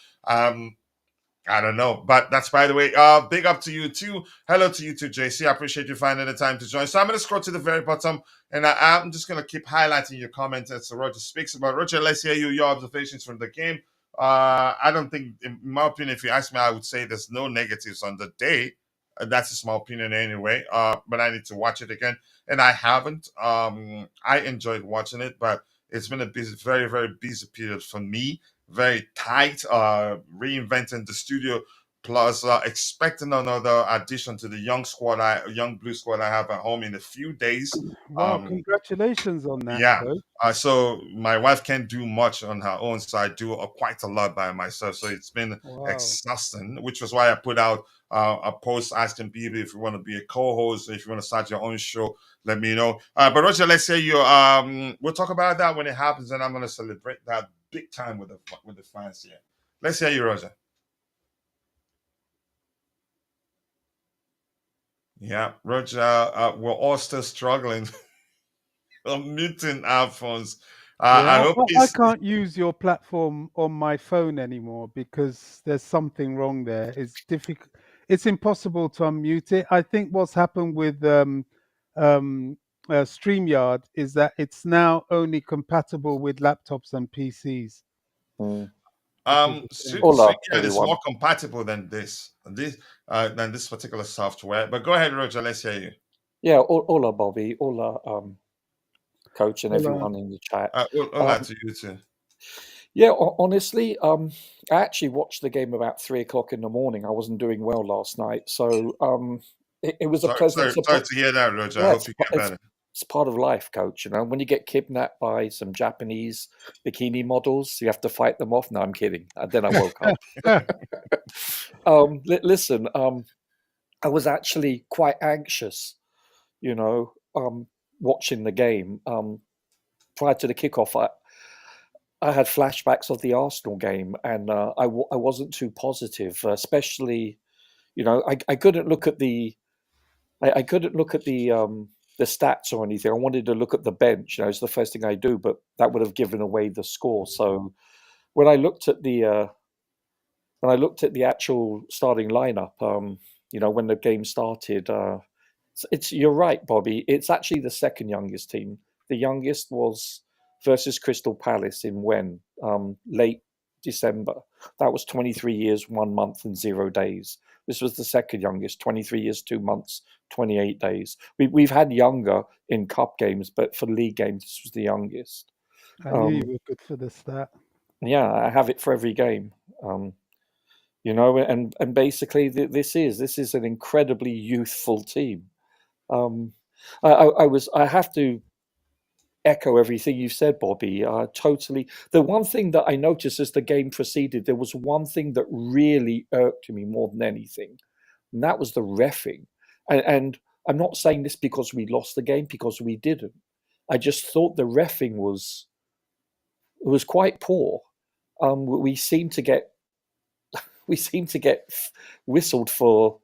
I don't know, but that's by the way. Big up to you too. Hello to you too, JC. I appreciate you finding the time to join. So I'm going to scroll to the very bottom, and I'm just going to keep highlighting your comments as Roger speaks about. Roger, let's hear your observations from the game. I don't think, in my opinion, if you ask me, I would say there's no negatives on the day. That's just my opinion anyway. But I need to watch it again, and I haven't. I enjoyed watching it, but it's been a very, very busy period for me. Very tight, reinventing the studio, plus expecting another addition to the young blue squad I have at home in a few days. Wow, congratulations on that, Yeah. Coach. So my wife can't do much on her own, so I do quite a lot by myself. So it's been exhausting, which was why I put out a post asking people if you want to be a co-host, if you want to start your own show, let me know. But Roger, let's say you. We'll talk about that when it happens, and I'm going to celebrate that big time with the fans here. Let's hear you, Roger. Yeah, Roger, we're all still struggling. I'm muting our phones. I hope I can't use your platform on my phone anymore because there's something wrong there. It's difficult. It's impossible to unmute it. I think what's happened with StreamYard is that it's now only compatible with laptops and PCs. StreamYard is more compatible than this particular software. But go ahead, Roger. Let's hear you. Yeah, hola, Bobby. Hola, Coach, and everyone in the chat. Hola to you too. Yeah, honestly, I actually watched the game about 3 o'clock in the morning. I wasn't doing well last night, so it was a pleasant surprise. Sorry to hear that, Roger. I hope you get better. It's part of life, Coach. You know, when you get kidnapped by some Japanese bikini models, you have to fight them off. No, I'm kidding. And then I woke up. Listen, I was actually quite anxious, you know, watching the game. Prior to the kickoff, I had flashbacks of the Arsenal game, and I wasn't too positive, especially, I couldn't look at I couldn't look at the stats or anything. I wanted to look at the bench. It's the first thing I do, but that would have given away the score. So when I looked at the actual starting lineup, when the game started, you're right, Bobby. It's actually the second youngest team. The youngest was versus Crystal Palace in late December. That was 23 years, 1 month, and 0 days. This was the second youngest, 23 years, 2 months, 28 days. We've had younger in cup games, but for league games, this was the youngest. I knew you were good for the stat. Yeah, I have it for every game. And basically this is an incredibly youthful team. I have to echo everything you said, Bobby. Totally. The one thing that I noticed as the game proceeded, there was one thing that really irked me more than anything, and that was the reffing. And I'm not saying this because we lost the game, because we didn't. I just thought the reffing was quite poor. We seem to get whistled for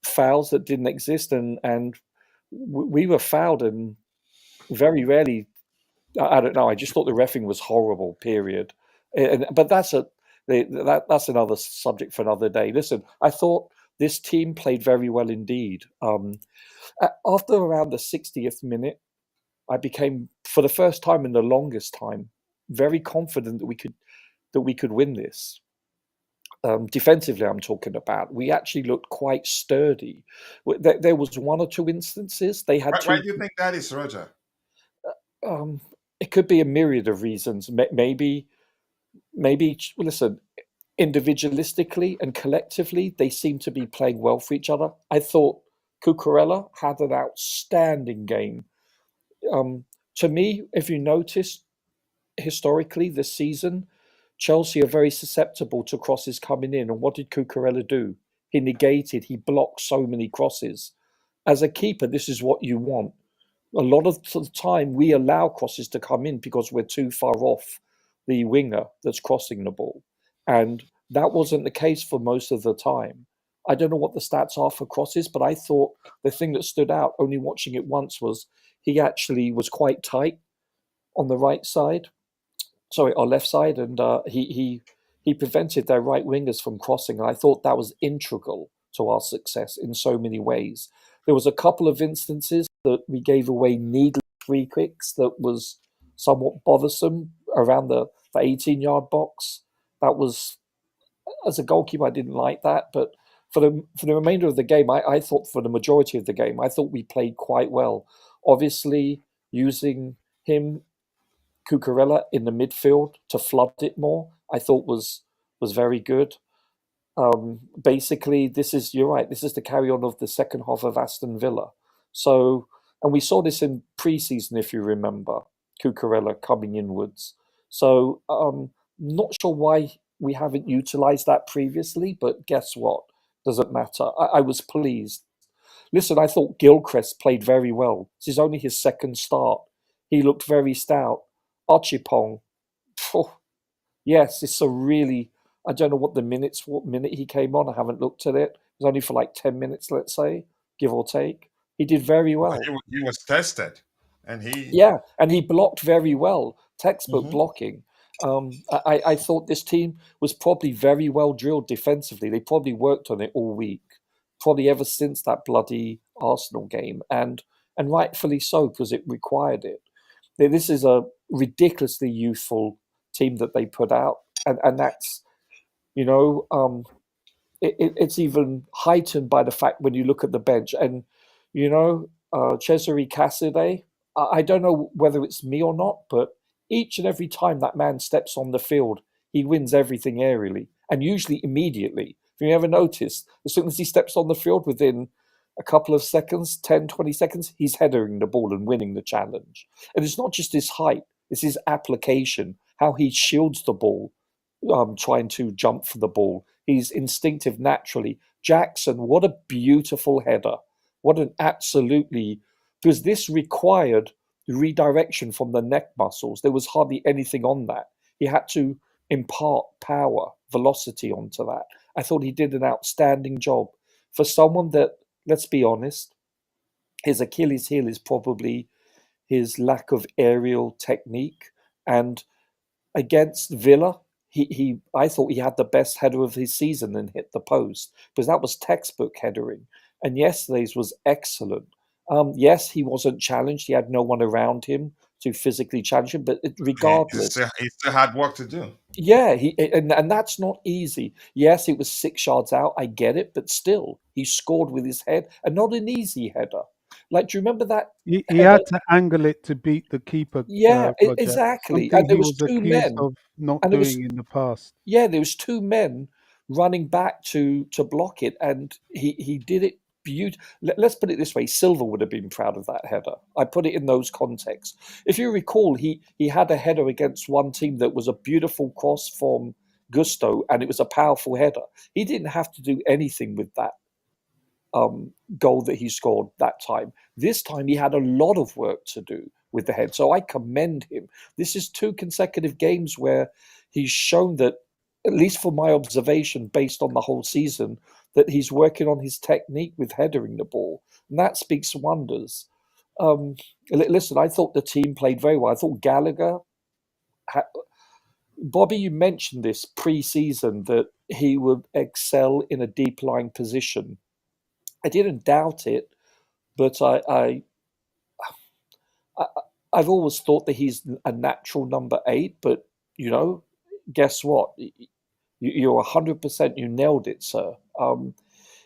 fouls that didn't exist, and we were fouled, and very rarely. I don't know. I just thought the reffing was horrible. Period. But that's another subject for another day. Listen, I thought this team played very well indeed. After around the 60th minute, I became, for the first time in the longest time, very confident that we could win this. Defensively, I'm talking about. We actually looked quite sturdy. There was one or two instances they had. Why do you think that is, Roger? It could be a myriad of reasons. Maybe. Listen, individualistically and collectively, they seem to be playing well for each other. I thought Cucurella had an outstanding game. To me, if you notice, historically this season, Chelsea are very susceptible to crosses coming in. And what did Cucurella do? He blocked so many crosses. As a keeper, this is what you want. A lot of the time, we allow crosses to come in because we're too far off the winger that's crossing the ball. And that wasn't the case for most of the time. I don't know what the stats are for crosses, but I thought the thing that stood out, only watching it once, was he actually was quite tight on the right side. Sorry, our left side, and he prevented their right wingers from crossing. And I thought that was integral to our success in so many ways. There was a couple of instances that we gave away needless free kicks that was somewhat bothersome around the 18-yard box. That was, as a goalkeeper, I didn't like that. But for the remainder of the game, I thought for the majority of the game, I thought we played quite well. Obviously, using him, Cucurella, in the midfield to flood it more, I thought was very good. Basically, you're right. This is the carry on of the second half of Aston Villa. So, and we saw this in pre-season, if you remember, Cucurella coming inwards. So, not sure why we haven't utilised that previously, but guess what? Doesn't matter. I was pleased. Listen, I thought Gilchrist played very well. This is only his second start. He looked very stout. Archipong, yes, it's a really. I don't know what minute he came on. I haven't looked at it. It was only for like 10 minutes, let's say, give or take. He did very well. He was tested, and he blocked very well. Textbook blocking. I thought this team was probably very well drilled defensively. They probably worked on it all week, probably ever since that bloody Arsenal game, and rightfully so, because it required it. This is a ridiculously youthful team that they put out, and that's, it's even heightened by the fact when you look at the bench and, Cesare Cassidy. I don't know whether it's me or not, but each and every time that man steps on the field, he wins everything aerially, and usually immediately. If you ever noticed, as soon as he steps on the field, within a couple of seconds, 10, 20 seconds, he's headering the ball and winning the challenge. And it's not just his height, it's his application, how he shields the ball, trying to jump for the ball. He's instinctive naturally. Jackson, what a beautiful header. What an absolutely... Because this required redirection from the neck muscles. There was hardly anything on that. He had to impart power, velocity onto that. I thought he did an outstanding job for someone that, let's be honest, his Achilles heel is probably his lack of aerial technique. And against Villa, he I thought he had the best header of his season and hit the post, because that was textbook headering. And yesterday's was excellent. Yes, he wasn't challenged. He had no one around him to physically challenge him. But regardless, He still had work to do. yeah, and that's not easy. Yes, it was 6 yards out. I get it, but still, he scored with his head, and not an easy header. Like, do you remember that He header? had to angle it to beat the keeper, Yeah, Roger. exactly. Something And there he was was two accused men, of not and it was doing in the past. yeah, there was two men running back to block it, and he did it beautifully. Let's put it this way: Silva would have been proud of that header. I put it in those contexts. If you recall, he had a header against one team that was a beautiful cross from Gusto, and it was a powerful header. He didn't have to do anything with that goal that he scored that time. This time he had a lot of work to do with the head. So I commend him. This is 2 consecutive games where he's shown that, at least for my observation based on the whole season, that he's working on his technique with headering the ball. And that speaks wonders. Listen, I thought the team played very well. I thought Gallagher, Bobby, you mentioned this pre-season that he would excel in a deep lying position. I didn't doubt it, but I've always thought that he's a natural number 8. But guess what? You're 100%. You nailed it, sir.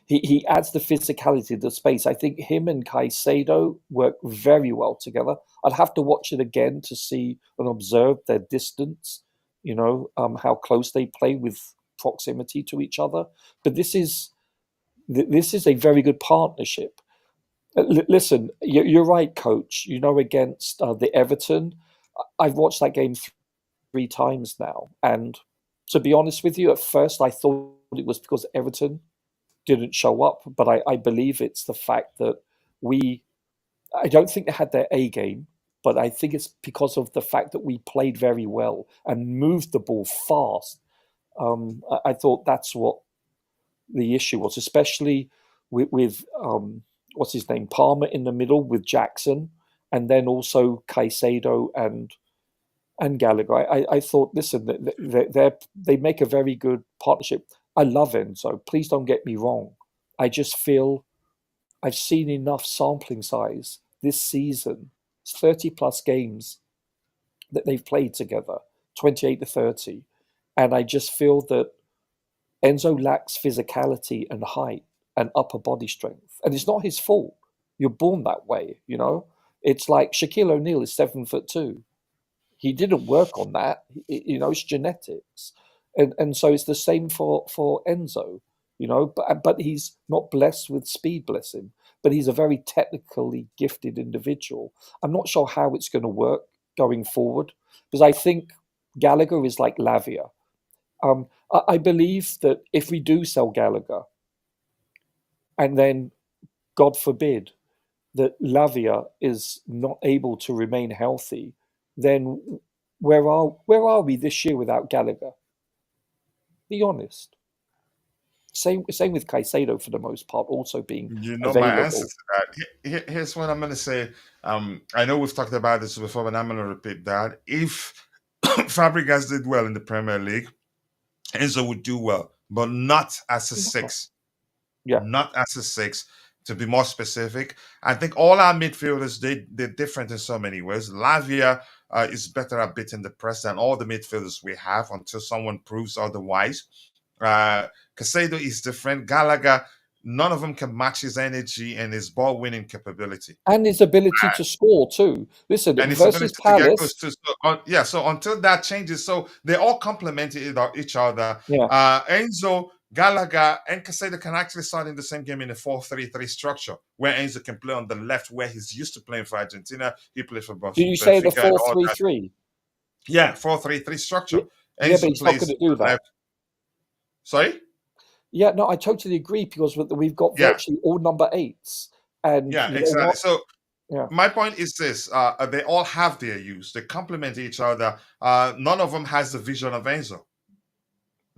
He adds the physicality to the space. I think him and Caicedo work very well together. I'd have to watch it again to see and observe their distance. How close they play with proximity to each other. But this is a very good partnership. Listen, you're right, Coach. Against the Everton, I've watched that game 3 times now. And to be honest with you, at first I thought it was because Everton didn't show up. But I believe it's the fact that I don't think they had their A game, but I think it's because of the fact that we played very well and moved the ball fast. I thought that's what the issue was, especially with what's his name, Palmer in the middle with Jackson, and then also Caicedo and Gallagher. I thought, listen, they make a very good partnership. I love Enzo. Please don't get me wrong. I just feel I've seen enough sampling size this season. It's 30 plus games that they've played together, 28 to 30, and I just feel that Enzo lacks physicality and height and upper body strength. And it's not his fault. You're born that way, It's like Shaquille O'Neal is 7'2". He didn't work on that. It's genetics. And so it's the same for Enzo, but he's not blessed with speed, bless him. But he's a very technically gifted individual. I'm not sure how it's going to work going forward, because I think Gallagher is like Lavia. I believe that if we do sell Gallagher, and then, God forbid, that Lavia is not able to remain healthy, then where are we this year without Gallagher? Be honest. Same with Caicedo for the most part, also being My answer available. to that. Here's what I'm going to say. I know we've talked about this before, but I'm going to repeat that. If Fabregas did well in the Premier League, Enzo would do well, but not as a 6. Yeah. Not as a 6. To be more specific, I think all our midfielders, they're different in so many ways. Lavia is better at beating the press than all the midfielders we have until someone proves otherwise. Caicedo is different. Gallagher, none of them can match his energy and his ball winning capability. And his ability to score too. Listen, And his versus ability to get Palace. close to. So until that changes, so they all complement each other. Yeah. Enzo, Gallagher, and Caicedo can actually start in the same game in a 4-3-3 structure, where Enzo can play on the left, where he's used to playing for Argentina. He plays for Benfica. Do you say the 4-3-3? Yeah, 4-3-3 structure. Yeah, but he's not going to do that. Left. Sorry? Yeah, no, I totally agree, because we've got virtually all number 8s. And yeah, exactly. Yeah. My point is this: they all have their use. They complement each other. None of them has the vision of Enzo.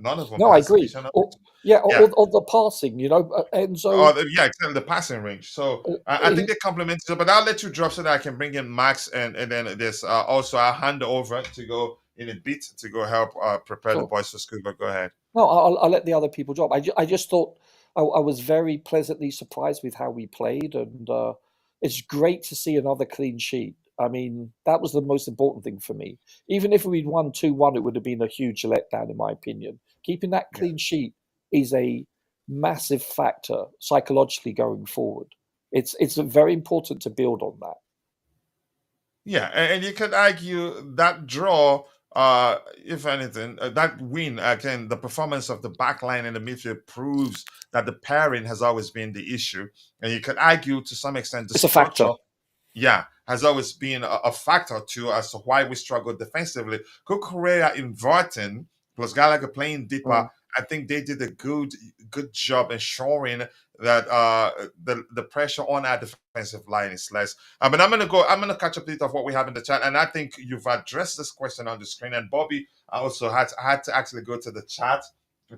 None of them No, I has the agree. vision of Or Enzo. yeah, Yeah. or the passing. Oh, Enzo. yeah, extend the passing range. So I think In, they complement each other. But I'll let you drop so that I can bring in Max, and then this also I'll hand over to go in a bit to go help prepare the so boys for school. But go ahead. no, I'll let the other people drop. I just thought I was very pleasantly surprised with how we played, and it's great to see another clean sheet. I mean, that was the most important thing for me. Even if we'd won 2-1, it would have been a huge letdown, in my opinion. Keeping that Yeah. clean sheet is a massive factor psychologically going forward. It's very important to build on that. Yeah, and you could argue that draw, if anything, that win again, the performance of the back line and the midfield proves that the pairing has always been the issue. And you could argue to some extent the It's a factor. structure, yeah, has always been a factor too as to why we struggle defensively. Cucurella inverting plus Gallagher playing deeper. Mm. I think they did a good job ensuring that the pressure on our defensive line is less. But I'm gonna catch a bit of what we have in the chat, and I think you've addressed this question on the screen. And Bobby, I also had to actually go to the chat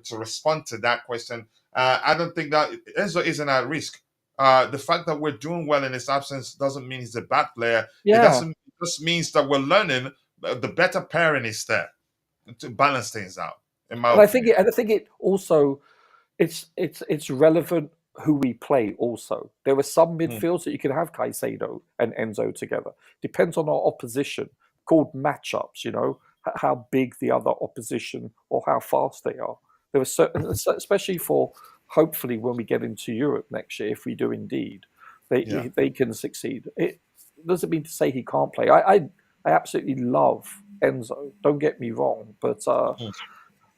to respond to that question. I don't think that Enzo isn't at risk. The fact that we're doing well in his absence doesn't mean he's a bad player. Yeah. It just means that we're learning. The better pairing is there to balance things out, in my opinion. And I think it also it's relevant who we play also. There are some Mm, midfields that you can have Caicedo and Enzo together. Depends on our opposition, called matchups, how big the other opposition or how fast they are. There are certain, especially for hopefully when we get into Europe next year, if we do indeed, yeah. they can succeed. It doesn't mean to say he can't play. I absolutely love Enzo. Don't get me wrong, but Mm.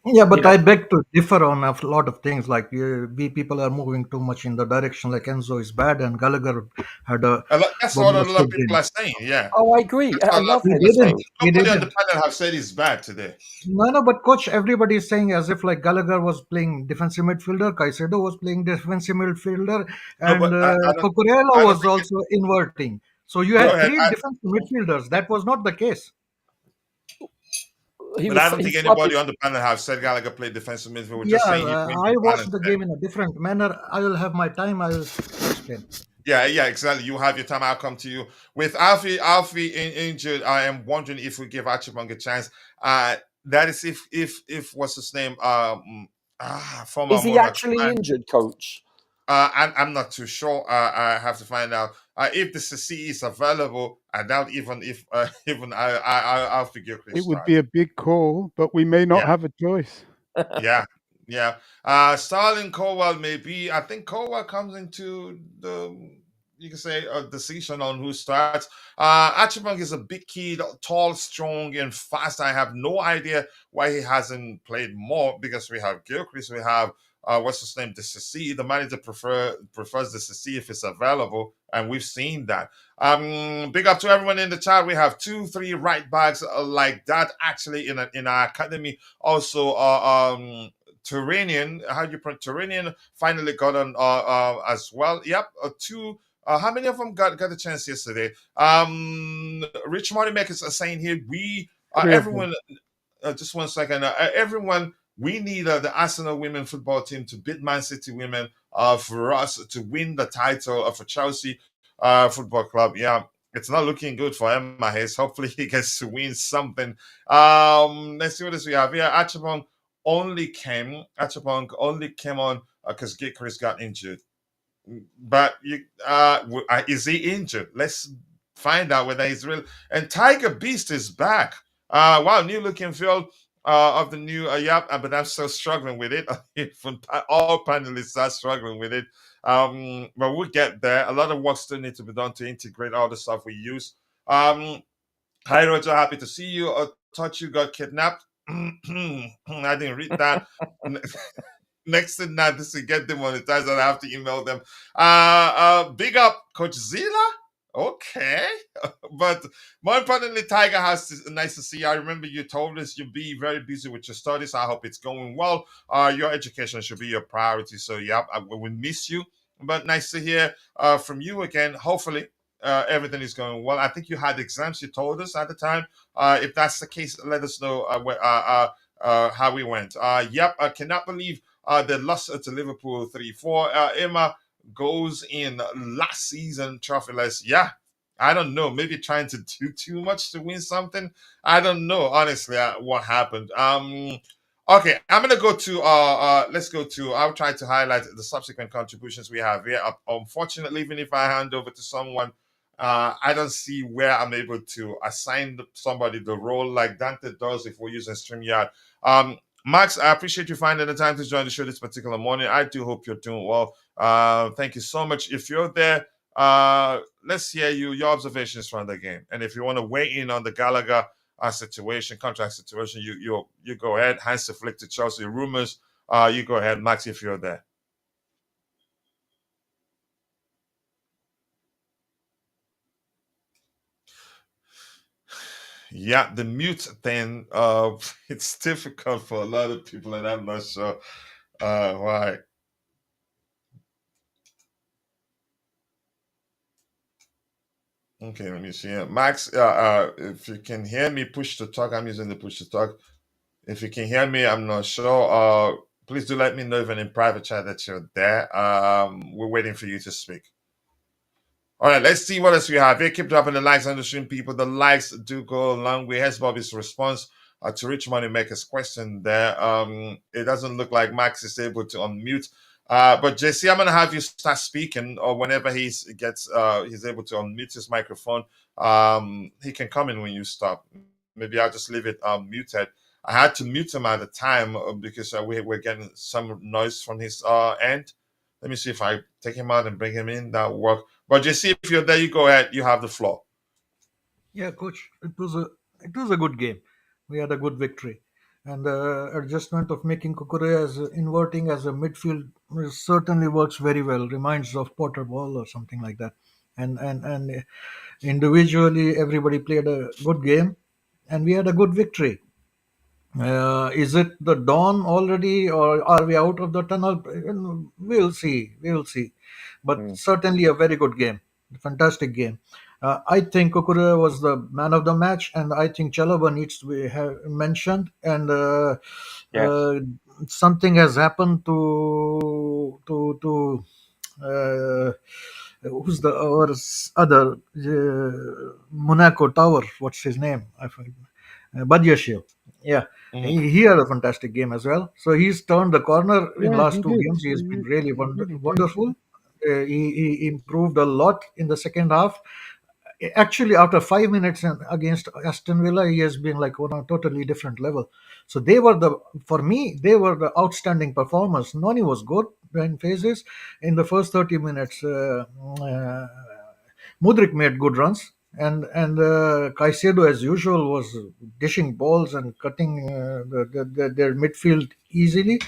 Yeah, but yeah, I beg to differ on a lot of things. Like we people are moving too much in the direction like Enzo is bad and Gallagher had a That's what a was lot so of people good. are saying. Yeah, oh, I agree. that's I what a lot of love We people are saying. didn't. Enzo. We Nobody on didn't. the panel have said he's bad today. No, but coach, everybody is saying as if like Gallagher was playing defensive midfielder, Caicedo was playing defensive midfielder, No, and but Cucurella I don't was think. also inverting. So you Go had ahead. three defensive midfielders. That was not the case. But I don't He think started. anybody on the panel have said Gallagher played defensive midfield. We're Yeah, just saying he brings I the watched balance the there. game in a different manner. I will have my time. I will explain. Yeah, yeah, exactly. You have your time. I'll come to you. With Alfie injured, I am wondering if we give Archibong a chance. That is if what's his name? Former Is he Monarchs actually fan. injured, coach? I'm not too sure. I have to find out. If the CC is available, I doubt even if even I'll figure Chris It would be start. a big call, but we may not Yeah, have a choice. yeah, yeah. Starling Cowell maybe. I think Cowell comes into the, you can say, a decision on who starts. Archibald is a big kid, tall, strong, and fast. I have no idea why he hasn't played more because we have Gilchrist, we have what's his name, the CC. The manager prefers the CC if it's available, and we've seen that. Big up to everyone in the chat. We have 2-3 right backs like that actually in our academy. Also, Turanian, how do you pronounce Turanian? Finally got on as well. Yep, two. How many of them got a chance yesterday? Rich Money Makers are saying here we 3 of them. everyone. Just 1 second. Everyone, we need the Arsenal women football team to beat Man City women for us to win the title for Chelsea Football Club. Yeah, it's not looking good for Emma Hayes. Hopefully, he gets to win something. Let's see what else we have here. Archibong only came on because Chris got injured. But is he injured? Let's find out whether he's real. And Tiger Beast is back. Wow, new look and feel of the new. But I'm still struggling with it. All panelists are struggling with it. But we'll get there. A lot of work still needs to be done to integrate all the stuff we use. Hi, Roger. Happy to see you. I thought you got kidnapped. I didn't read that. Next thing that this will get demonetized and I have to email them. Big up Coach Zila. Okay. But more importantly, Tiger House is nice to see you. I remember you told us you'll be very busy with your studies. I hope it's going well. Your education should be your priority. So yeah, we will miss you. But nice to hear from you again. Hopefully, everything is going well. I think you had exams. You told us at the time. If that's the case, let us know how we went. Yep, I cannot believe they lost to Liverpool 3-4. Emma goes in last season trophyless. Yeah, I don't know. Maybe trying to do too much to win something. I don't know honestly what happened. Okay, I'm gonna go to let's go to. I'll try to highlight the subsequent contributions we have here. Unfortunately, even if I hand over to someone, I don't see where I'm able to assign somebody the role like Dante does if we're using StreamYard. Max, I appreciate you finding the time to join the show this particular morning. I do hope you're doing well. Thank you so much. If you're there, let's hear your observations from the game, and if you want to weigh in on the Gallagher situation, contract situation, you go ahead. Hands to flick to Chelsea rumors. You go ahead, Max, if you're there. Yeah, the mute thing, it's difficult for a lot of people, and I'm not sure why. Okay, let me see. Max, if you can hear me, push to talk. I'm using the push to talk. If you can hear me, I'm not sure. Please do let me know even in private chat that you're there. We're waiting for you to speak. All right, let's see what else we have here. Keep dropping the likes on the stream, people. The likes do go a long way. Here's Bobby's response to Rich Moneymaker's question there. It doesn't look like Max is able to unmute. But JC, I'm gonna have you start speaking, or whenever he's able to unmute his microphone. He can come in when you stop. Maybe I'll just leave it muted. I had to mute him at the time because we're getting some noise from his end. Let me see if I take him out and bring him in. That will work. But JC, if you're there, you go ahead. You have the floor. Yeah, coach, it was a good game. We had a good victory, and the adjustment of making Cucurella as inverting as a midfield certainly works very well. Reminds of Potter ball or something like that. And individually, everybody played a good game, and we had a good victory. Is it the dawn already, or are we out of the tunnel? We'll see. We'll see. But Mm. certainly a very good game, fantastic game. I think Kokura was the man of the match, and I think Chalobah needs to be mentioned. And Yes. something has happened to who's the our other Monaco Tower? What's his name? I forget. Badiashile. Yeah, Mhm. he had a fantastic game as well. So he's turned the corner in Yeah, last he two did. games. He has been really He really did. wonderful. He improved a lot in the second half. Actually, after 5 minutes against Aston Villa, he has been like on a totally different level. So for me, they were the outstanding performers. Noni was good in phases. In the first 30 minutes, Mudryk made good runs, and Caicedo, as usual, was dishing balls and cutting their midfield easily.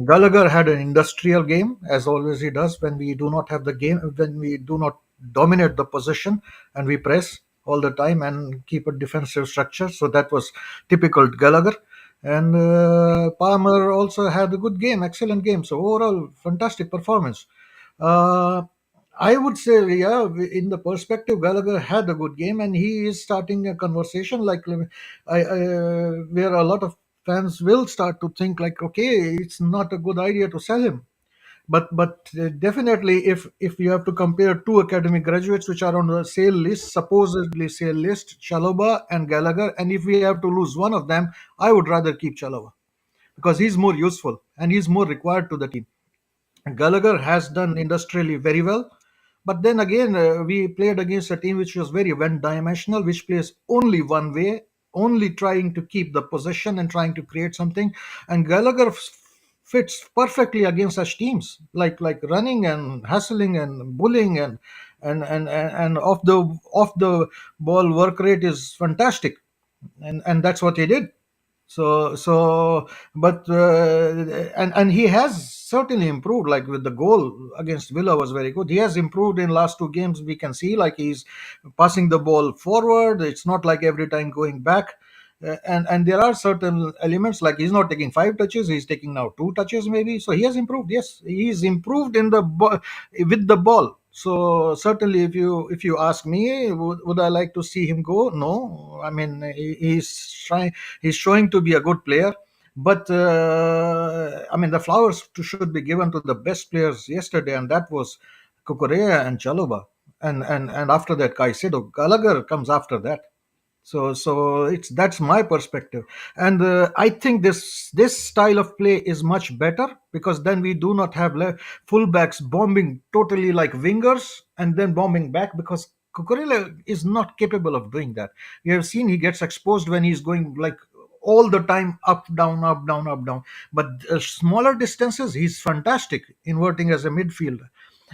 Gallagher had an industrial game, as always he does when we do not have the game, when we do not dominate the possession and we press all the time and keep a defensive structure. So that was typical Gallagher. And Palmer also had a good game, excellent game. So overall, fantastic performance. Uh, I would say, yeah, in the perspective, Gallagher had a good game, and he is starting a conversation where a lot of fans will start to think like, okay, it's not a good idea to sell him. But definitely, if you have to compare two academic graduates which are on the sale list, supposedly sale list, Chalobah and Gallagher, and if we have to lose one of them, I would rather keep Chalobah because he's more useful and he's more required to the team. Gallagher has done industrially very well. But then again, we played against a team which was very one dimensional, which plays only one way, only trying to keep the possession and trying to create something. And Gallagher fits perfectly against such teams, like running and hustling and bullying and off the ball work rate is fantastic, and that's what he did. So, but he has certainly improved. Like with the goal against Villa was very good. He has improved in last two games. We can see like he's passing the ball forward. It's not like every time going back. And there are certain elements like he's not taking 5 touches. He's taking now 2 touches maybe. So he has improved. Yes, he's improved with the ball. So certainly, if you ask me, would I like to see him go? No, I mean he's showing to be a good player, but I mean the flowers should be given to the best players yesterday, and that was Cucurella and Chalobah, and after that Caicedo. Gallagher comes after that. So it's that's my perspective, and I think this style of play is much better, because then we do not have fullbacks bombing totally like wingers and then bombing back, because Cucurella is not capable of doing that. We have seen he gets exposed when he's going like all the time up down up down up down, but smaller distances he's fantastic inverting as a midfielder.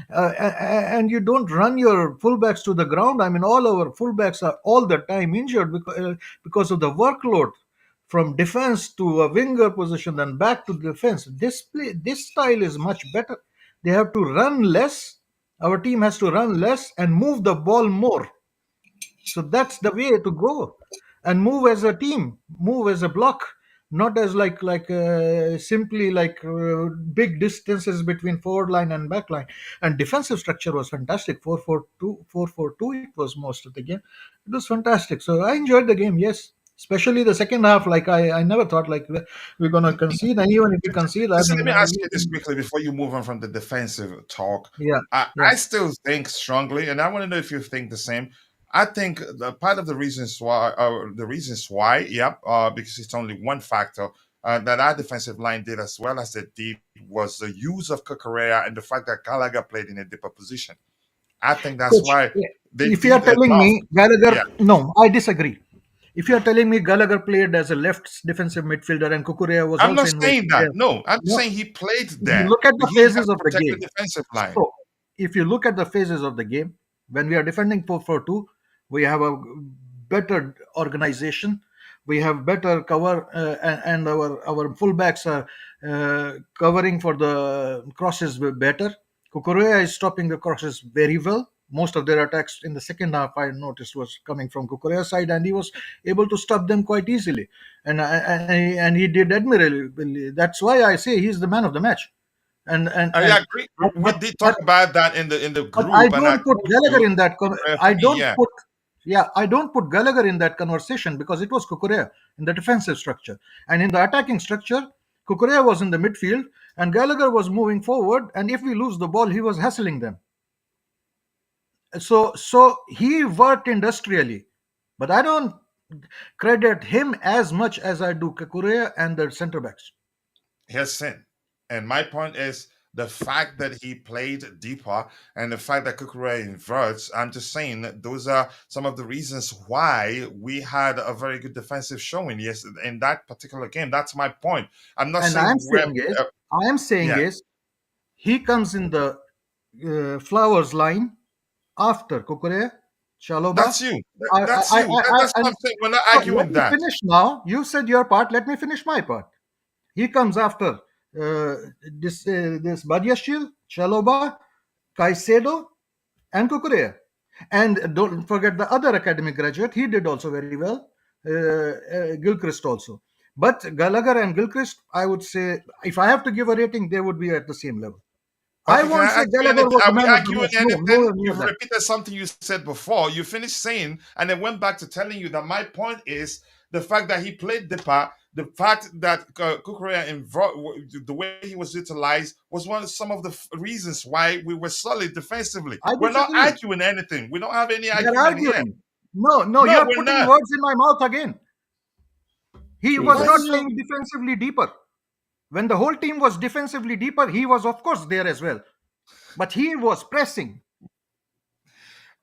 And you don't run your fullbacks to the ground. I mean, all our fullbacks are all the time injured because of the workload from defense to a winger position, then back to defense. This style is much better. They have to run less. Our team has to run less and move the ball more. So that's the way to go, and move as a team, move as a block, not as simply like big distances between forward line and back line. And defensive structure was fantastic. 4-4-2 it was most of the game. It was fantastic. So I enjoyed the game, yes, especially the second half. Like I never thought like we're gonna concede, and even if we concede, I Just let mean me ask you this quickly before you move on from the defensive talk. yeah, I yeah. still think strongly, and I want to know if you think the same. I think the part of the reasons why, yep, because it's only one factor that our defensive line did as well as they did was the use of Cucurella and the fact that Gallagher played in a deeper position. I think that's Coach, why they if you are did telling enough. me Gallagher, Yeah, no, I disagree. If you are telling me Gallagher played as a left defensive midfielder and Kukurea was I'm also not involved saying that. there, No, I'm no, saying he played if you there. look at the He phases helped of the protect the game, defensive line. so if you look at the phases of the game, when we are defending 4-4-2, we have a better organization. We have better cover, and our fullbacks are covering for the crosses better. Kukurea is stopping the crosses very well. Most of their attacks in the second half, I noticed, was coming from Kukurea's side, and he was able to stop them quite easily. And he did admirably. That's why I say he's the man of the match. I And agree. but We but, did talk but about that in the but I group, and I don't put told Gallagher you, in that. for I me, don't yeah. put. Yeah, I don't put Gallagher in that conversation, because it was Kukurea in the defensive structure, and in the attacking structure, Kukurea was in the midfield, and Gallagher was moving forward. And if we lose the ball, he was hassling them. So he worked industrially, but I don't credit him as much as I do Kukurea and the centre backs. His sin. And my point is the fact that he played deeper and the fact that Kukure inverts. I'm just saying that those are some of the reasons why we had a very good defensive showing yes in that particular game. That's my point. I'm not And saying we're I am saying yeah. is, he comes in the Flowers line after Kukure, Chalobah. That's you. That's I, you. That's what and I'm saying. We're not so let arguing me that. finish now. You said your part. Let me finish my part. He comes after this Badiashil, Chalobah, Caicedo, and Kukurea. And don't forget the other academic graduate. He did also very well. Gilchrist also. But Gallagher and Gilchrist, I would say, if I have to give a rating, they would be at the same level. I Okay, can won't I say ask you Gallagher anything? was Are the we man of the arguing match. No, anything? nowhere near You've that. repeated something you said before. You finished saying, and then went back to telling you that my point is the fact that he played the part, the fact that Kukurea the way he was utilized was some of the reasons why we were solid defensively. I We're not disagree. arguing anything. We don't have any We are argument here. arguing. No, no, you No, are we're putting not. words in my mouth again. He was Why not do Jesus. you? playing defensively deeper. When the whole team was defensively deeper, he was, of course, there as well. But he was pressing.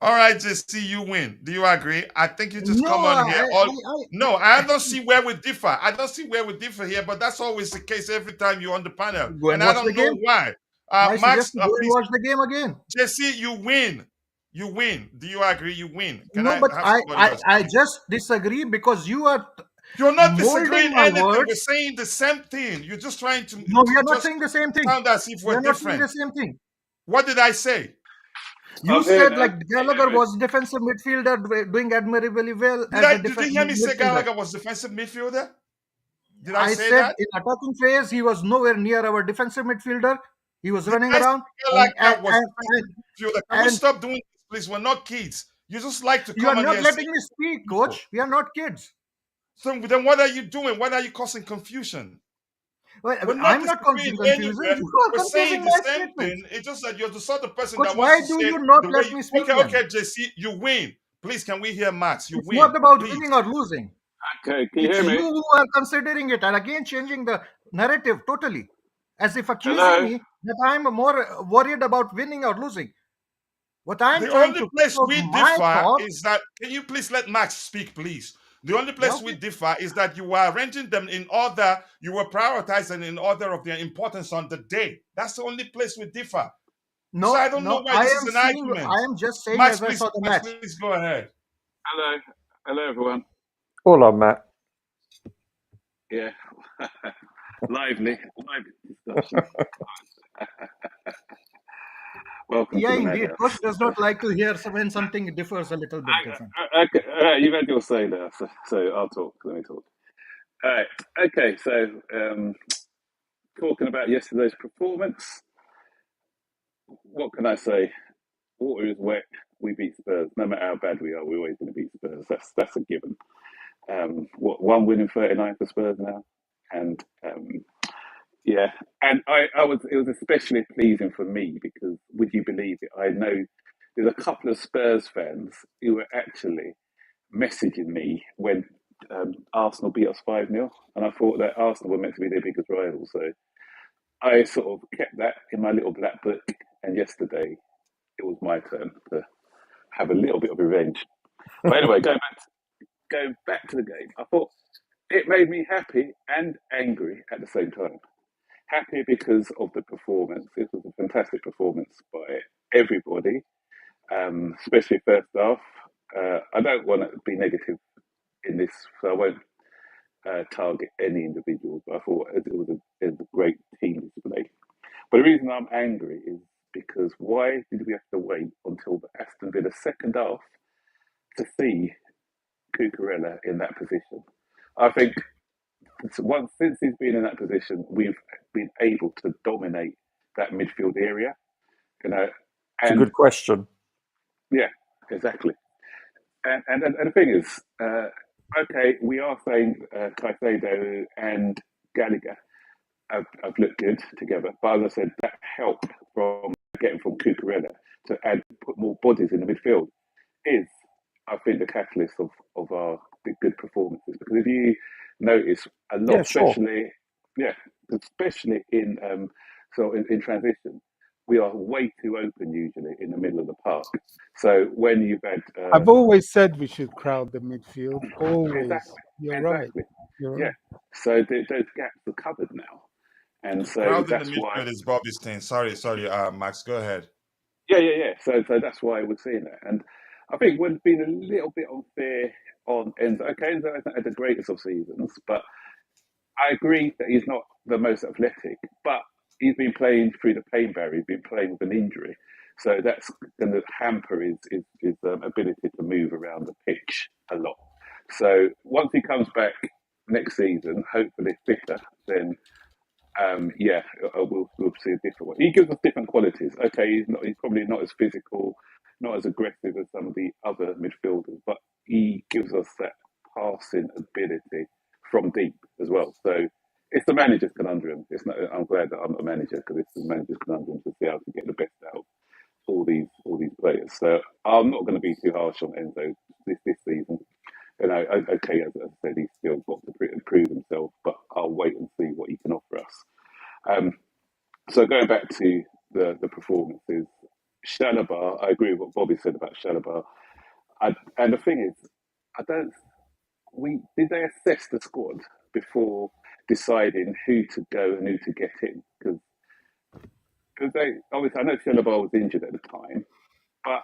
All right, JC, you win. Do you agree? I think you just come No, on here. All no, I don't see where we differ. I don't see where we differ here, but that's always the case every time you're on the panel, go and and I watch the don't know game. why. My Max, suggestion: go and please, watch the game again. JC, you win. You win. Do you agree? You win. Can No, I but have somebody else, I please? just disagree, because you are You're not molding disagreeing my anything. We're words. saying the same thing. You're just trying No, we to are not just saying the same thing. sound as if We we're are not saying different. the same thing. What did I say? You said like Gallagher was defensive midfielder doing admirably well as a Did you hear me say midfielder. Gallagher was defensive midfielder? Did I I say said that? in attacking phase he was nowhere near our defensive midfielder. He was The running best around, player and like that was midfielder. Can we and stop doing this, please? We're not kids. You just like to you are come on not here and say letting me speak, people. coach. We are not kids. So then what are you doing? What are you causing confusion? Well, We're not I'm not causing disagreeing confusion. anywhere. You are We're saying confusing the my same statements. thing. It's just that you're the sort of person Coach, that wants why to do say you not the way let you, me speak okay, then? JC, you win. Please, can we hear Max? You It's not win. about Please. winning or losing. Okay, can you It's hear you me? who are considering it and again changing the narrative totally, as if accusing Hello? me that I'm more worried about winning or losing. What I'm The trying only to place propose we my differ thought. is that, can you please let Max speak, please? The only Yeah, place we okay. differ is that you were arranging them in order, you were prioritizing in order of their importance on the day. That's the only place we differ. So I No, don't know no, why I this is am an seeing. argument. I am just saying as I saw the Max, match. please go ahead. Hello? Hello, everyone. All on, Matt. Yeah. lively discussion. Welcome Yeah, to the indeed. madhouse. Coach does not like to hear when something differs a little bit different. Okay, you've had your say now, so I'll talk. Let me talk. All right. Okay, so talking about yesterday's performance, what can I say? Water is wet. We beat Spurs. No matter how bad we are, we're always going to beat Spurs. That's a given. One win in 39 for Spurs now, and yeah, and I was. It was especially pleasing for me because, would you believe it? I know there's a couple of Spurs fans who were actually messaging me when Arsenal beat us 5-0, and I thought that Arsenal were meant to be their biggest rival. So I sort of kept that in my little black book. And yesterday, it was my turn to have a little bit of revenge. But anyway, going back to the game, I thought it made me happy and angry at the same time. Happy because of the performance. It was a fantastic performance by everybody, especially first half. I don't want to be negative in this, so I won't target any individual. But I thought it was a great team display. But the reason I'm angry is because why did we have to wait until the Aston Villa second half to see Cucurella in that position? I think once since he's been in that position, we've been able to dominate that midfield area. You know, It's a and good question. yeah, exactly. And the thing is, okay, we are saying Caicedo and Gallagher have looked good together, but as I said, that help from getting from Cucurella to put more bodies in the midfield is, I think, the catalyst of our good performances. Because if you notice a lot, Yeah, sure. especially in in transition, we are way too open usually in the middle of the park. So when you've had I've always said we should crowd the midfield. Always. exactly, You're right. exactly, You're yeah. right. So those gaps are covered now, and so Crowd in the that's why. midfield is Bobby's thing. Sorry, Max, go ahead. Yeah. So that's why we're seeing that, and I think we've been a little bit unfair on Enzo. Okay, Enzo hasn't had the greatest of seasons, but I agree that he's not the most athletic. But he's been playing through the pain barrier. He's been playing with an injury, so that's going to hamper his ability to move around the pitch a lot. So once he comes back next season, hopefully fitter, then we'll see a different one. He gives us different qualities. Okay, he's probably not as physical, not as aggressive as some of the other midfielders, but he gives us that passing ability from deep as well. So it's the manager's conundrum. It's not. I'm glad that I'm not a manager because it's the manager's conundrum to see how to get the best out of all these players. So I'm not going to be too harsh on Enzo this season. Okay, as I said, he's still got to prove himself, but I'll wait and see what he can offer us. So going back to the performances, Chalobah, I agree with what Bobby said about Chalobah. And the thing is, I don't. Did they assess the squad before deciding who to go and who to get in? Because they obviously, I know Chalobah was injured at the time, but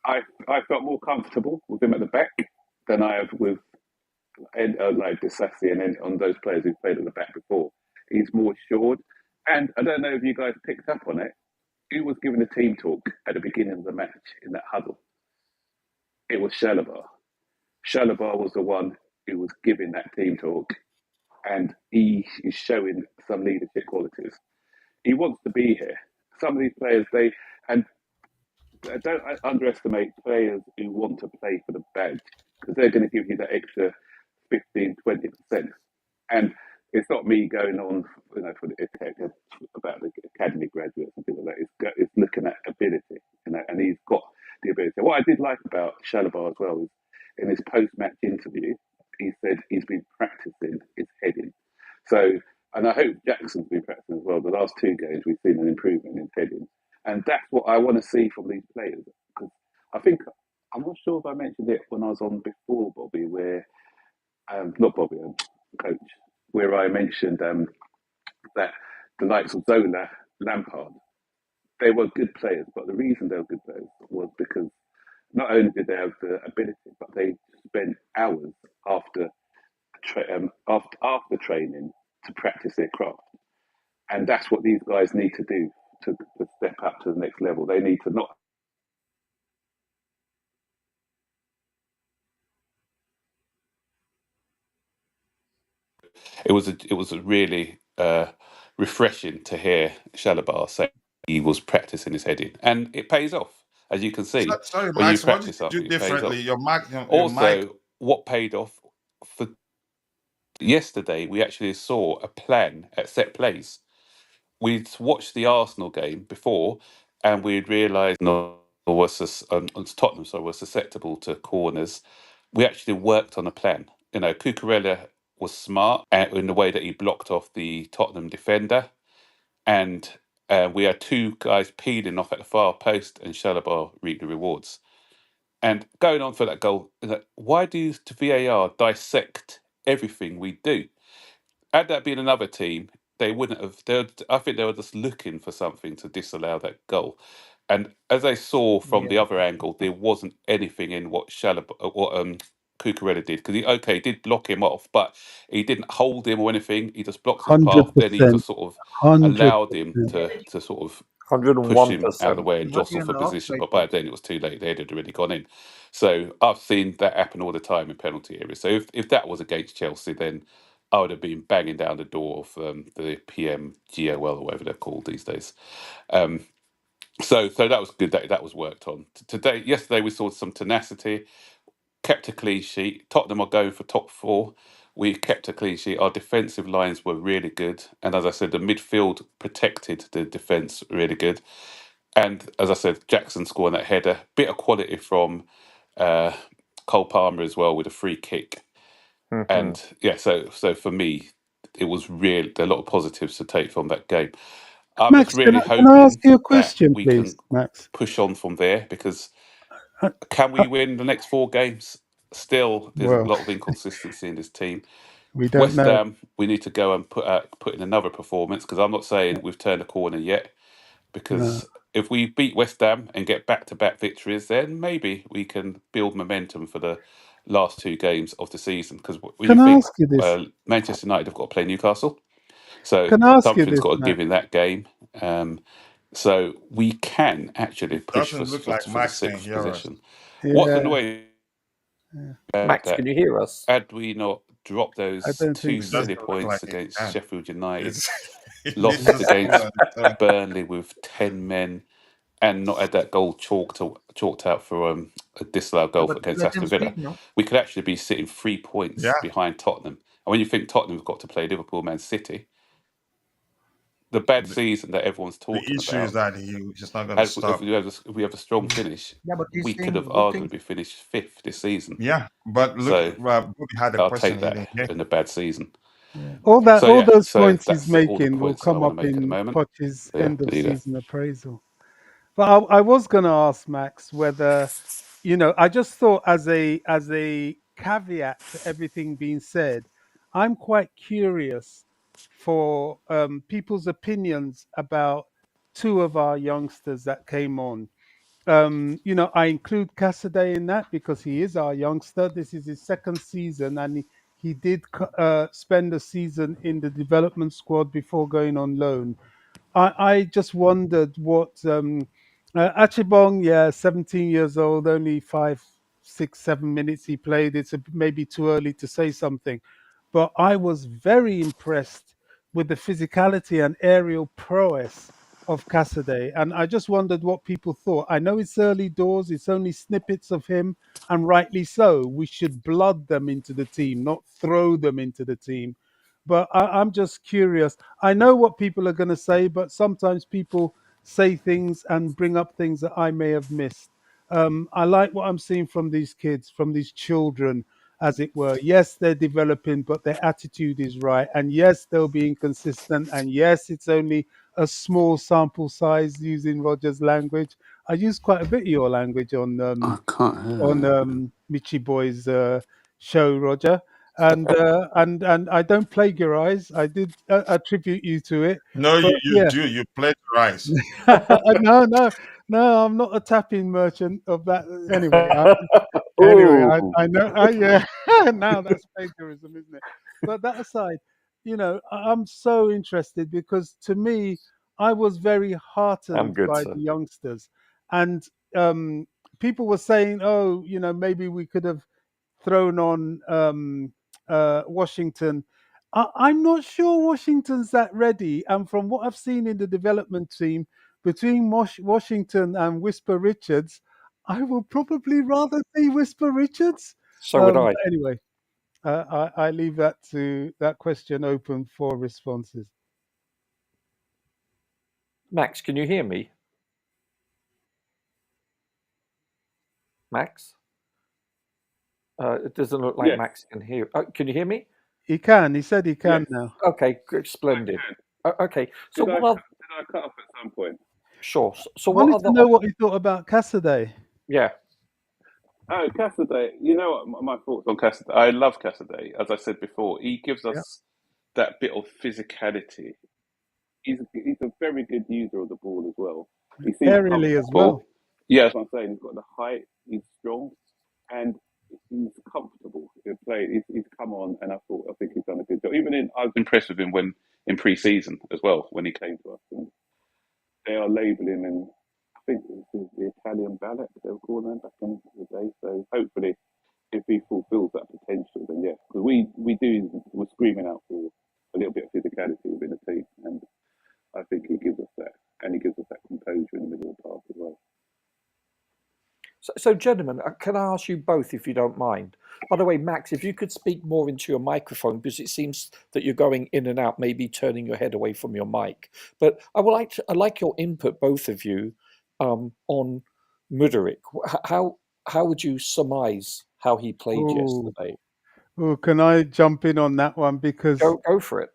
I felt more comfortable with him at the back than I have with like Disassi and then on those players who played at the back before. He's more assured. And I don't know if you guys picked up on it. Who was giving the team talk at the beginning of the match in that huddle? It was Chalobah. Chalobah was the one who was giving that team talk, and he is showing some leadership qualities. He wants to be here. Some of these players, and don't underestimate players who want to play for the badge, because they're going to give you that extra 15-20%. And it's not me going on, for the about the academy graduates and things like that. It's looking at ability, and he's got the ability. What I did like about Chalobah as well is in his post-match interview, he said he's been practicing his heading. So, and I hope Jackson's been practicing as well. The last two games, we've seen an improvement in heading, and that's what I want to see from these players. Because I'm not sure if I mentioned it when I was on before, Bobby, where not Bobby, coach, where I mentioned that the likes of Zola, Lampard, they were good players, but the reason they were good players was because not only did they have the ability, but they spent hours after after training to practice their craft, and that's what these guys need to do to step up to the next level. They need to not. It was a really refreshing to hear Chalobah say he was practicing his heading, and it pays off, as you can see Sorry, when you Max. What did practice you do something. It pays differently? off. Your mic. Also, what paid off for yesterday, we actually saw a plan at set plays. We'd watched the Arsenal game before, and we'd realised Tottenham, was susceptible to corners. We actually worked on a plan. Cucurella was smart in the way that he blocked off the Tottenham defender, and we had two guys peeling off at the far post, and Chalobah reaped the rewards. And going on for that goal, why do VAR dissect everything we do? Had that been another team, they wouldn't have. I think they were just looking for something to disallow that goal. And as I saw from Yeah. the other angle, there wasn't anything in what Cucurella did, because he did block him off, but he didn't hold him or anything. He just blocked his path. Then he 100%, just sort of hundred allowed him percent. to sort of push him out of the 101%. way and Not jostle even for the position. offside But by part. then it was too late. They had already gone in. So I've seen that happen all the time in penalty areas. So if that was against Chelsea, then I would have been banging down the door of the PMGOL or whatever they're called these days. Um, so that was good that was worked on. Yesterday we saw some tenacity, kept a clean sheet. Tottenham are going for top four. We kept a clean sheet. Our defensive lines were really good, and as I said, the midfield protected the defence really good. And as I said, Jackson scoring that header, bit of quality from uh, Cole Palmer as well with a free kick. Mhm. And yeah, so for me, it was really a lot of positives to take from that game. I'm just Max, can really can I ask hoping you a that question, we please, can Max? push on from there, because Uh, can uh, we win the next four games? Still, there's a well, lot of inconsistency in this team. we don't West know. Ham, we need to go and put in another performance, because I'm not saying we've turned a corner yet. No. Because if we beat West Ham and get back-to-back victories, then maybe we can build momentum for the last two games of the season. Because when you Can I think ask you this? Manchester United have got to play Newcastle, so Can I ask you something's this, got to Max? give in that game. So we can actually It push doesn't look like for the Max can sixth hear us. position. What's Yeah, annoying yeah. about Max, can that? you hear us? Had we not dropped I those don't two think It so. silly doesn't look like points it against can. Sheffield United, It's it needs lost to stand against on its own. Burnley with 10 men, and not had that goal chalked out for a disallowed Yeah, goal but against let him Aston Villa, speak now. we could actually be sitting 3 points Yeah, behind Tottenham. And when you think Tottenham's got to play Liverpool, Man City, the bad the, season that everyone's the talking issue is about, that he's not going to if stop. we have a strong finish, Yeah, but he's we could have saying good things. arguably finished fifth this season. Yeah, but look, So Bobby had a I'll question take he that didn't hear. in a bad season. Yeah. So All yeah, those so points he's that's all the making will points I come want to up make at the in moment. Poch's So yeah, end of there you go. season appraisal. But I was going to ask Max whether, I just thought as a caveat to everything being said, I'm quite curious for people's opinions about two of our youngsters that came on. I include Cassaday in that because he is our youngster. This is his second season, and he did spend a season in the development squad before going on loan. I just wondered what Achibong, yeah, 17 years old, only 5, 6, 7 minutes he played. It's maybe too early to say something, but I was very impressed with the physicality and aerial prowess of Cassidy. And I just wondered what people thought. I know it's early doors, it's only snippets of him, and rightly so. We should blood them into the team, not throw them into the team. But I'm just curious. I know what people are going to say, but sometimes people say things and bring up things that I may have missed. I like what I'm seeing from these kids, from these children, as it were. Yes, they're developing, but their attitude is right. And yes, they'll be inconsistent. And yes, it's only a small sample size using Roger's language. I use quite a bit of your language I can't hear on it. Michi Boy's show, Roger. And I don't plagiarize. I did attribute you to it, No, but you yeah, do. You plagiarize. no, no, no. I'm not a tapping merchant of that. Anyway, anyway, Oh, I know. Yeah, now that's plagiarism, isn't it? But that aside, I'm so interested because to me, I was very I'm heartened good, by sir. the youngsters, and um, people were saying, "Oh, maybe we could have thrown on Washington." I'm not sure Washington's that ready, and from what I've seen in the development team between Washington and Whisper Richards, I will probably rather see Whisper Richards. So would I. But anyway, I leave that question open for responses. Max, can you hear me? Max? It doesn't look like Yes, Max can hear. Can you hear me? He can. He said he yes. can now. Okay, I splendid. can. Okay, so Did I what cut, are did I cut off at some point? sure? So I what wanted other? to know what he thought about Cassidy. Yeah. Oh, Cassaday. You know what my thoughts on Cassaday? I love Cassaday. As I said before, he gives Yeah, us that bit of physicality. He's a very good user of the ball as well. He seems aerially as comfortable. well. Yeah, that's what I'm saying. He's got the height. He's strong, and he's comfortable. He's come on, and I think he's done a good job. I was impressed with him when in pre-season as well when he came to us. And they are labelling him, I think it was the Italian ballet they were calling him back in the day. So hopefully, if he fulfills that potential, then yeah, because we're screaming out for a little bit of physicality within the team, and I think he gives us that, and he gives us that composure in the middle of the park as well. So, gentlemen, can I ask you both, if you don't mind? By the way, Max, if you could speak more into your microphone, because it seems that you're going in and out, maybe turning your head away from your mic. But I'd like your input, both of you, on Mudryk. How would you surmise how he played Oh, yesterday? can I jump in on that one because Go for it.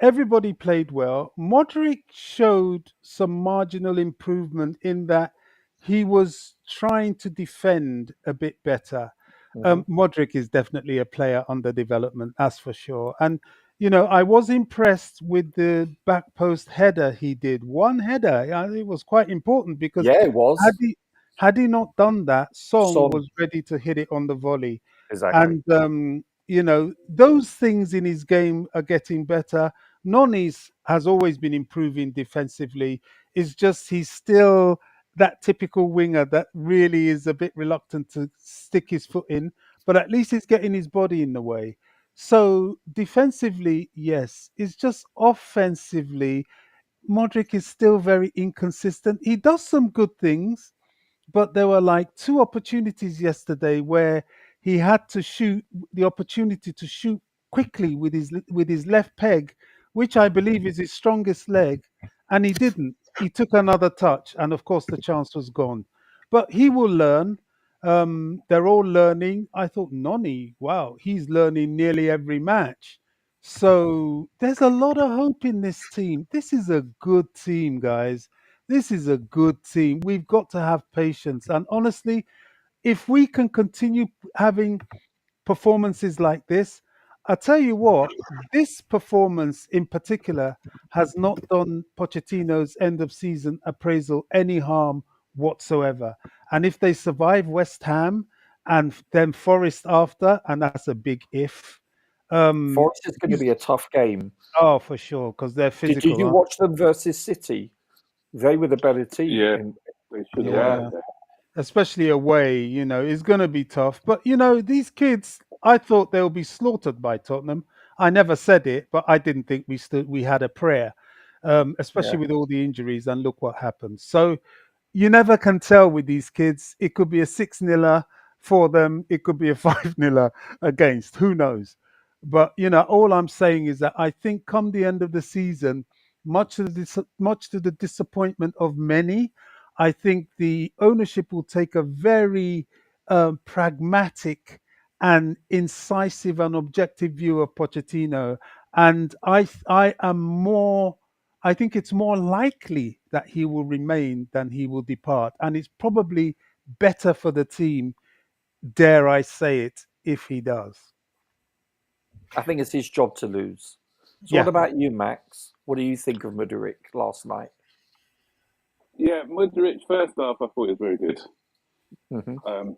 everybody played well. Modric showed some marginal improvement in that he was trying to defend a bit better. Hmm. Modric is definitely a player under development, that's for sure. And I was impressed with the back post header he did. One header, it was quite important because Yeah, it had was. he had he not done that, Song Son, was ready to hit it on the volley. exactly. And those things in his game are getting better. Noni's has always been improving defensively. It's just he's still that typical winger that really is a bit reluctant to stick his foot in, but at least he's getting his body in the way. So defensively, yes. It's just offensively, Modric is still very inconsistent. He does some good things, but there were like two opportunities yesterday where he had to shoot the opportunity to shoot quickly with his left peg, which I believe is his strongest leg, and he didn't. He took another touch, and of course the chance was gone. But he will learn. They're all learning. I thought Noni, wow, he's learning nearly every match. So there's a lot of hope in this team. This is a good team, guys. This is a good team. We've got to have patience. And honestly, if we can continue having performances like this, I tell you what, this performance in particular has not done Pochettino's end of season appraisal any harm whatsoever. And if they survive West Ham and then Forest after, and that's a big if, Forest is going to he's, be a tough game. oh, for sure, because they're Did physical, you aren't watch them versus City? They were the better team. Yeah, In they should they? have won yeah, that Yeah. day. Especially away, it's going to be tough. But these kids, I thought they'll be slaughtered by Tottenham. I never said it, but I didn't think we had a prayer, especially Yeah. with all the injuries. And look what happened. So you never can tell with these kids. It could be a 6-0 for them. It could be a 5-0 against. Who knows? But all I'm saying is that I think come the end of the season, much to the disappointment of many, I think the ownership will take a very pragmatic and incisive and objective view of Pochettino, and I am more. I think it's more likely that he will remain than he will depart. And it's probably better for the team, dare I say it, if he does. I think it's his job to lose. So what Yeah. about you, Max? What do you think of Mudryk last night? Yeah, Mudryk first half I thought he was very good. Hmm.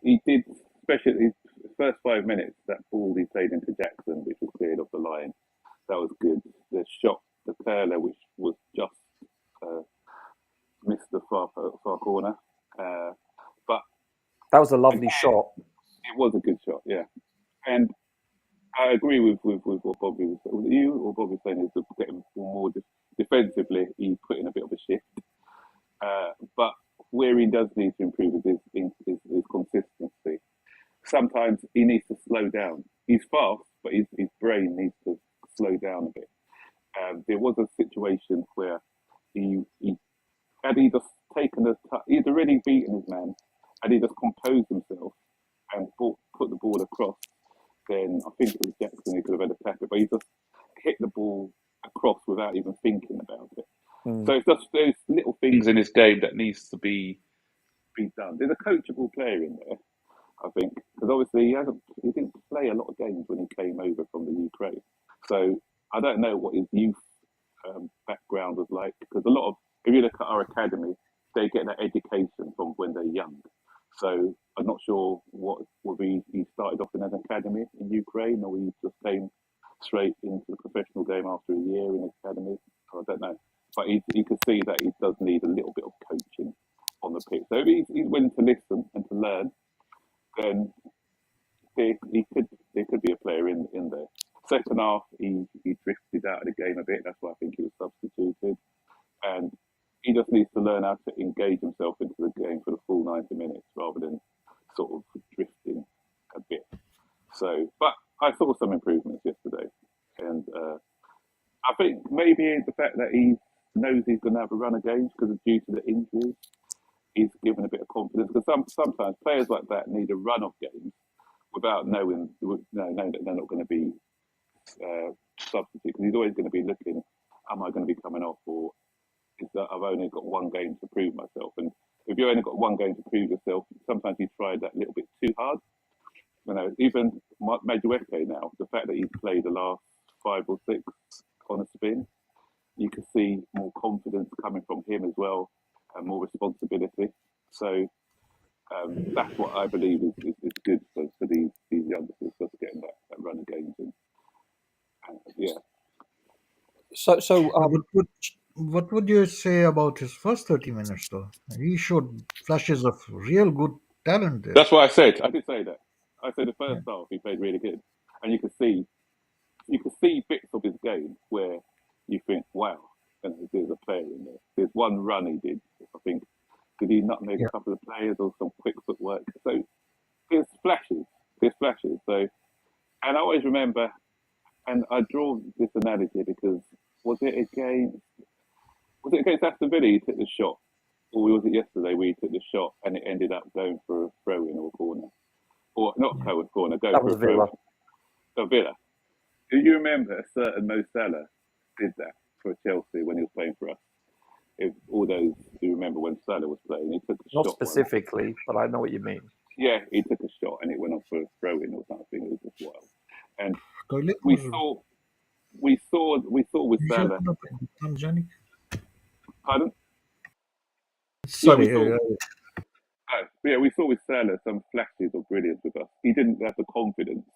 He did, especially the first 5 minutes, that ball he played into Jackson, which was cleared off the line. That was good. The shot, the curler, which was just missed the far corner. But That was a lovely again, shot. it was a good shot, yeah. And I agree with what Bobby was saying. Was it you or Bobby saying is to get him more defensively, he put in a bit of a shift. But where he does need to improve is his consistency. Sometimes he needs to slow down. He's fast, but his brain needs to slow down a bit. There was a situation where he had he just taken he'd already beaten his man, and he just composed himself and put the ball across. Then I think it was Jackson who could have had a tackle, but he just hit the ball across without even thinking about it. Mm. So it's just those little things in his game that needs to be done. There's a coachable player in there, I think, because obviously he didn't play a lot of games when he came over from the Ukraine. So I don't know what his youth background was like, because a lot of, if you look at our academy, they get that education from when they're young. So I'm not sure whether he started off in an academy in Ukraine or he just came straight into the professional game after a year in academy. I don't know, but you can see that he does need a little bit of coaching on the pitch. So if he's willing to listen and to learn, then there could be a player in there. Second half, he drifted out of the game a bit. That's why I think he was substituted, and he just needs to learn how to engage himself into the game for the full 90 minutes rather than sort of drifting a bit. So, but I saw some improvements yesterday, and I think maybe the fact that he knows he's going to have a run of games because due to the injuries, he's given a bit of confidence. Because sometimes players like that need a run of games without knowing that they're not going to be substitute. Because he's always going to be looking, am I going to be coming off, or is that I've only got one game to prove myself? And if you've only got one game to prove yourself, sometimes you try that little bit too hard. Even Madueke now, the fact that he's played the last 5 or 6 on a spin, you can see more confidence coming from him as well, and more responsibility. So that's what I believe is good for these youngsters, just getting that run of games in. Yeah. So What would you say about his first 30 minutes, though? He showed flashes of real good talent there. That's what I said. I did say that. I said the Yeah. first half he played really good, and you can see bits of his game where you think, wow, there's a player in there. There's one run he did. I think did he nutmeg Yeah. a couple of players or some quick footwork? So there's flashes. So, and I always remember, and I draw this analogy because was it against Aston Villa he took the shot, or was it yesterday where he took the shot and it ended up going for a throw in or a corner, or not Yeah. a corner, going that for was a throw. Villa. Villa. Do you remember a certain Mo Salah did that for Chelsea when he was playing for us? If all those who remember when Salah was playing, he took a Not shot. specifically, but I know what you mean. Yeah, he took a shot and it went on for a throw in or something. It was just wild. And Toilet we was saw with Salah. Tanzania. Pardon? Sorry. We saw with Salah some flashes of brilliance with us. He didn't have the confidence,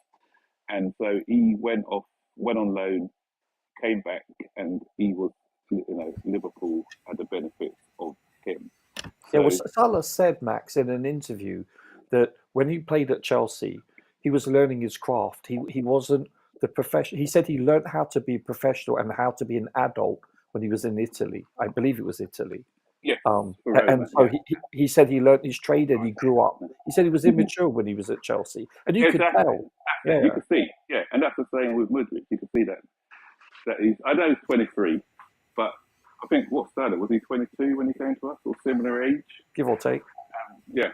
and so he went on loan, came back, and he was, Liverpool had the benefits of him. Yeah, well, Salah said, Max, in an interview that when he played at Chelsea, he was learning his craft. He wasn't He said he learned how to be professional and how to be an adult when he was in Italy. I believe it was Italy. Yes, And Roma, so yeah. he said he learned his trade and he grew up. He said he was immature when he was at Chelsea, and you could Exactly. tell. That's it. You Yeah, can see, yeah, and that's the same with Mudryk. You can see that he's. I know he's 23, but I think what started was he 22 when he came to us, or similar age? give or take. Yeah.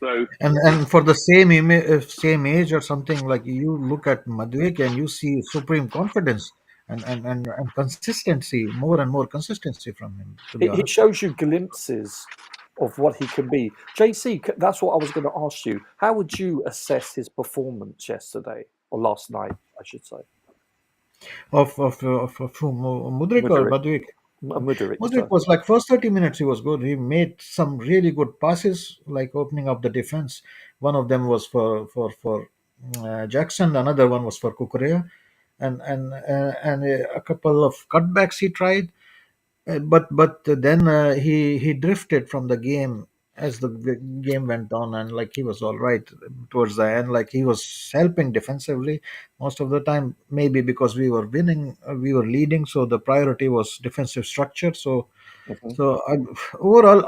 So And for the same age or something, like you look at Madueke and you see supreme confidence and consistency, more and more consistency from him. To be It honest, shows you glimpses of what he can be. JC, that's what I was going to ask you. How would you assess his performance yesterday or last night, I should say? of whom, Mudryk or Mudryk, Madueke? Mudryk, Mudryk sir. was like first 30 minutes he was good. He made some really good passes, like opening up the defense. One of them was for Jackson. Another one was for Cucurella, and a couple of cutbacks he tried. But then he drifted from the game as the game went on, and like he was all right towards the end. Like he was helping defensively most of the time, maybe because we were winning, we were leading, so the priority was defensive structure. So Hmm. so overall,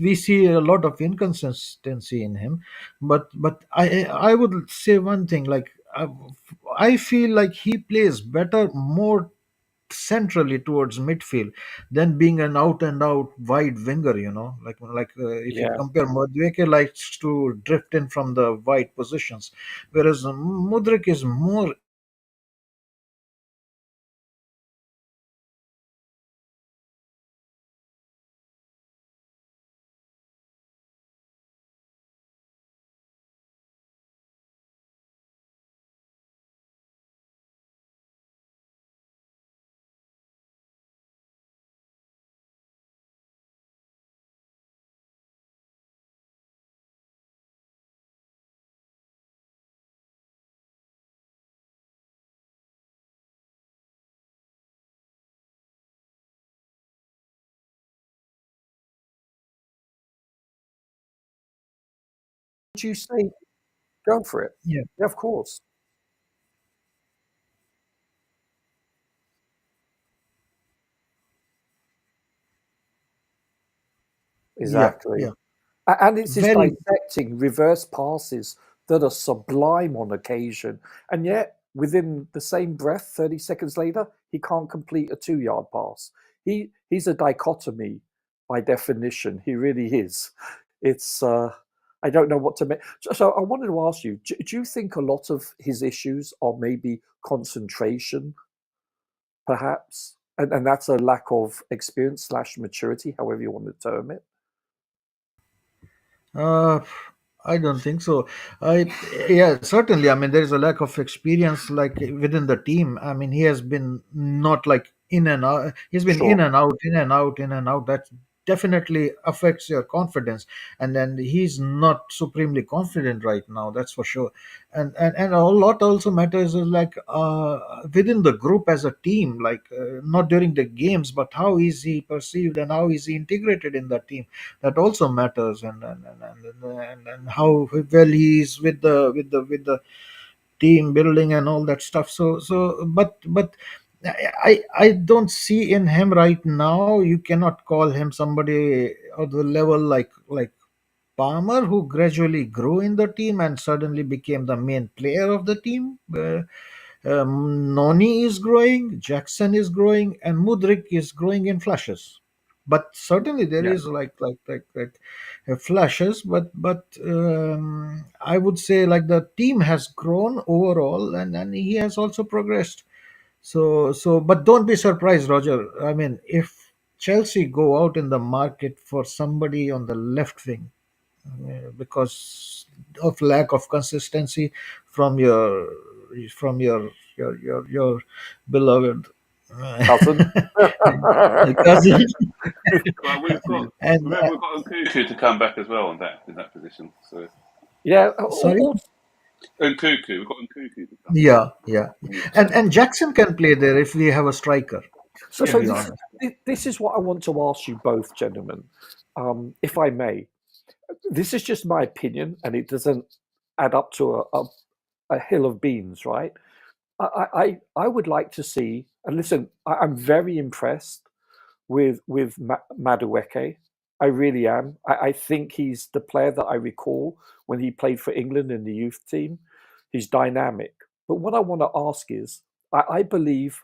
we see a lot of inconsistency in him, but I would say one thing, like I feel like he plays better more centrally towards midfield than being an out and out wide winger. If you Yeah. compare, Madueke likes to drift in from the wide positions, whereas Mudryk is more. Would you say go for it? Yeah, Yeah, of course. yeah, Exactly. yeah. And it's his Very. dissecting reverse passes that are sublime on occasion. And yet, within the same breath, 30 seconds later, he can't complete a 2-yard pass. He's a dichotomy by definition. He really is. It's I don't know what to make. So I wanted to ask you, do you think a lot of his issues are maybe concentration, perhaps? And that's a lack of experience slash maturity, however you want to term it. Uh, I don't think so. Yeah, certainly. I mean, there is a lack of experience, like within the team. I mean, he has been not like in and out. He's been in Sure. and out, in and out, in and out. That definitely affects your confidence. And then he's not supremely confident right now. That's for sure. And a lot also matters is like within the group as a team, like not during the games, but how is he perceived and how is he integrated in the team, that also matters. And how well he is with the team building and all that stuff. But I don't see in him right now, you cannot call him somebody of the level like Palmer, who gradually grew in the team and suddenly became the main player of the team. Noni is growing, Jackson is growing, and Mudryk is growing in flashes. But certainly there Yeah. is like flashes. But I would say like the team has grown overall, and he has also progressed. But don't be surprised, Roger. I mean, if Chelsea go out in the market for somebody on the left wing, because of lack of consistency from your beloved Cousin. cousin. well, we've got And remember we've got Nkuku to come back as well in that position. So Yeah. sorry. Nkuku, we've got Nkuku to come back. Yeah. And Jackson can play there if we have a striker, So, to Yeah, so be this honest. this is what I want to ask you both, gentlemen, if I may. This is just my opinion, and it doesn't add up to a hill of beans, right? I would like to see, and listen, I'm very impressed with Madueke. I really am. I think he's the player that I recall when he played for England in the youth team. He's dynamic. But what I want to ask is, I believe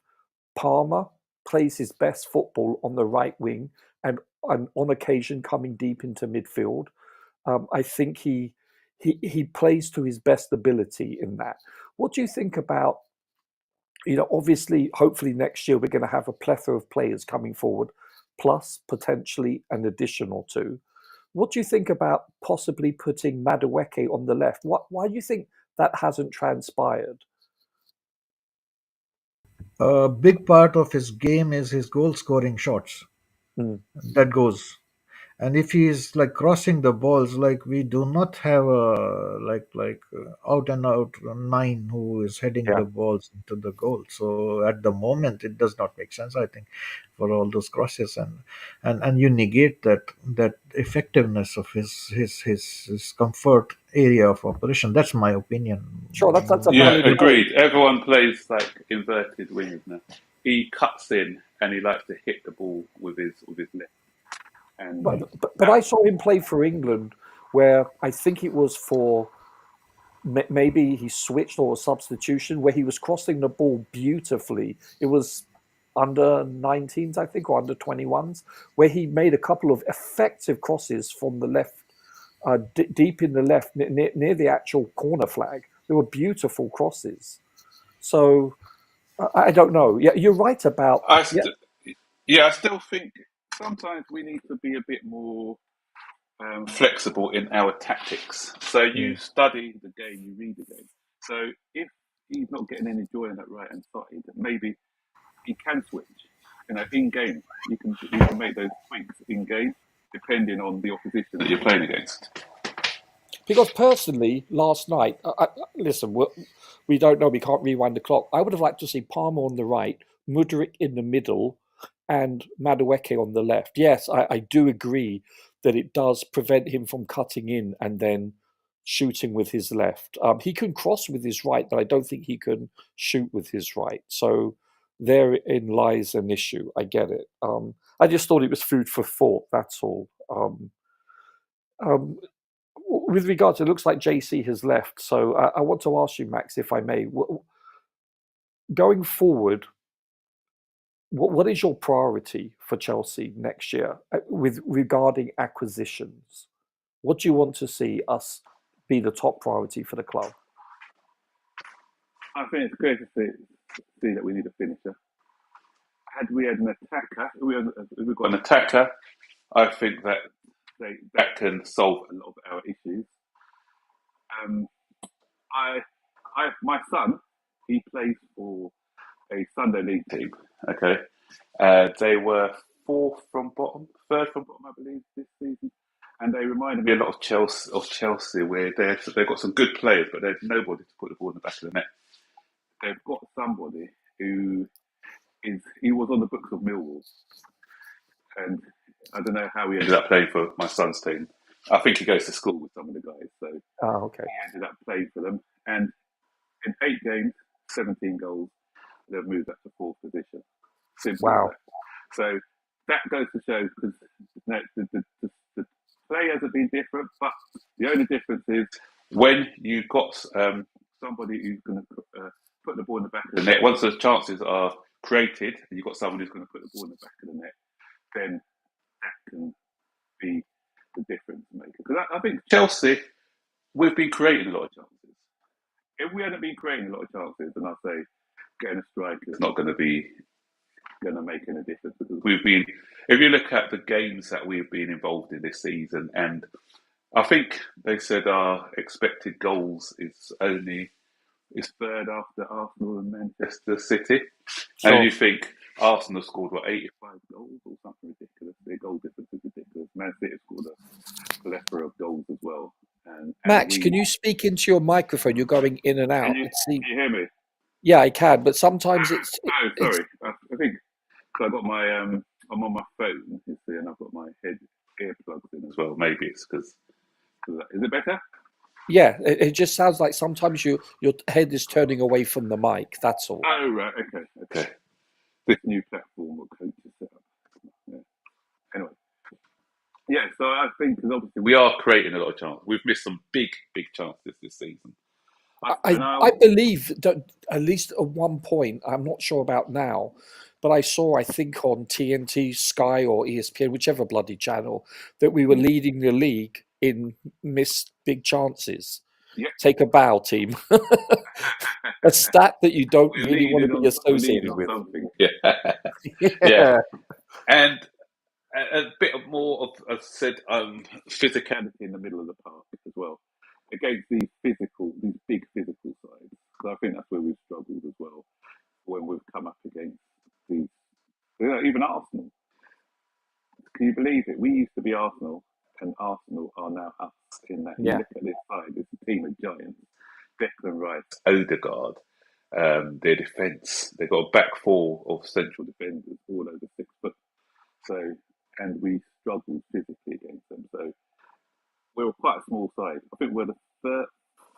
Palmer plays his best football on the right wing and on occasion coming deep into midfield. I think he plays to his best ability in that. What do you think about, obviously, hopefully next year we're going to have a plethora of players coming forward, plus potentially an additional two. What do you think about possibly putting Madueke on the left? Why do you think that hasn't transpired? A big part of his game is his goal scoring shots. That goes. And if he is like crossing the balls, like we do not have a out and out nine who is heading Yeah, the balls into the goal. So at the moment, it does not make sense. I think for all those crosses and you negate that effectiveness of his comfort area of operation. That's my opinion. sure, that's a Yeah, valid point. agreed. Everyone plays like inverted wingers now. He cuts in and he likes to hit the ball with his left. And But I saw him play for England, where I think it was for maybe he switched or a substitution, where he was crossing the ball beautifully. It was under 19s, I think, or under 21s, where he made a couple of effective crosses from the left, deep in the left, near the actual corner flag. They were beautiful crosses. So I don't know. Yeah, you're right about. I, Yeah, I still think sometimes we need to be a bit more flexible in our tactics. So you study the game, you read the game. So if he's not getting any joy on that right hand side, maybe he can switch. In game, you can make those tweaks in game depending on the opposition that you're playing against. because personally, last night, listen, we don't know, we can't rewind the clock. I would have liked to see Palmer on the right, Mudryk in the middle, and Madueke on the left. Yes, I do agree that it does prevent him from cutting in and then shooting with his left. He can cross with his right, but I don't think he can shoot with his right. So therein lies an issue. I get it. I just thought it was food for thought. That's all. Um, with regard to, it looks like JC has left. So I want to ask you, Max, if I may, going forward, what is your priority for Chelsea next year with regarding acquisitions? What do you want to see us be the top priority for the club? I think it's great to see that we need a finisher. Had we had an attacker, if we've got An attacker, I think that can solve a lot of our issues. My son, he plays for a Sunday league team. Okay, they were third from bottom, I believe, this season, and they reminded me a lot of Chelsea, where they've got some good players, but there's nobody to put the ball in the back of the net. They've got somebody who he was on the books of Millwall, and I don't know how he ended up playing for my son's team. I think he goes to school with some of the guys, so okay. he ended up playing for them. And in 8 games, 17 goals, they've moved up to 4th position. Simple as that. So that goes to show, because the play hasn't been different, but the only difference is when you've got somebody who's going to put the ball in the back of the net. Once the chances are created, and you've got someone who's going to put the ball in the back of the net, then that can be the difference maker. Because I think Chelsea, we've been creating a lot of chances. If we hadn't been creating a lot of chances, then I'd say getting a striker is not going to make any difference, because if you look at the games that we've been involved in this season, and I think they said our expected goals is third after Arsenal and Manchester City. Sure. And you think Arsenal scored 85 goals or something ridiculous. Their goal difference is ridiculous. Man City scored a plethora of goals as well. And Max, can you speak into your microphone? You're going in and out. Can you hear me? Yeah, I can, but sometimes it's. Sorry. I think I got my I'm on my phone, you see, and I've got my earplugs in as well. Maybe it's because. Is it better? Yeah, it just sounds like sometimes your head is turning away from the mic. That's all. Oh, right. Okay. This new platform will coach us set up. Yeah. Anyway. Yeah, so I think, because obviously We are creating a lot of chances. We've missed some big chances this season. I believe that at least at one point, I'm not sure about now, but I saw, I think on TNT, Sky or ESPN, whichever bloody channel, that we were leading the league in missed big chances. Yeah. Take a bow, team. A stat that you don't really want to be associated with. Something. Yeah. And a bit more of, as I said, Physicality in the middle of the park as well, against these big physical sides. So I think that's where we've struggled as well when we've come up against these, even Arsenal. Can you believe it? We used to be Arsenal, and Arsenal are now us. In that, you look at this side, it's a team of giants. Declan Rice, Odegaard, their defence. They've got a back four of central defenders, all over 6 foot. So, and we struggled physically against them. So we were quite a small side. I think we're the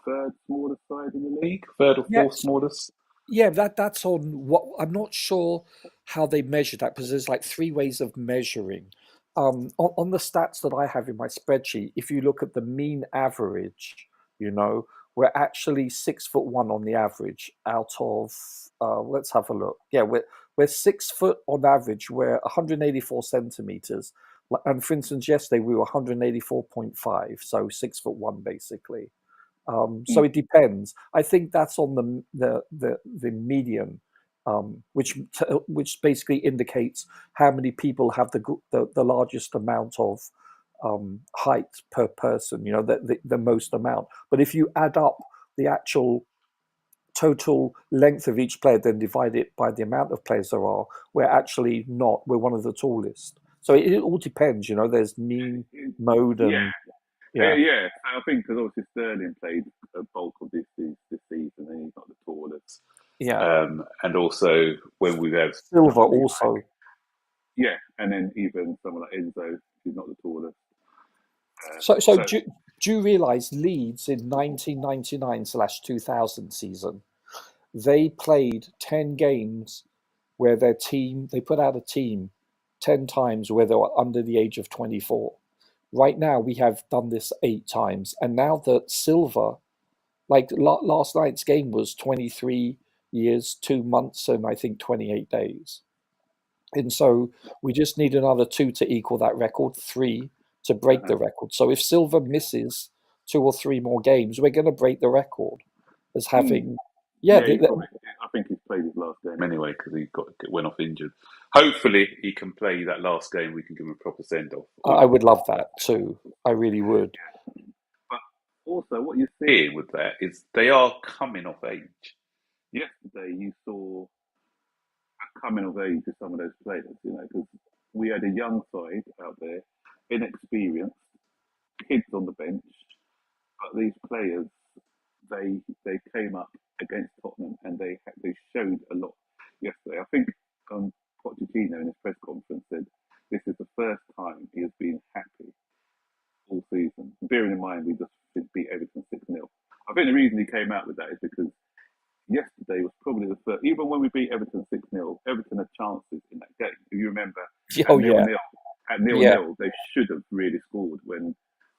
third smallest side in the league, third or fourth smallest. Yeah, that's on what I'm not sure how they measure that, because there's like 3 ways of measuring. On the stats that I have in my spreadsheet, if you look at the mean average, we're actually 6'1" on the average out of. Let's have a look. Yeah, we're 6 foot on average. We're 184 centimeters, and for instance, yesterday we were 184.5, so 6'1" basically. So it depends. I think that's on the median, which basically indicates how many people have the largest amount of height per person. The most amount. But if you add up the actual total length of each player, then divide it by the amount of players there are, we're actually not. We're one of the tallest. So it all depends. There's mean, mode, and yeah. I think because obviously Sterling played a bulk of this season, and he's not the tallest. Yeah. And also when we have Silva also. Yeah, and then even someone like Enzo, who's not the tallest. So do you realise Leeds in 1999/2000 season, they played 10 games where they put out a team 10 times where they were under the age of 24. Right now we have done this 8 times, and now that Silva, like last night's game was 23 years, 2 months, and I think 28 days. And so we just need another 2 to equal that record, 3 to break the record. So if Silva misses 2 or 3 more games, we're going to break the record as having. I think he's played his last game anyway because he went off injured. Hopefully he can play that last game. We can give him a proper send off. I would love that too. I really would. But also, what you're seeing with that is they are coming of age. Yesterday, you saw a coming of age of some of those players. Because we had a young side out there, inexperienced, kids on the bench, but these players, they came up against Tottenham and they showed a lot yesterday. I think Pochettino in his press conference said this is the first time he has been happy all season. Bearing in mind we just beat Everton 6-0. I think the reason he came out with that is because yesterday was probably the first. Even when we beat Everton 6-0, Everton had chances in that game. If you remember, at 0-0, they should have really scored when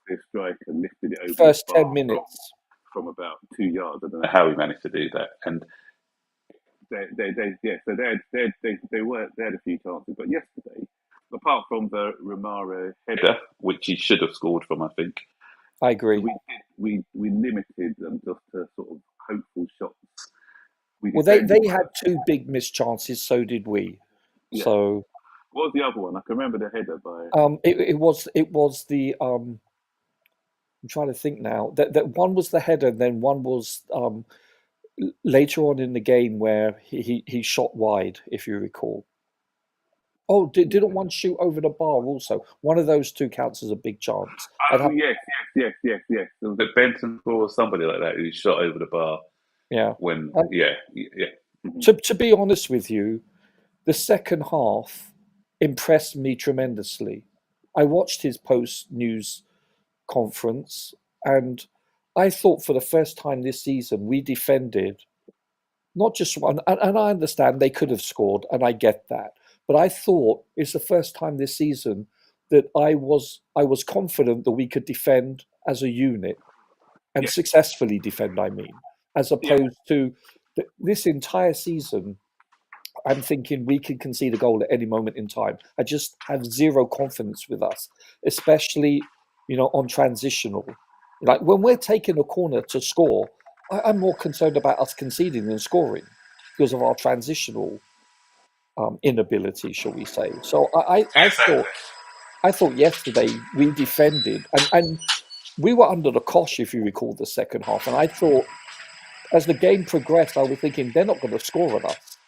their striker lifted it over first 10 minutes from about 2 yards. I don't know how he managed to do that. And they had a few chances, but yesterday, apart from the Romero header, which he should have scored from, I think. I agree. We limited them just to sort of hopeful shots. They had 2 big missed chances, so did we. Yeah. So what was the other one? I can remember the header by. It was the. I'm trying to think now. That one was the header, and then one was later on in the game where he shot wide, if you recall. Oh, didn't one shoot over the bar also? One of those 2 counts as a big chance. Yes. The Benton or somebody like that who shot over the bar. Yeah. Mm-hmm. To be honest with you, the second half impressed me tremendously. I watched his post-news conference, and I thought for the first time this season we defended not just one, and I understand they could have scored, and I get that. But I thought it's the first time this season that I was confident that we could defend as a unit and Yeah. successfully defend. I mean, as Yeah. opposed to this entire season, I'm thinking we can concede a goal at any moment in time. I just have zero confidence with us, especially on transitional. Like when we're taking a corner to score, I'm more concerned about us conceding than scoring because of our transitional inability, shall we say? So I thought yesterday we defended and we were under the cosh, if you recall, the second half. And I thought as the game progressed, I was thinking they're not going to score on us.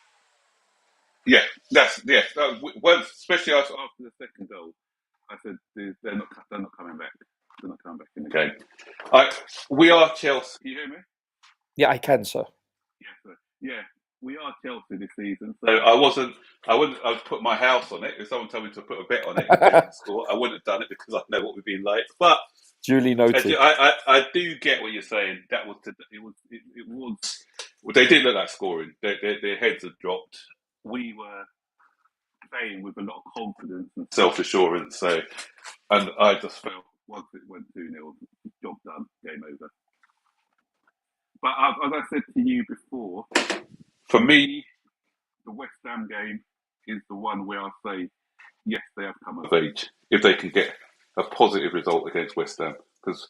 Yeah, especially after the second goal, I said they're not coming back. They're not coming back in the game. We are Chelsea. Can you hear me? Yeah, I can, sir. Yeah, we are Chelsea this season. So I put my house on it. If someone told me to put a bet on it if they didn't score, I wouldn't have done it because I know what we've been like. But duly noted. I do get what you're saying. That was they did look like scoring. Their heads had dropped. We were playing with a lot of confidence and self-assurance. So, and I just felt once it went 2-0, job done, game over. But as I said to you before, for me, the West Ham game is the one where I say, yes, they have come of age if they can get a positive result against West Ham. Because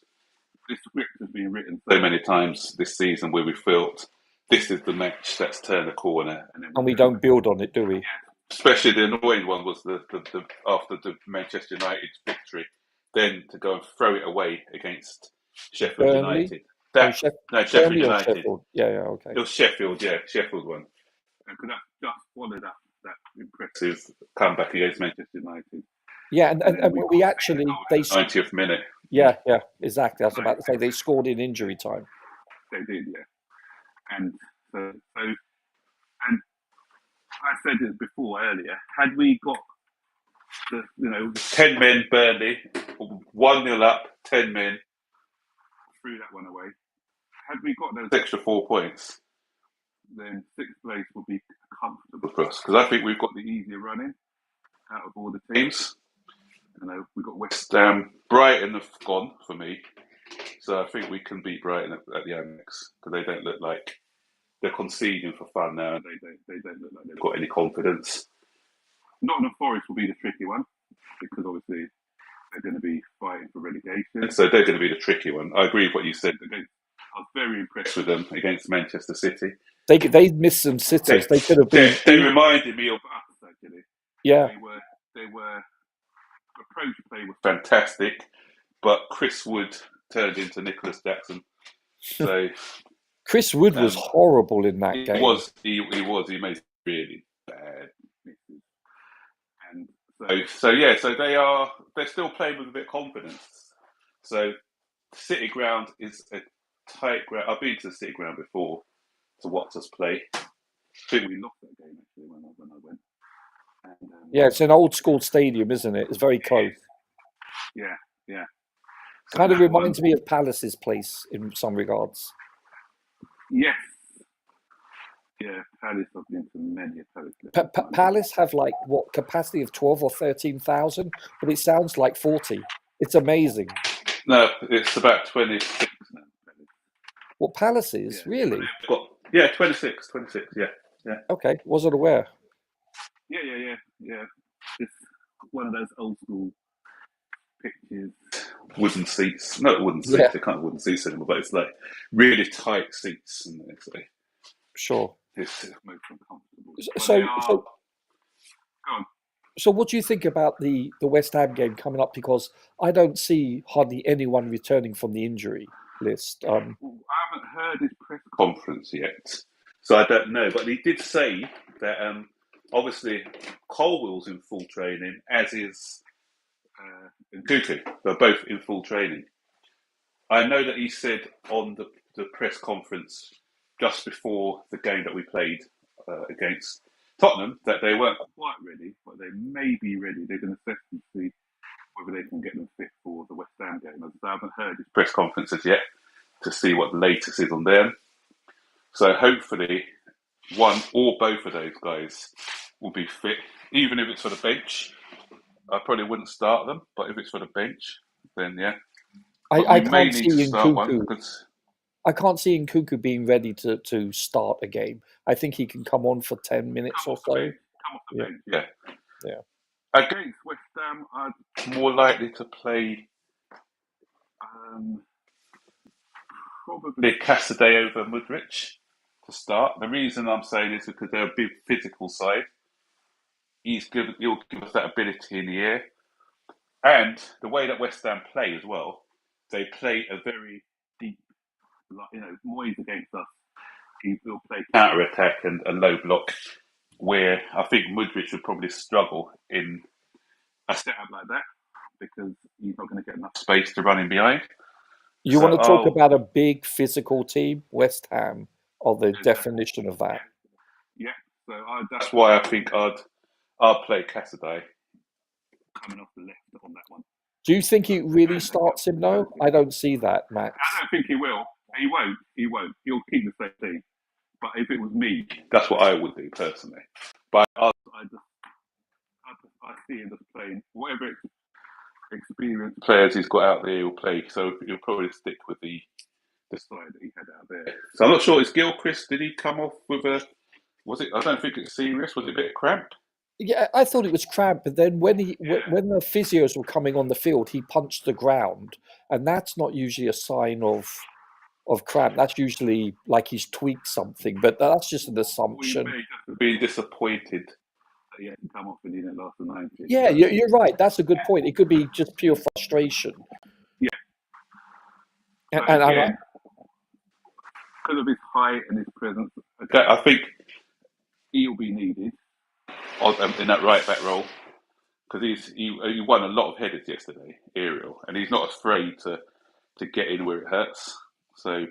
this script has been written so many times this season where we felt this is the match that's turned a corner. And we don't build on it, do we? Yeah. Especially the annoying one was the after the Manchester United victory, then to go and throw it away against Sheffield United. Sheffield United. Sheffield? Yeah, okay. It was Sheffield, Sheffield one. Because that just followed that impressive comeback against Manchester United. Yeah, and we actually they 90th minute. Yeah, exactly. I was about to say they scored in injury time. They did, yeah. And so and I said it before earlier. Had we got the 10 men Burnley, 1-0 up, 10 men, threw that one away. Had we got those extra 4 points, then sixth place would be comfortable for us because I think we've got the easier running out of all the teams. We've got West Ham, Brighton have gone for me, so I think we can beat Brighton at the Amex because they don't look like they're conceding for fun now. And they don't look like they've got any confidence. Nottingham Forest will be the tricky one because obviously they're going to be fighting for relegation. So they're going to be the tricky one. I agree with what you said. I was very impressed with them against Manchester City. They missed some sitters. They could have been. They reminded me of us actually. Yeah. They were approach play was fantastic, but Chris Wood turned into Nicholas Jackson. So Chris Wood was horrible in that game. He made really bad misses. And so they're still playing with a bit of confidence. So City ground is a tight ground. I've been to the City ground before to watch us play. I think we lost that game actually when I went. And, it's an old school stadium, isn't it? It's very close. Yeah. So kind of reminds me of Palace's place in some regards. Yes. Yeah, Palace. I've been to many Palace. Palace have what capacity of 12 or 13,000, but it sounds like 40. It's amazing. No, it's about 26 now. What Palace is really? 26. Yeah. Okay, wasn't aware. Yeah. It's one of those old school pitches. Wooden seats. Not wooden seats. Yeah. They can't have wooden seats anymore, but it's like really tight seats. And it's like, sure. It's most uncomfortable. So what do you think about the West Ham game coming up? Because I don't see hardly anyone returning from the injury list. I haven't heard his press conference yet, so I don't know. But he did say that obviously Colwell's in full training, as is Cucurella. They're both in full training. I know that he said on the press conference just before the game that we played against Tottenham that they weren't quite ready, but they may be ready. They're going to assess and see whether they can get them fit for the West Ham game. I haven't heard his press conferences yet, to see what the latest is on them. So hopefully one or both of those guys will be fit, even if it's for the bench. I probably wouldn't start them, but if it's for the bench, then yeah. But I we may can't need to see start one Nkunku. because I can't see Nkunku being ready to start a game. I think he can come on for 10 minutes or so. come off the bench, yeah. Yeah. Against West Ham, I'm more likely to play probably Caicedo over Mudryk to start. The reason I'm saying this is because they're a big physical side. He'll give us that ability in the air. And the way that West Ham play as well, they play a very deep, Moyes against us. He will play counter attack and a low block, where I think Mudryk would probably struggle in a setup like that because he's not going to get enough space to run in behind. You want to talk about a big physical team? West Ham are the definition of that. Yeah, so that's why I think I'd play Caicedo coming off the left on that one. Do you think he really starts him though? I don't see that, Max. I don't think he will. He won't. He'll keep the same team. But if it was me, that's what I would do personally. But I see him just playing whatever experienced players he's got out there. He'll play. So he'll probably stick with the side that he had out there. So I'm not sure. Is Gilchrist? Did he come off with a? Was it? I don't think it's serious. Was it a bit of cramp? Yeah, I thought it was cramp, but then when when the physios were coming on the field, he punched the ground, and that's not usually a sign of cramp. That's usually like he's tweaked something, but that's just an assumption. We may just be disappointed that he had to come off and he didn't last the 90. Yeah, you're right. That's a good point. It could be just pure frustration. Yeah. And again, because of his height and his presence, I think he'll be needed in that right back role because he won a lot of headers yesterday, aerial, and he's not afraid to get in where it hurts. So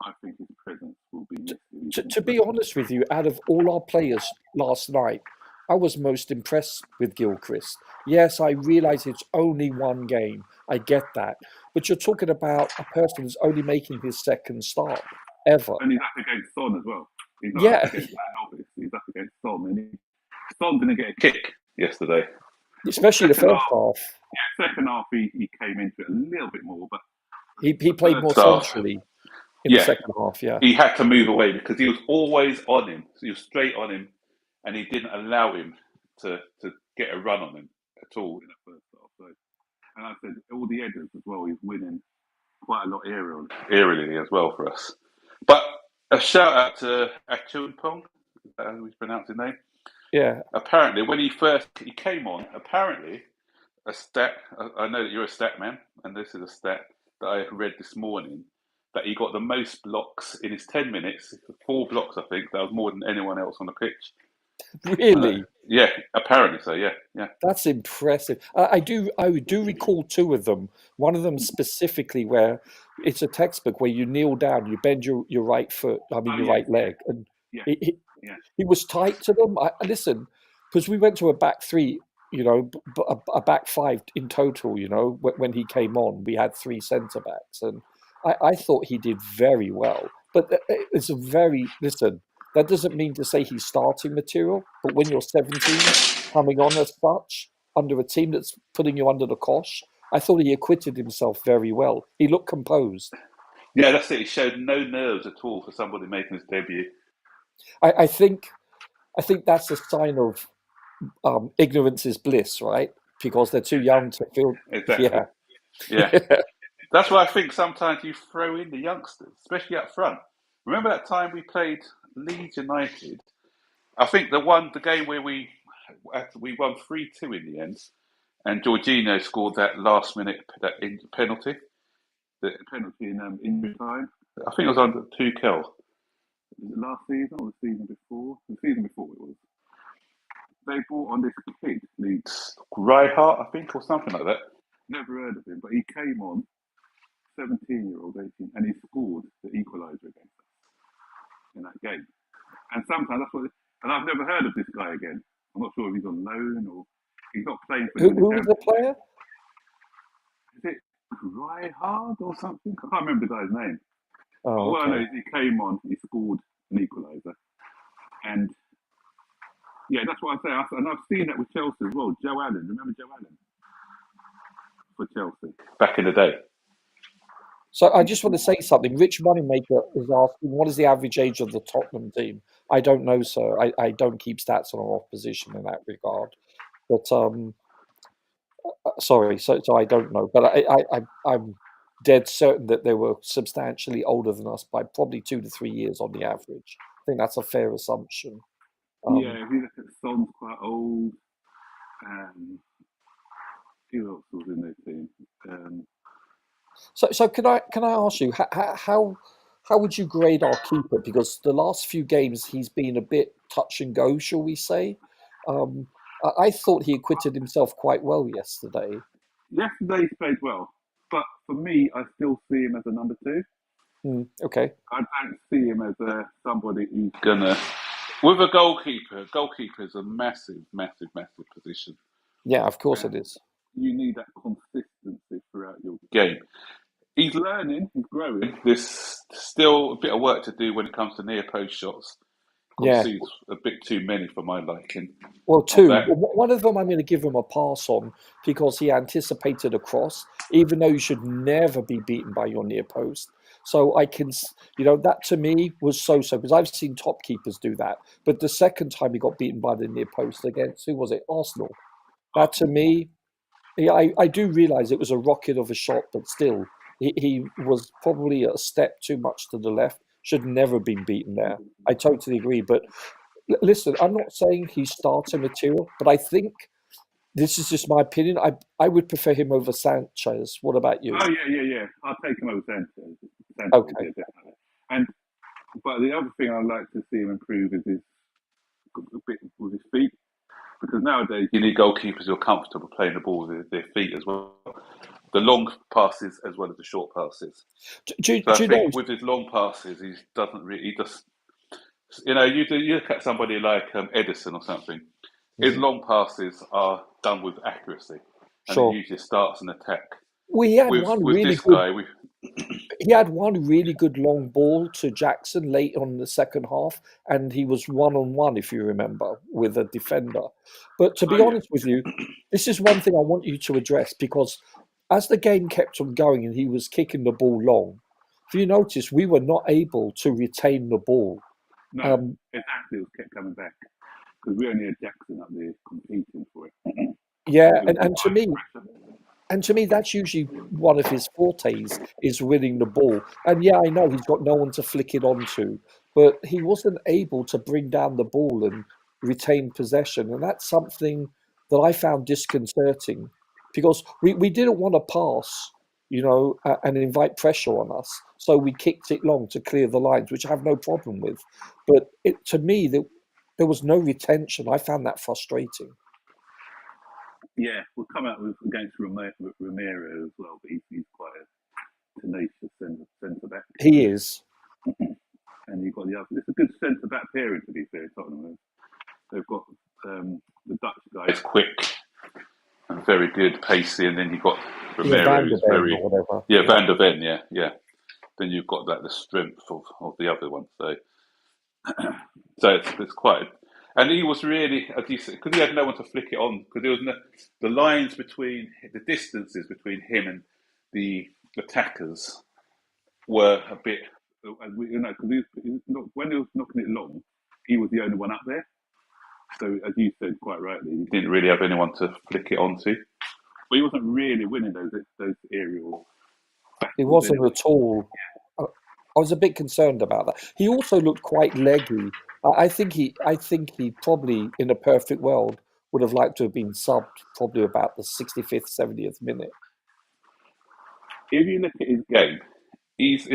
I think his presence will be missed. To be honest with you, out of all our players last night, I was most impressed with Gilchrist. Yes, I realise it's only one game. I get that. But you're talking about a person who's only making his second start ever. And he's up against Son as well. He's not up against Novice. He's up against Son. And Son didn't get a kick yesterday. Especially the first half. Yeah, second half he came into it a little bit more. But he played more centrally in the second half, yeah. He had to move away because he was always on him. So he was straight on him. And he didn't allow him to get a run on him at all in that first half. So, and I said, all the headers as well, he's winning quite a lot aerially as well for us. But a shout out to Achumpong, how we pronounce his name. Yeah. Apparently, when he came on, apparently, a stat, I know that you're a stat man, and this is a stat that I read this morning, that he got the most blocks in his 10 minutes, 4 blocks, I think. That was more than anyone else on the pitch. Really? Yeah, apparently so. Yeah. That's impressive. I do recall 2 of them. One of them specifically where it's a textbook where you kneel down, you bend your right foot, your right leg, and he was tight to them. Listen, because we went to a back 3, a back 5 in total. When he came on, we had 3 centre backs, and I thought he did very well. But it's listen. That doesn't mean to say he's starting material, but when you're 17, coming on as such, under a team that's putting you under the cosh, I thought he acquitted himself very well. He looked composed. Yeah, that's it. He showed no nerves at all for somebody making his debut. I think that's a sign of ignorance is bliss, right? Because they're too young to feel... Exactly. Yeah. That's why I think sometimes you throw in the youngsters, especially up front. Remember that time we played Leeds United? I think the game where we won 3-2 in the end, and Jorginho scored that last minute penalty. The penalty in injury time. I think it was under Tuchel. Was it last season or the season before? The season before it was. They brought on this kid, Leeds Rijkaard, I think, or something like that. Never heard of him, but he came on, 17-year-old, 18, and he scored the equaliser against us in that game. And sometimes that's what. And I've never heard of this guy again. I'm not sure if he's on loan or he's not playing for. Who was the player? Is it Rijkaard or something. I can't remember the guy's name. Oh, Well, I know okay. he came on, he scored an equaliser. And yeah, that's what I'm saying. And I've seen that with Chelsea as well. Joe Allen, remember Joe Allen? For Chelsea. Back in the day. So I just want to say something. Rich Moneymaker is asking, what is the average age of the Tottenham team? I don't know, sir. I don't keep stats on our opposition in that regard. But sorry, so I don't know. But I'm dead certain that they were substantially older than us by probably 2 to 3 years on the average. I think that's a fair assumption. Yeah, if you look at Son's quite old. Who else was in their team? So can I ask you how would you grade our keeper? Because the last few games he's been a bit touch and go, shall we say? I thought he acquitted himself quite well yesterday. Yesterday he played well, but for me, I still see him as a number 2. Okay. I don't see him as somebody who's Gonna with a goalkeeper. Goalkeeper is a massive position. Yeah, of course it is. You need that consistency throughout your game. He's learning, he's growing. There's still a bit of work to do when it comes to near post shots. Yeah. Concedes a bit too many for my liking. Well, 2. One of them I'm going to give him a pass on because he anticipated a cross, even though you should never be beaten by your near post. So I can, that to me was so because I've seen top keepers do that. But the second time he got beaten by the near post against, who was it? Arsenal. That to me, I do realise it was a rocket of a shot, but still, he was probably a step too much to the left. Should never have been beaten there. I totally agree. But listen, I'm not saying he's starter material, but I think this is just my opinion. I would prefer him over Sanchez. What about you? Oh yeah. I'll take him over Sanchez. Okay. Yeah, definitely. But the other thing I'd like to see him improve is a bit with his feet, because nowadays you need goalkeepers who are comfortable playing the ball with their feet as well. The long passes as well as the short passes. I think with his long passes, he doesn't really. He just, you look at somebody like Edison or something. His long passes are done with accuracy, and it usually starts an attack. Well, he had he had one really good long ball to Jackson late on in the second half, and he was 1-on-1, if you remember, with a defender. But to be honest with you, this is one thing I want you to address, because as the game kept on going and he was kicking the ball long, if you notice, we were not able to retain the ball. No, exactly. It kept coming back because we only had Jackson up there competing for it. Yeah, and to me, that's usually one of his fortes, is winning the ball. And yeah, I know he's got no one to flick it onto, but he wasn't able to bring down the ball and retain possession. And that's something that I found disconcerting, because we didn't want to pass, and invite pressure on us. So we kicked it long to clear the lines, which I have no problem with. But to me, there was no retention. I found that frustrating. Yeah, we'll come out against Romero as well, but he's quite a tenacious centre back. He is. And you've got the other. It's a good centre back pairing, to be fair. Tottenham. They've got the Dutch guy. It's quick and very good, pacey, and then you've got Romero, who's very Van der Ven, yeah. Then you've got the strength of the other one. So it's quite. And he was really a decent, because he had no one to flick it on, because there was the lines between the distances between him and the attackers were a bit, because when he was knocking it long, he was the only one up there. So as you said quite rightly, he didn't really have anyone to flick it onto. But he wasn't really winning those aerial. He wasn't at all. I was a bit concerned about that. He also looked quite leggy. I think he probably, in a perfect world, would have liked to have been subbed probably about the 65th, 70th minute. If you look at his game, he's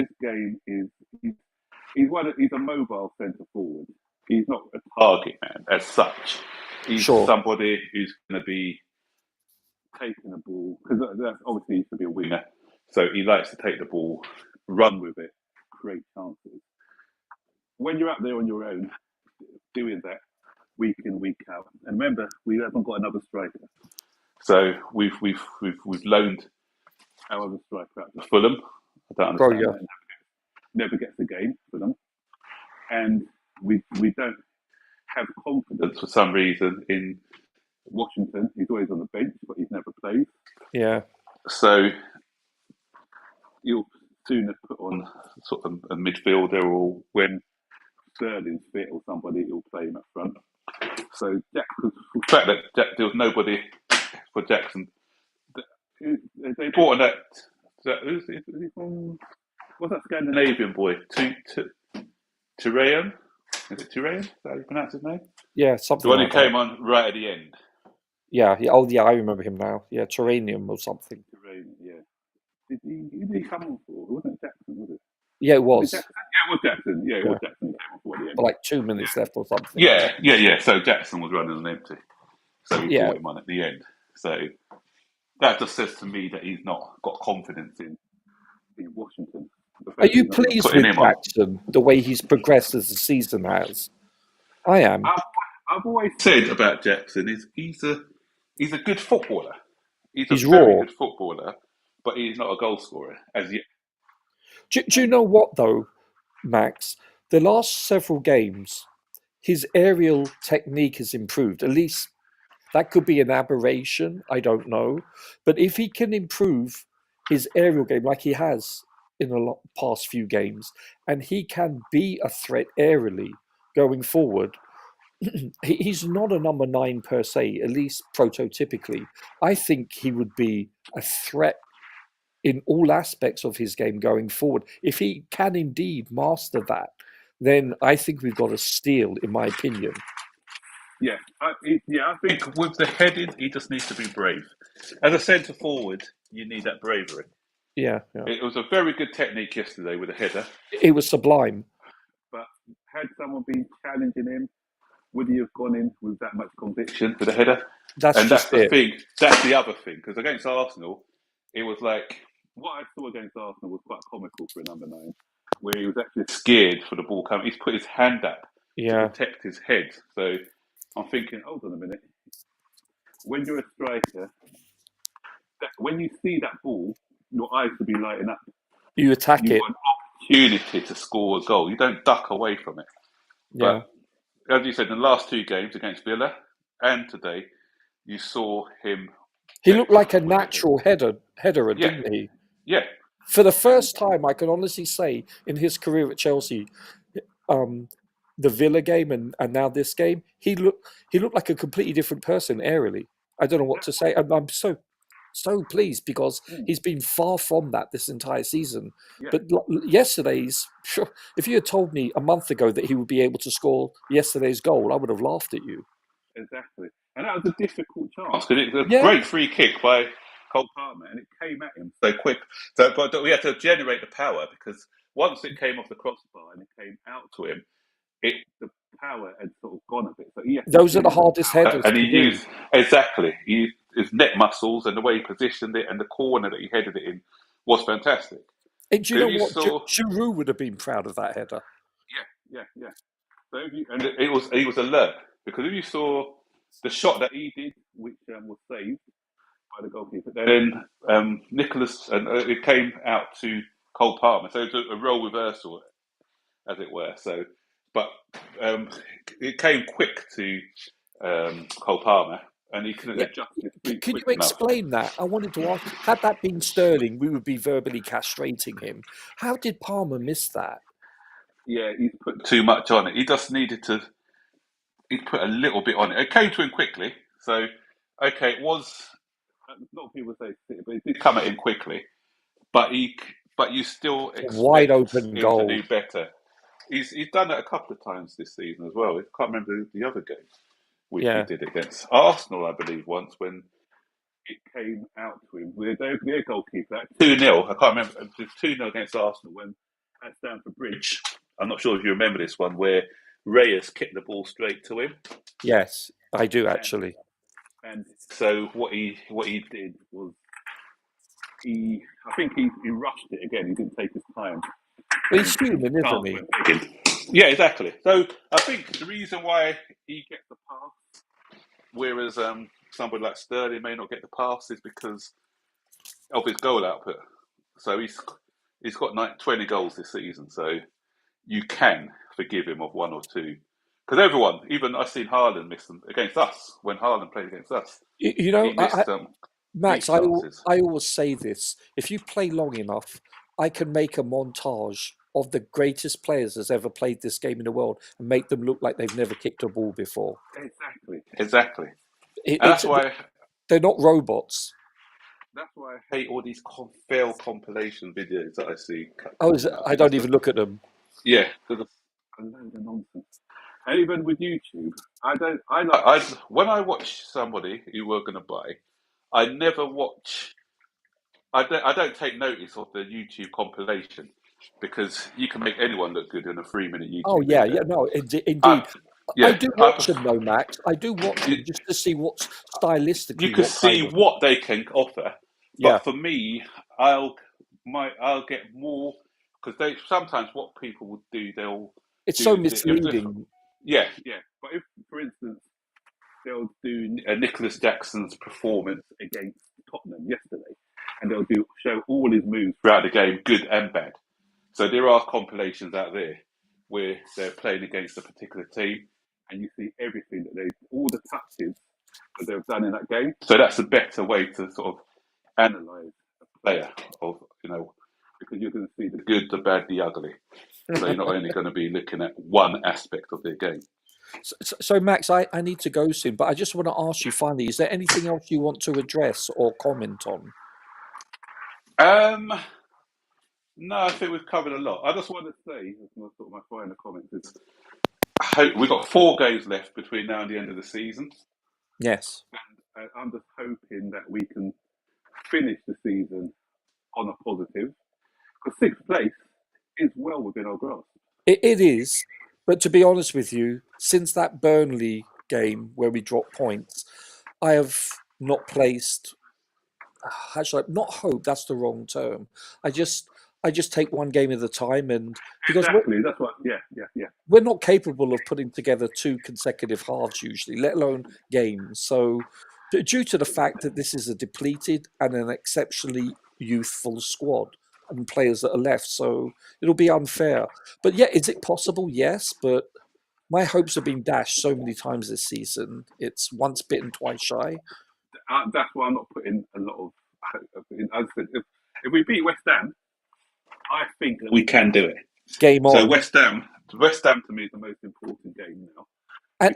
a mobile centre forward. He's not a target man as such. He's somebody who's going to be taking the ball, because that's obviously he should be a winger. So he likes to take the ball, run with it, create chances. When you're out there on your own, doing that week in, week out, and remember, we haven't got another striker. So we've loaned our other striker out to Fulham. I don't Oh, understand yeah. that. Never gets the game for them, and we don't have confidence for some reason in Washington. He's always on the bench, but he's never played. Yeah. So you'll sooner put on sort of a midfielder, or when Sterling's fit or somebody, he'll play him up front. So the fact that there was nobody for Jackson, they brought on that who's he from? What's that Scandinavian boy? Turayan? Is it Turayan? Is that how you pronounce his name? Yeah, The something one who like that. came on right at the end. Yeah. Oh, yeah, I remember him now. Yeah, Terranium or something. Turayan, yeah. Who did he come on for? It wasn't Jackson, was it? Yeah, it was. Yeah, it was Jackson. Yeah, it was Jackson who came on for at the end. But like 2 minutes left or something. Yeah. So Jackson was running on empty. So we Yeah. brought him on at the end. So that just says to me that he's not got confidence in Washington. Are you pleased with Jackson, the way he's progressed as the season has? I am. I've always said about Jackson he's a good footballer. He's a raw. very good footballer, but he's not a goal scorer as yet. Do you know what though, Max? The last several games, his aerial technique has improved. At least that could be an aberration. I don't know. But if he can improve his aerial game like he has in the past few games, and he can be a threat aerially going forward, he's not a number 9 per se, at least prototypically. I think he would be a threat in all aspects of his game going forward. If he can indeed master that, then I think we've got a steal, in my opinion. Yeah, I think with the heading, he just needs to be brave. As a centre forward, you need that bravery. Yeah. It was a very good technique yesterday with a header. It was sublime. But had someone been challenging him, would he have gone in with that much conviction for the header? That's the thing. That's the other thing. Because against Arsenal, it was like what I saw against Arsenal was quite comical for a number 9, where he was actually scared for the ball coming. He's put his hand up to protect his head. So I'm thinking, hold on a minute. When you're a striker, when you see that ball, your eyes should be lighting up. You attack it. You want an opportunity to score a goal. You don't duck away from it. Yeah. But as you said, in the last 2 games against Villa and today, you saw him. He looked like a natural header, didn't he? Yeah. For the first time, I can honestly say in his career at Chelsea, the Villa game and now this game, he looked like a completely different person aerially. I don't know what to say. I'm so pleased because he's been far from that this entire season. Yeah. But yesterday's, if you had told me a month ago that he would be able to score yesterday's goal, I would have laughed at you. Exactly. And that was a difficult chance because it was a great free kick by Cole Palmer and it came at him so quick. So, but we had to generate the power because once it came off the crossbar and it came out to him, the power had sort of gone a bit. So those are the hardest headers. And he used his neck muscles and the way he positioned it and the corner that he headed it in was fantastic. And do you know what? Giroud would have been proud of that header. Yeah. So he was alert because if you saw the shot that he did, which was saved by the goalkeeper, then Nicholas and it came out to Cole Palmer. So it was a role reversal, as it were. So, but it came quick to Cole Palmer, and he couldn't adjust it. Can you explain that? I wanted to ask. Had that been Sterling, we would be verbally castrating him. How did Palmer miss that? Yeah, he's put too much on it. He just needed to. He put a little bit on it. It came to him quickly. So, it was. A lot of people say, but it did come at him quickly. But you still expect wide open him goal to do better. He's done it a couple of times this season as well. I can't remember the other game which he did against Arsenal, I believe, once when it came out to him with their goalkeeper 2-0. I can't remember. It was 2-0 against Arsenal when at Stamford Bridge. I'm not sure if you remember this one where Reyes kicked the ball straight to him. Yes, I do actually. And so what he did was I think he rushed it again. He didn't take his time. Well, he's human, isn't he? Yeah, exactly. So I think the reason why he gets the pass, whereas somebody like Sterling may not get the pass, is because of his goal output. So he's got 20 goals this season. So you can forgive him of one or two. Because everyone, even I've seen Haaland miss them against us when Haaland played against us. You know, He missed Max, big chances. I always say this. If you play long enough, I can make a montage of the greatest players that's ever played this game in the world and make them look like they've never kicked a ball before. Exactly. And It's they're not robots. That's why I hate all these fail compilation videos that I see. I don't even look at them. Yeah, because a load of nonsense. And even with YouTube, when I watch somebody who we're going to buy, I never watch. I don't take notice of the YouTube compilation because you can make anyone look good in a 3-minute YouTube. Oh yeah, video. no, indeed. I do watch them though, Max. I do watch them just to see what's stylistically. You can see what they can offer, but for me, I'll get more because sometimes what people will do, it's so misleading. Yeah. But if, for instance, they'll do Nicholas Jackson's performance against Tottenham yesterday, and they'll show all his moves throughout the game, good and bad. So there are compilations out there where they're playing against a particular team, and you see everything all the touches that they've done in that game. So that's a better way to sort of analyze a player, because you're going to see the good, the bad, the ugly. So you're not only going to be looking at one aspect of their game. So Max, I need to go soon, but I just want to ask you finally, is there anything else you want to address or comment on? No, I think we've covered a lot. I just want to say, my final comments is, we've got 4 games left between now and the end of the season. Yes. And I'm just hoping that we can finish the season on a positive, because 6th place is well within our grasp. It is, but to be honest with you, since that Burnley game where we dropped points, I have not placed. Actually, not hope. That's the wrong term. I just take one game at a time, and because that's what. Yeah. We're not capable of putting together 2 consecutive halves usually, let alone games. So, due to the fact that this is a depleted and an exceptionally youthful squad and players that are left, so it'll be unfair. But yeah, is it possible? Yes, but my hopes have been dashed so many times this season. It's once bitten, twice shy. That's why I'm not putting a lot of hope in. As I said, if we beat West Ham, I think that we can do it. Game on. So West Ham to me is the most important game now.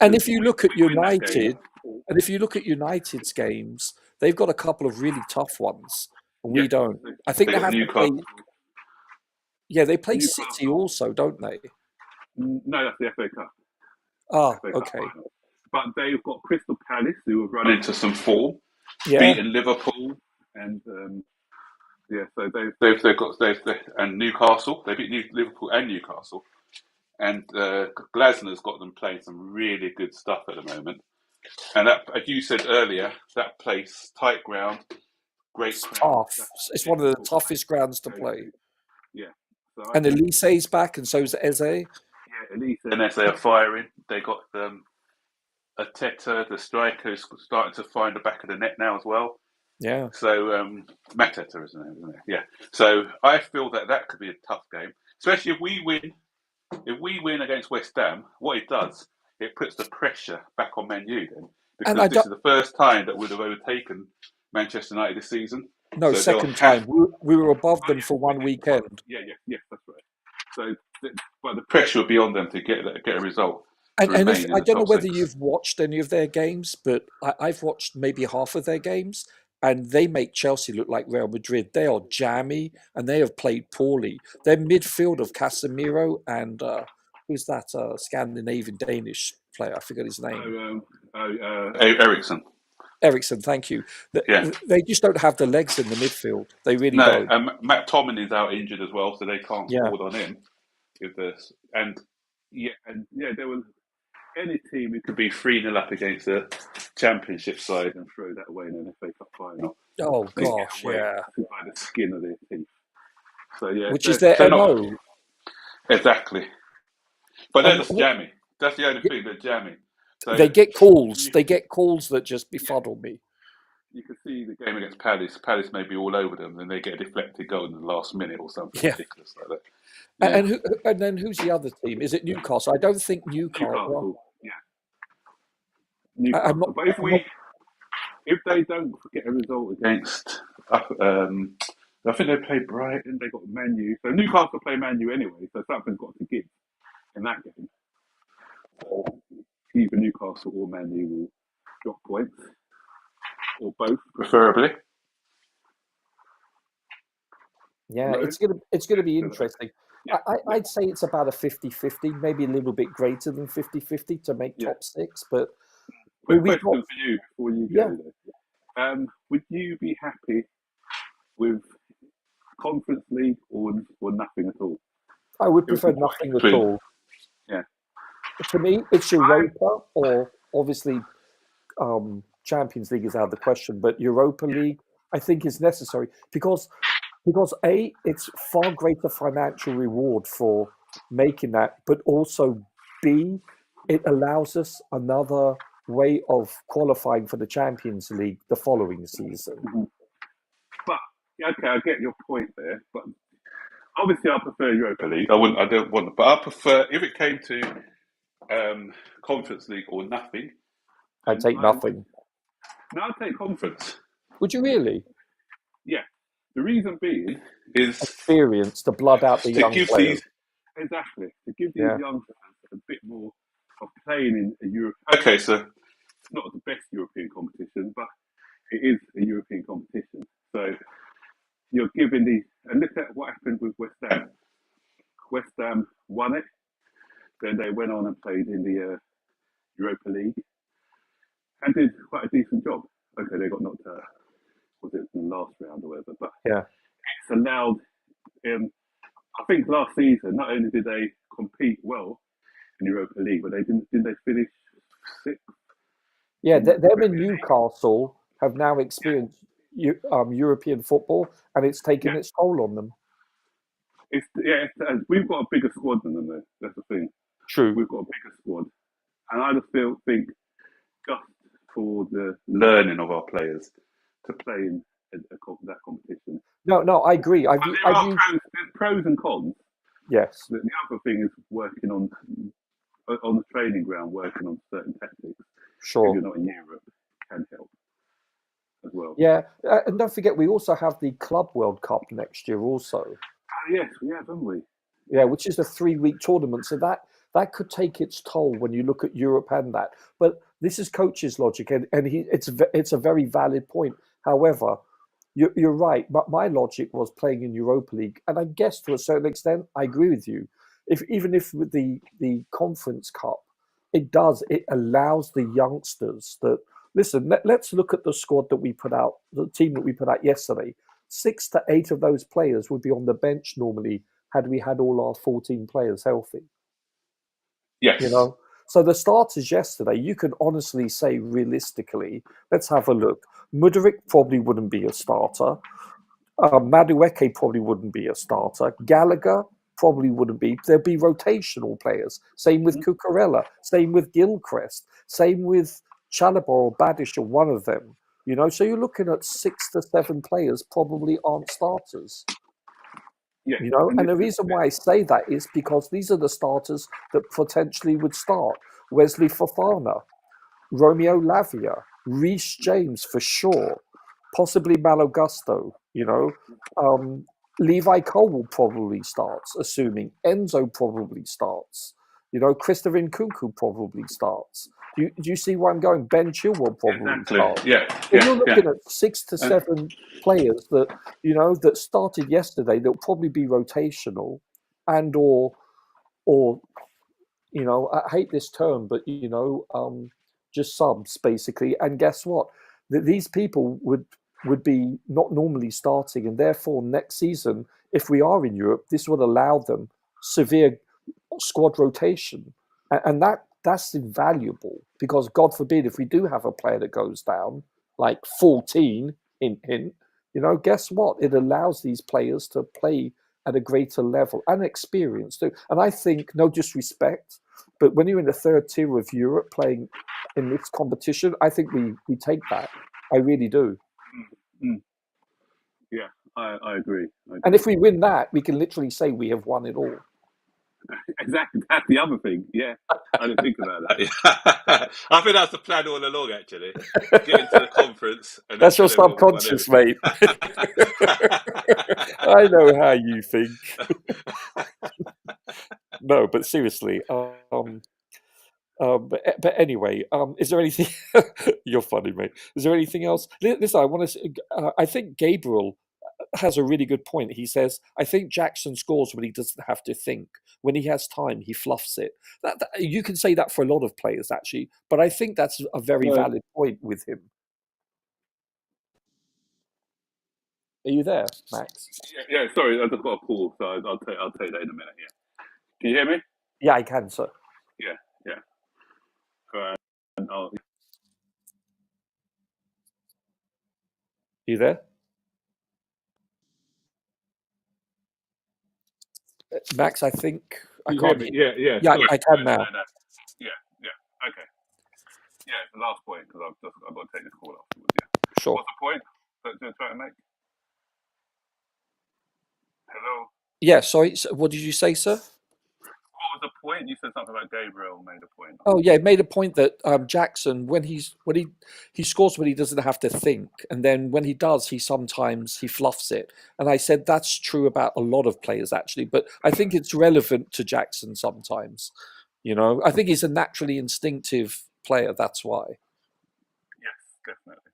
And if you look at United, and if you look at United's games, they've got a couple of really tough ones, and we don't. I think they have to play. Yeah, they play City also, don't they? No, that's the FA Cup. Ah, okay. But they've got Crystal Palace, who have run into some form, beaten Liverpool, and so they've got and Newcastle. They beat Liverpool and Newcastle, and Glasner's got them playing some really good stuff at the moment. And that, as you said earlier, that place, tight ground, great. It's tough. It's one of the toughest grounds to play. Yeah. So and Elise's back, and so's Eze. Yeah, Elise and Eze are firing. They got Ateta, the striker, who's starting to find the back of the net now as well. Yeah. So Mateta, isn't it? Yeah. So I feel that could be a tough game, especially if we win. If we win against West Ham, what it does, it puts the pressure back on Man U then, because this is the first time that we'd have overtaken Manchester United this season. No, so second time. We were above them for one weekend. Yeah, that's right. So, but the pressure will be on them to get a result. And I don't know whether you've watched any of their games, but I've watched maybe half of their games, and they make Chelsea look like Real Madrid. They are jammy, and they have played poorly. Their midfield of Casemiro and who's that Scandinavian Danish player? I forget his name. Eriksen. Eriksen, thank you. They just don't have the legs in the midfield. They really don't. Matt Tomlin is out injured as well, so they can't hold on him with this. There was any team who could be 3-0 up against a Championship side and throw that away in an FA Cup final. Oh gosh, by the skin of their teeth. So which is their MO. Exactly. But they're just jammy. That's the only thing. They're jammy. So they get calls. They get calls that just befuddle me. you can see the game against Palace. Palace may be all over them, and they get a deflected goal in the last minute or something Yeah. ridiculous like that. Yeah. And then who's the other team? Is it Newcastle? I don't think Newcastle. Newcastle, yeah. I'm Newcastle. not, But if they don't get a result against, I think they play Brighton. They got Man U. So Newcastle play Man U anyway. So something's got to give in that game. So either Newcastle or Man U will drop points, or both, preferably. yeah, No? it's gonna be interesting. Yeah. I'd say it's about a 50-50, maybe a little bit greater than 50-50 to make Yeah. top six. But Quick we've question got, for you before you Yeah. go there. Would you be happy with Conference League or nothing at all? I would It was prefer the point nothing at between- all. Yeah. To me, it's Europa or obviously Champions League is out of the question, but Europa League I think is necessary because A, it's far greater financial reward for making that, but also B, it allows us another way of qualifying for the Champions League the following season. But okay, I get your point there. But obviously, I prefer Europa League. I don't want, but I prefer if it came to Conference League or nothing. I'd take nothing. No, I'd take Conference. Would you really? Yeah. The reason being is Experience, the blood out the to young give players. to give these Yeah. young players a bit more of playing in Europe. Okay, so it's not the best European competition, but it is a European competition. So you're giving and look at what happened with West Ham. West Ham won it, then they went on and played in the Europa League and did quite a decent job. Okay, they got knocked out, was it in the last round or whatever, but Yeah. it's allowed. I think last season, not only did they compete well in Europa League, but did they finish sixth? Yeah, them in Newcastle have now experienced European football, and it's taken its toll on them. We've got a bigger squad than them, though. That's the thing. True. We've got a bigger squad, and I just think just for the learning of our players to play in that competition. No, I agree. There's pros and cons. Yes. The other thing is working on the training ground, working on certain tactics. Sure. If you're not in Europe, can help as well. Yeah, and don't forget, we also have the Club World Cup next year also. Yes, we have, haven't we? Yeah, which is a 3-week tournament. So that could take its toll when you look at Europe and that. But this is coach's logic, and it's a very valid point. However, you're right. But my logic was playing in Europa League, and I guess to a certain extent, I agree with you. Even if with the Conference Cup, it allows the youngsters that listen. Let's look at the squad that we put out, the team that we put out yesterday. 6 to 8 of those players would be on the bench normally had we had all our 14 players healthy. Yes. You know, so the starters yesterday, you could honestly say realistically, let's have a look. Mudryk probably wouldn't be a starter. Madueke probably wouldn't be a starter. Gallagher probably wouldn't be. There'd be rotational players. Same with Cucurella. Same with Gilchrist. Same with Chalobah or Badish or one of them. You know, so you're looking at 6 to 7 players probably aren't starters. Yeah. You know, and the reason why I say that is because these are the starters that potentially would start. Wesley Fofana, Romeo Lavia, Reece James for sure, possibly Malo Gusto, you know. Levi Cole probably starts, assuming Enzo probably starts. You know, Christopher Nkunku probably starts. Do you see where I'm going? Ben Chilwell probably starts. Yeah. So you're looking at 6 to 7 players that, you know, that started yesterday that will probably be rotational and or you know, I hate this term, but you know, just subs basically. And guess what? These people would be not normally starting, and therefore next season, if we are in Europe, this would allow them severe squad rotation, and that's invaluable because God forbid if we do have a player that goes down like 14 hint, you know, guess what? It allows these players to play at a greater level and experience too. And I think, no disrespect, but when you're in the third tier of Europe playing in this competition, I think we take that. I really do. Yeah, I agree. And if we win that, we can literally say we have won it all. Exactly, that's the other thing. Yeah, I didn't think about that. I think that's the plan all along, actually. Get into the conference and That's your then tell everyone we won subconscious, mate. I know how you think. No, but seriously, but anyway, is there anything? You're funny, mate. Is there anything else? Listen, I want to. I think Gabriel has a really good point. He says, "I think Jackson scores when he doesn't have to think. When he has time, he fluffs it." That you can say that for a lot of players, actually. But I think that's a very valid point with him. Are you there, Max? Yeah. Sorry, I just got a call, so I'll take that in a minute. Yeah. Can you hear me? Yeah, I can, sir. Yeah. You there? Max, I think I can't hear. Yeah. Yeah, Sorry. I can now. No. Yeah. Okay. Yeah, it's the last point because I've got to take this call afterwards. Yeah. Sure. What's the point that you're trying to make? Hello. Yeah, sorry. So what did you say, sir? What was the point? You said something about Gabriel made a point. Oh yeah, it made a point that Jackson, when he scores when he doesn't have to think, and then when he does, he sometimes fluffs it. And I said that's true about a lot of players actually, but I think it's relevant to Jackson sometimes. You know, I think he's a naturally instinctive player. That's why. Yes, definitely.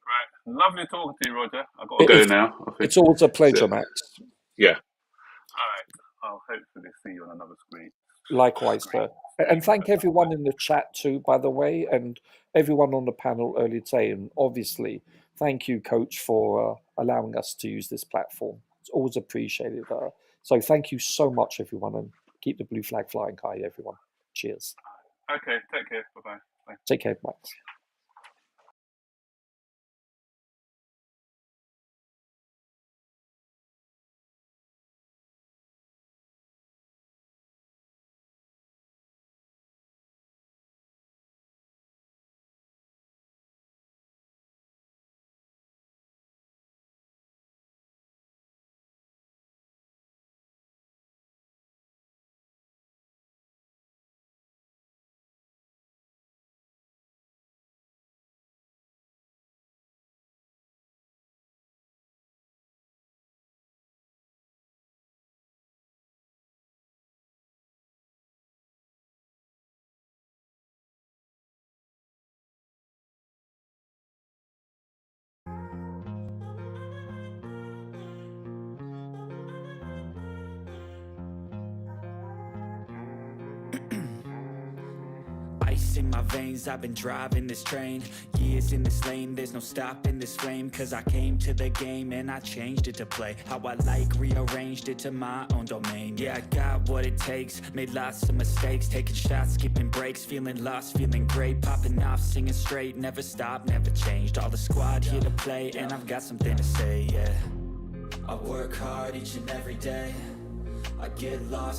Right, lovely talking to you, Roger. I've got to go now. I think. It's always a pleasure, Max. Yeah. All right. I'll hopefully see you on another screen. Likewise, sir. And thank everyone in the chat too, by the way, and everyone on the panel earlier today. And obviously, thank you, Coach, for allowing us to use this platform. It's always appreciated. So thank you so much, everyone, and keep the blue flag flying high, everyone. Cheers. Okay, take care. Bye-bye. Bye. Take care, Max. Ice in my veins, I've been driving this train. Years in this lane, there's no stopping this flame. Cause I came to the game and I changed it to play how I like, rearranged it to my own domain. Yeah, I got what it takes, made lots of mistakes, taking shots, skipping breaks, feeling lost, feeling great, popping off, singing straight, never stopped, never changed. All the squad here to play, and I've got something to say, yeah. I work hard each and every day, I get lost